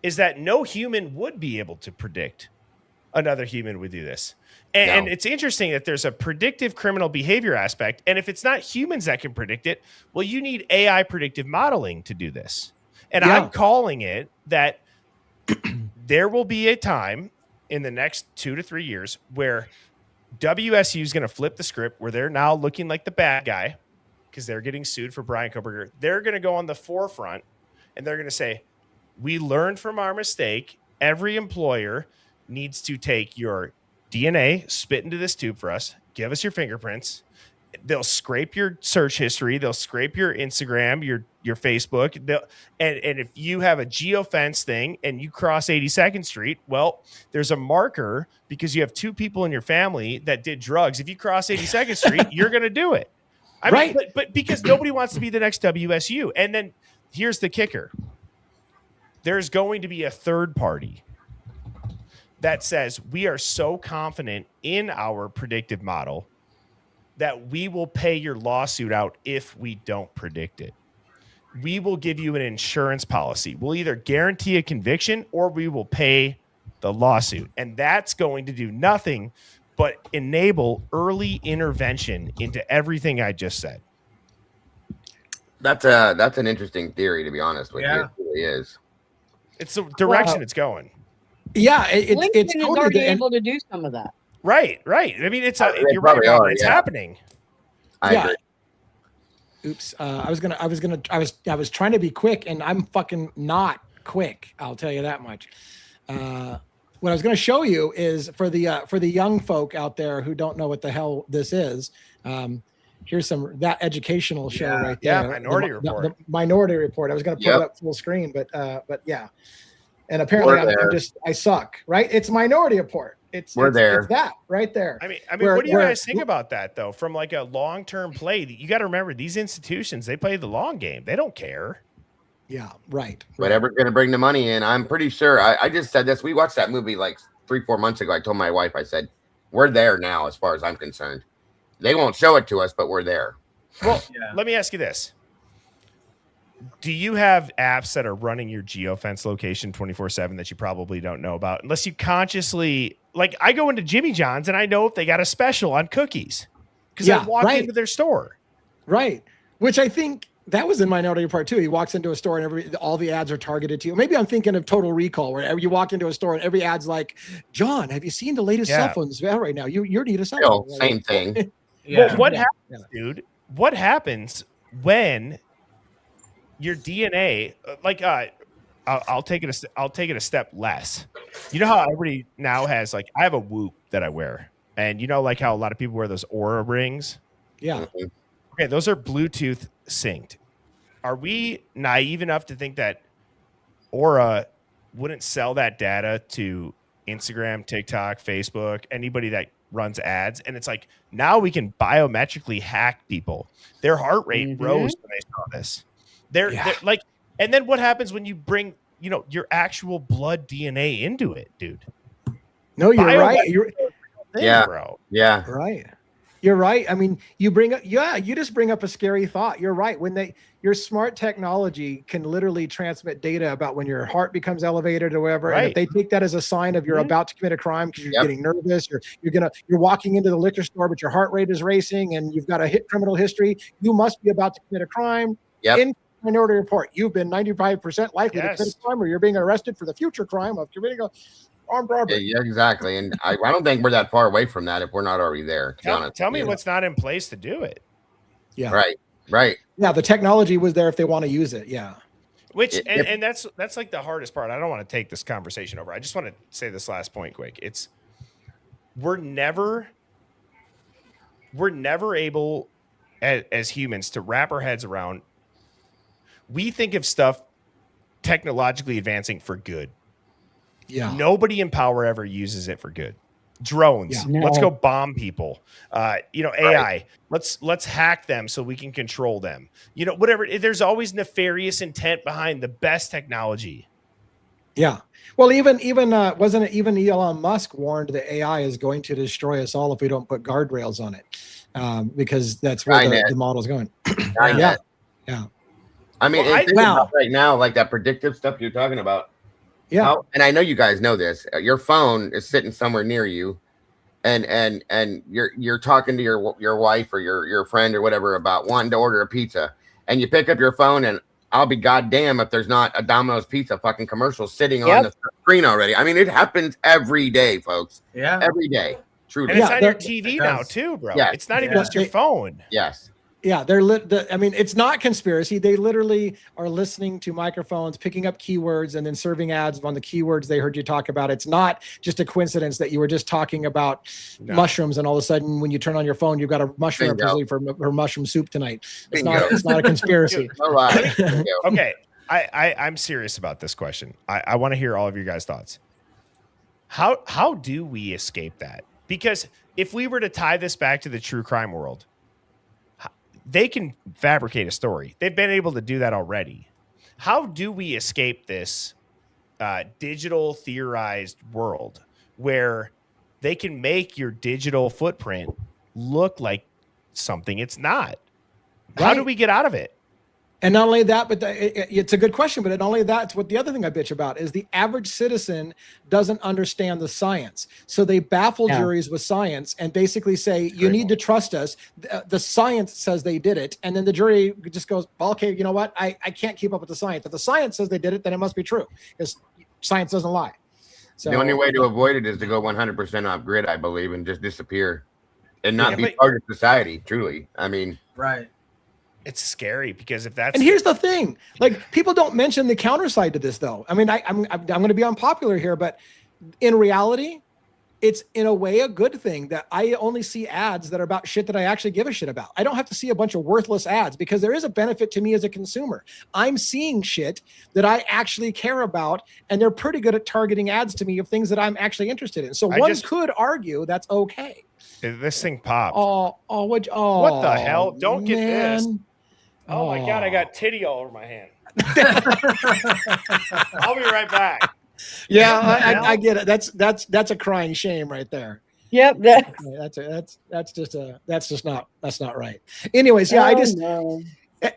is that no human would be able to predict another human would do this. And it's interesting that there's a predictive criminal behavior aspect. And if it's not humans that can predict it, well, you need AI predictive modeling to do this. And I'm calling it that there will be a time in the next 2 to 3 years where WSU is going to flip the script, where they're now looking like the bad guy because they're getting sued for Brian Koberger. They're going to go on the forefront and they're going to say, we learned from our mistake. Every employer needs to take your DNA, spit into this tube for us, give us your fingerprints. They'll scrape your search history. They'll scrape your Instagram, your Facebook. And if you have a geofence thing and you cross 82nd Street, well, there's a marker because you have 2 people in your family that did drugs. If you cross 82nd Street, you're going to do it. I mean, but because nobody wants to be the next WSU. And then here's the kicker. There's going to be a third party that says we are so confident in our predictive model that we will pay your lawsuit out if we don't predict it. We will give you an insurance policy. We'll either guarantee a conviction or we will pay the lawsuit. And that's going to do nothing but enable early intervention into everything I just said. That's an interesting theory, to be honest with you. It really is. It's the direction it's going. Yeah, LinkedIn it's is totally already the- able to do some of that. Right. I mean, it's you're probably right. are, It's yeah. happening. I agree. Oops. I was trying to be quick, and I'm fucking not quick. I'll tell you that much. What I was going to show you is for the young folk out there who don't know what the hell this is. Here's that educational show right there. Yeah, Minority Report. The Minority Report. I was going to put it up full screen, but yeah. And apparently I suck, right? It's Minority Report. It's that right there. I mean, what do you guys think about that though? From like a long-term play, you got to remember these institutions, they play the long game. They don't care. Yeah, right. Whatever's going to bring the money in. I'm pretty sure. I just said this. We watched that movie like 3-4 months ago. I told my wife, I said, we're there now as far as I'm concerned. They won't show it to us, but we're there. Well, let me ask you this. Do you have apps that are running your geofence location 24/7 that you probably don't know about? Unless you consciously, like I go into Jimmy John's and I know if they got a special on cookies because I walk into their store. Right. Which I think that was in Minority Report too. He walks into a store and all the ads are targeted to you. Maybe I'm thinking of Total Recall, where you walk into a store and every ad's like, John, have you seen the latest cell phones out right now? You need a cell phone. Same thing. Well, what happens, dude? What happens when your DNA, I'll take it a step less. You know how everybody now has, like, I have a Whoop that I wear, and you know, like how a lot of people wear those Aura rings. Yeah. Okay, those are Bluetooth synced. Are we naive enough to think that Aura wouldn't sell that data to Instagram, TikTok, Facebook, anybody that runs ads? And it's like, now we can biometrically hack people. Their heart rate rose when they saw this. They're like, and then what happens when you bring, your actual blood DNA into it, dude? No, you're right. Bro. Yeah. Right. You're right. I mean, you just bring up a scary thought. You're right. Your smart technology can literally transmit data about when your heart becomes elevated or whatever. Right. And if they take that as a sign of you're about to commit a crime because you're getting nervous, you're walking into the liquor store, but your heart rate is racing and you've got a criminal history, you must be about to commit a crime. In Minority Report, you've been 95% likely to commit a crime, or you're being arrested for the future crime of committing a armed robbery. Yeah, exactly. And I don't think we're that far away from that if we're not already there. Tell me what's not in place to do it. Yeah. Right. Yeah, the technology was there if they want to use it. Yeah. Which and that's like the hardest part. I don't want to take this conversation over. I just want to say this last point quick. It's we're never able as humans to wrap our heads around. We think of stuff technologically advancing for good. Yeah. Nobody in power ever uses it for good. Drones. Yeah. Let's go bomb people. AI. Let's hack them so we can control them. Whatever. There's always nefarious intent behind the best technology. Yeah. Well, even wasn't it even Elon Musk warned that AI is going to destroy us all if we don't put guardrails on it, because that's where the model's going. Yeah. I mean, well, think about right now, like that predictive stuff you're talking about. Yeah. And I know you guys know this. Your phone is sitting somewhere near you, and you're talking to your wife or your friend or whatever about wanting to order a pizza, and you pick up your phone, and I'll be goddamn if there's not a Domino's Pizza fucking commercial sitting on the screen already. I mean, it happens every day, folks. Yeah, every day. Truly, and it's on your TV now too, bro. Yeah. It's not even just your phone. Yes. Yeah, I mean, it's not conspiracy. They literally are listening to microphones, picking up keywords, and then serving ads on the keywords they heard you talk about. It's not just a coincidence that you were just talking about mushrooms, and all of a sudden, when you turn on your phone, you've got a mushroom for mushroom soup tonight. It's not a conspiracy. Okay, I'm serious about this question. I want to hear all of your guys' thoughts. How do we escape that? Because if we were to tie this back to the true crime world, they can fabricate a story. They've been able to do that already. How do we escape this digital theorized world where they can make your digital footprint look like something it's not? How do we get out of it? And not only that, but it's a good question, but not only that, it's what the other thing I bitch about is the average citizen doesn't understand the science. So they baffle juries with science and basically say, you need to trust us. The science says they did it. And then the jury just goes, well, okay, you know what? I can't keep up with the science. If the science says they did it, then it must be true, because science doesn't lie. So the only way to avoid it is to go 100% off grid, I believe, and just disappear and not be part of society. Truly. I mean, right. It's scary because if that's, and here's the thing, like, people don't mention the counter side to this though. I mean, I'm going to be unpopular here, but in reality, it's in a way a good thing that I only see ads that are about shit that I actually give a shit about. I don't have to see a bunch of worthless ads, because there is a benefit to me as a consumer. I'm seeing shit that I actually care about, and they're pretty good at targeting ads to me of things that I'm actually interested in. So one could argue that's okay. This thing popped. What the hell? Don't get this. Oh my God, I got titty all over my hand. I'll be right back. Yeah, I get it. That's a crying shame right there. Yep, that's not right. Anyways,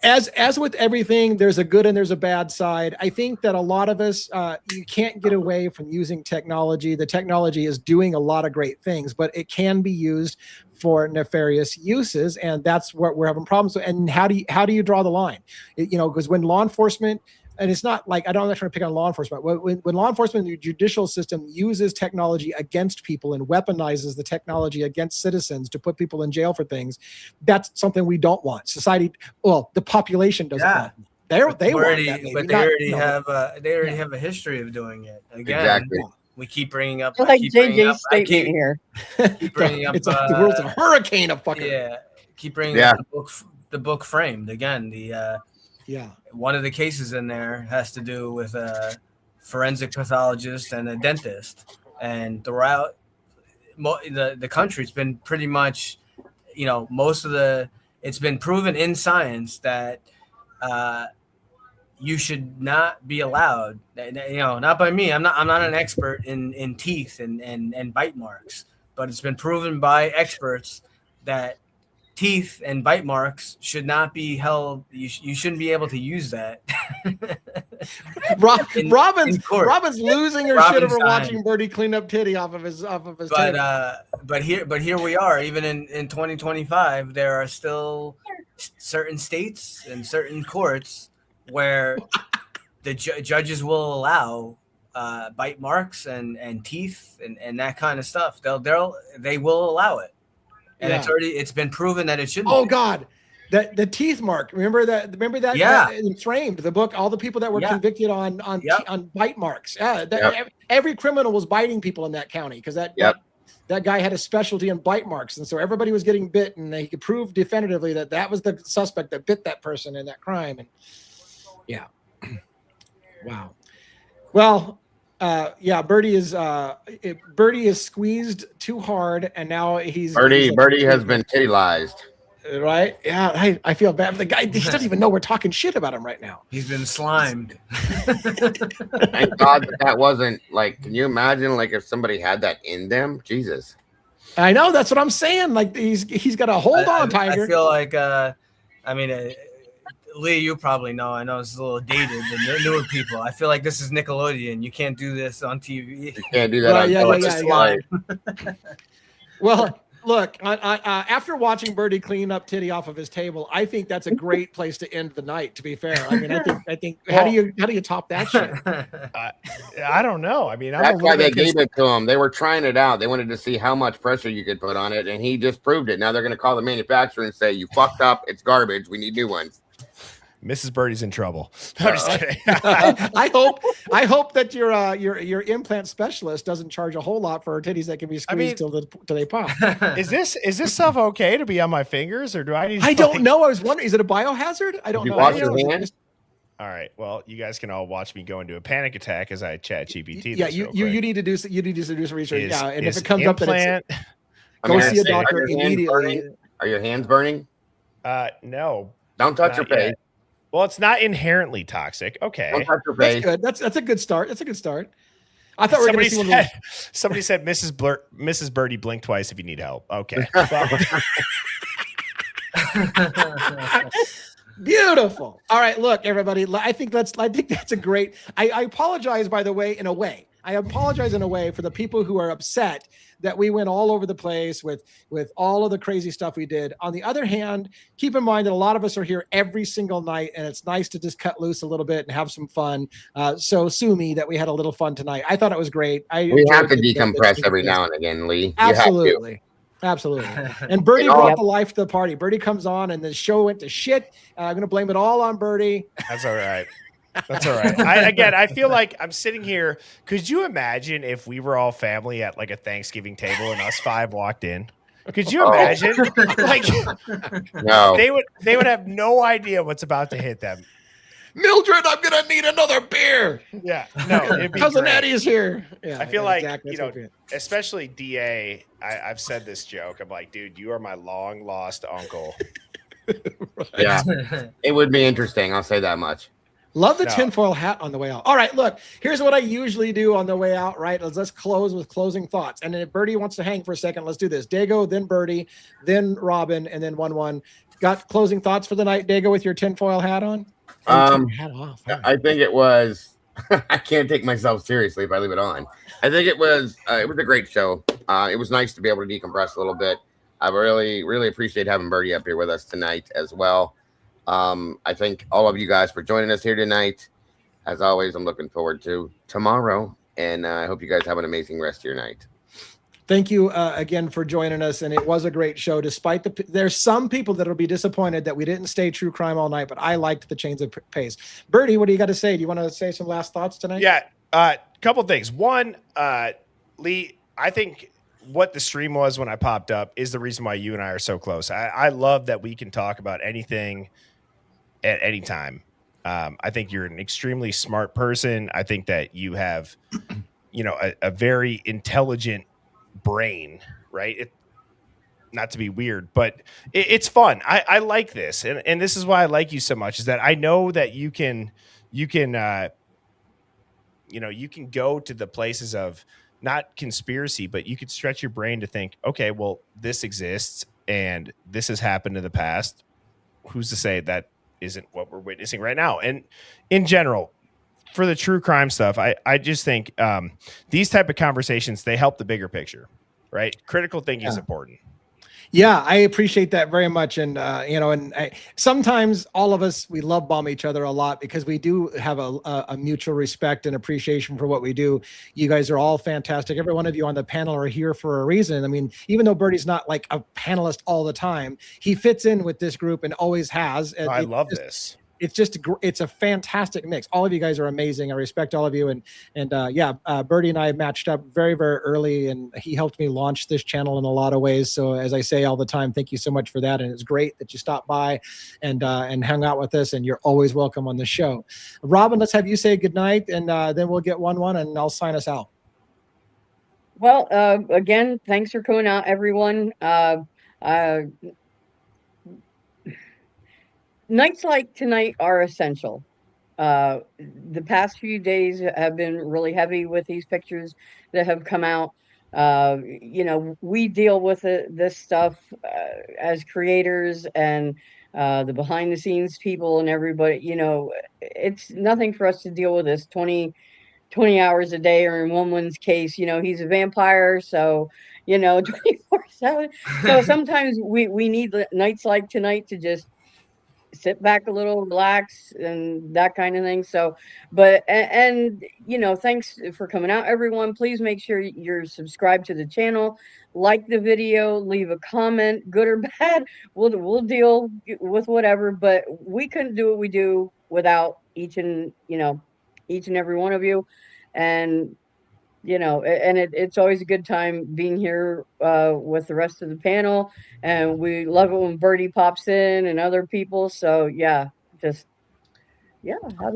as with everything, there's a good and there's a bad side. I think that a lot of us, you can't get away from using technology. The technology is doing a lot of great things, but it can be used for nefarious uses, and that's what we're having problems with. And how do you draw the line? Because when law enforcement, and it's not like, I'm not trying to pick on law enforcement. When law enforcement and the judicial system uses technology against people and weaponizes the technology against citizens to put people in jail for things, that's something we don't want. Society, well, the population doesn't want. They already have a history of doing it. Again, exactly. We keep bringing up. Like JJ's statement here. Keep bringing up. The world's a hurricane of fucking. Yeah. Keep bringing up the book Framed again. One of the cases in there has to do with a forensic pathologist and a dentist, and throughout the country, it's been pretty much, it's been proven in science that you should not be allowed, not by me. I'm not an expert in teeth and bite marks, but it's been proven by experts that teeth and bite marks should not be held. You shouldn't be able to use that. Robin's losing her shit over watching Birdie clean up titty off of his but here we are, even in 2025, there are still certain states and certain courts where the judges will allow bite marks and teeth and that kind of stuff. They will allow it. And it's been proven that it shouldn't. Oh God. The teeth mark. Remember that? Yeah. That framed the book. All the people that were convicted on bite marks. Yeah. Every criminal was biting people in that county because that guy had a specialty in bite marks, and so everybody was getting bit, and he could prove definitively that was the suspect that bit that person in that crime. And yeah, wow. Well, Birdie is squeezed too hard, and now Birdie has been tittilized. Right? Yeah, I feel bad for the guy. He doesn't even know we're talking shit about him right now. He's been slimed. Thank God that wasn't like. Can you imagine like if somebody had that in them? Jesus. I know, that's what I'm saying. Like he's got a hold on, Tiger. I feel like Lee, you probably know. I know it's a little dated, the newer people. I feel like this is Nickelodeon. You can't do this on TV. You can't do that on television. Well, look, after watching Birdie clean up Titty off of his table, I think that's a great place to end the night. To be fair, I mean, I think how do you top that shit? I don't know. I mean, that's why they gave it to him. They were trying it out. They wanted to see how much pressure you could put on it, and he just proved it. Now they're going to call the manufacturer and say, "You fucked up. It's garbage. We need new ones." Mrs. Birdie's in trouble. I'm just kidding. I hope that your implant specialist doesn't charge a whole lot for her titties that can be squeezed till they pop. Is this stuff okay to be on my fingers, or do I need? I don't know. I was wondering, is it a biohazard? I don't know. Wash your hands. All right. Well, you guys can all watch me go into a panic attack as I chat GPT. Yeah, you need to do some research. Yeah, and if it comes up that it's go see a doctor immediately. Are your hands burning? No. Don't touch your face. Well, it's not inherently toxic. Okay. Don't touch your face. That's good. That's a good start. That's a good start. I thought we were going to see one of those. Somebody said Mrs. Birdie, blink twice if you need help. Okay. Beautiful. All right, look, everybody. I think that's a great. I apologize, by the way, in a way. I apologize in a way for the people who are upset that we went all over the place with all of the crazy stuff we did. On the other hand, keep in mind that a lot of us are here every single night, and it's nice to just cut loose a little bit and have some fun. So sue me that we had a little fun tonight. I thought it was great. We have to decompress every now and again, Lee. Absolutely. Absolutely. And Birdie brought the life to the party. Birdie comes on and the show went to shit. I'm going to blame it all on Birdie. That's all right. That's all right. I feel like I'm sitting here. Could you imagine if we were all family at like a Thanksgiving table and us five walked in? Could you imagine? Like, no, they would have no idea what's about to hit them. Mildred, I'm gonna need another beer. Yeah, no, cousin Eddie is here. Yeah, I feel like especially DA. I've said this joke. I'm like, dude, you are my long lost uncle. Right. Yeah, it would be interesting. I'll say that much. Love the tinfoil hat on the way out. All right, look, here's what I usually do on the way out, right? Let's close with closing thoughts. And then if Birdie wants to hang for a second, let's do this. Dago, then Birdie, then Robin, and then 1-1. Got closing thoughts for the night, Dago, with your tinfoil hat on? Hat off. Right. I think it was, I can't take myself seriously if I leave it on. I think it was a great show. It was nice to be able to decompress a little bit. I really, really appreciate having Birdie up here with us tonight as well. I thank all of you guys for joining us here tonight. As always, I'm looking forward to tomorrow, and I hope you guys have an amazing rest of your night. Thank you again for joining us, and it was a great show. Despite there's some people that will be disappointed that we didn't stay true crime all night, but I liked the change of pace. Birdie, what do you got to say? Do you want to say some last thoughts tonight? Yeah, couple things. One, Lee, I think what the stream was when I popped up is the reason why you and I are so close. I love that we can talk about anything at any time. I think you're an extremely smart person. I think that you have, a very intelligent brain, right? Not to be weird, but it's fun. I like this. And this is why I like you so much, is that I know that you can go to the places of not conspiracy, but you could stretch your brain to think, okay, well, this exists and this has happened in the past. Who's to say that isn't what we're witnessing right now? And in general, for the true crime stuff, I just think these type of conversations, they help the bigger picture, right? Critical thinking is important. Yeah, I appreciate that very much. And, sometimes all of us, we love bomb each other a lot because we do have a mutual respect and appreciation for what we do. You guys are all fantastic. Every one of you on the panel are here for a reason. I mean, even though Birdie's not like a panelist all the time, he fits in with this group and always has. I love this. It's a fantastic mix. All of you guys are amazing. I respect all of you. And Birdie and I matched up very, very early, and he helped me launch this channel in a lot of ways. So as I say all the time, thank you so much for that. And it's great that you stopped by and hung out with us, and you're always welcome on the show. Robin, let's have you say goodnight, and then we'll get 1-1 and I'll sign us out. Well, again, thanks for coming out, everyone. Nights like tonight are essential. The past few days have been really heavy with these pictures that have come out. We deal with this stuff as creators and the behind the scenes people and everybody. It's nothing for us to deal with this 20 hours a day, or in one's case, he's a vampire, so 24/7. So sometimes we need nights like tonight to just sit back a little, relax, and that kind of thing. So, but thanks for coming out, everyone. Please make sure you're subscribed to the channel, like the video, leave a comment, good or bad. We'll deal with whatever, but we couldn't do what we do without each and every one of you. And it's always a good time being here with the rest of the panel, and we love it when Birdie pops in and other people. So have a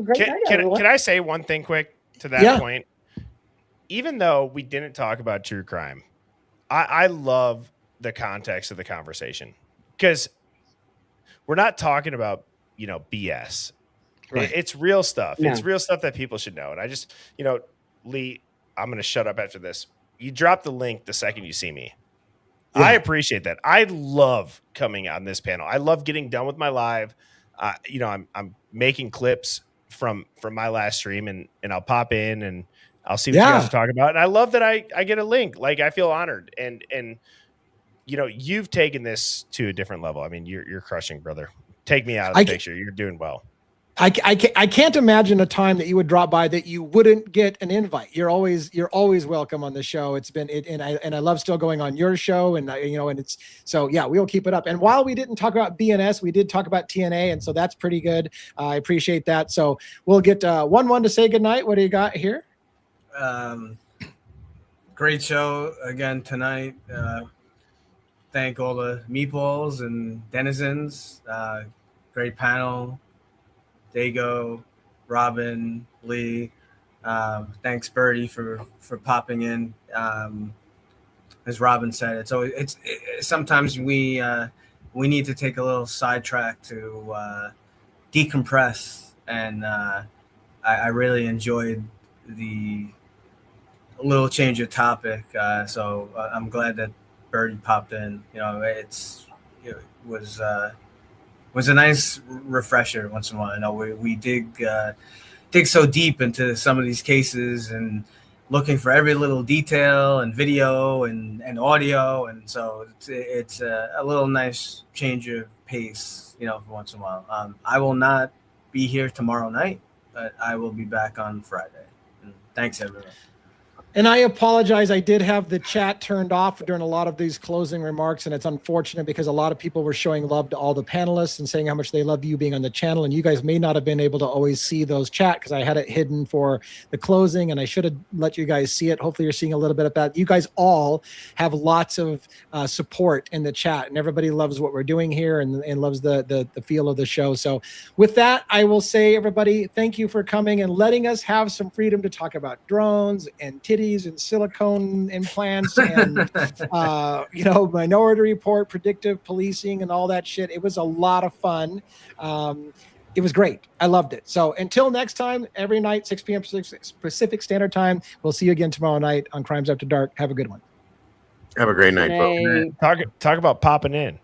great night, everyone. Can I say one thing quick to that point? Even though we didn't talk about true crime, I love the context of the conversation, because we're not talking about BS. Right. It's real stuff. Yeah. It's real stuff that people should know. And I just, Lee, I'm going to shut up after this. You drop the link the second you see me. Yeah. I appreciate that. I love coming on this panel. I love getting done with my live. I'm making clips from my last stream, and I'll pop in and I'll see what you guys are talking about. And I love that I get a link. Like, I feel honored. And you've taken this to a different level. I mean, you're crushing, brother. Take me out of the picture. You're doing well. I can't imagine a time that you would drop by that you wouldn't get an invite. You're always welcome on the show. It's been and I love still going on your show, and and it's so we'll keep it up. And while we didn't talk about BNS, we did talk about TNA, and so that's pretty good. I appreciate that. So we'll get 1-1 to say goodnight. What do you got here? Great show again tonight. Thank all the meatballs and denizens. Great panel. DEVILS, Robin, Lee. Thanks, Birdie, for popping in. As Robin said, it's sometimes we need to take a little sidetrack to decompress, and I really enjoyed the little change of topic. So I'm glad that Birdie popped in. It was a nice refresher once in a while. We dig so deep into some of these cases and looking for every little detail and video and audio, and so it's a little nice change of pace, for once in a while. I will not be here tomorrow night, but I will be back on Friday. And thanks, everyone. And I apologize. I did have the chat turned off during a lot of these closing remarks, and it's unfortunate because a lot of people were showing love to all the panelists and saying how much they love you being on the channel. And you guys may not have been able to always see those chat because I had it hidden for the closing, and I should have let you guys see it. Hopefully you're seeing a little bit of that. You guys all have lots of support in the chat, and everybody loves what we're doing here and loves the feel of the show. So with that, I will say, everybody, thank you for coming and letting us have some freedom to talk about drones and titties and silicone implants and Minority Report, predictive policing, and all that shit. It was a lot of fun. It was great. I loved it. So until next time, every night, 6 p.m. Pacific Standard Time. We'll see you again tomorrow night on Crimes After Dark. Have a good one. Have a great night, folks. Talk about popping in.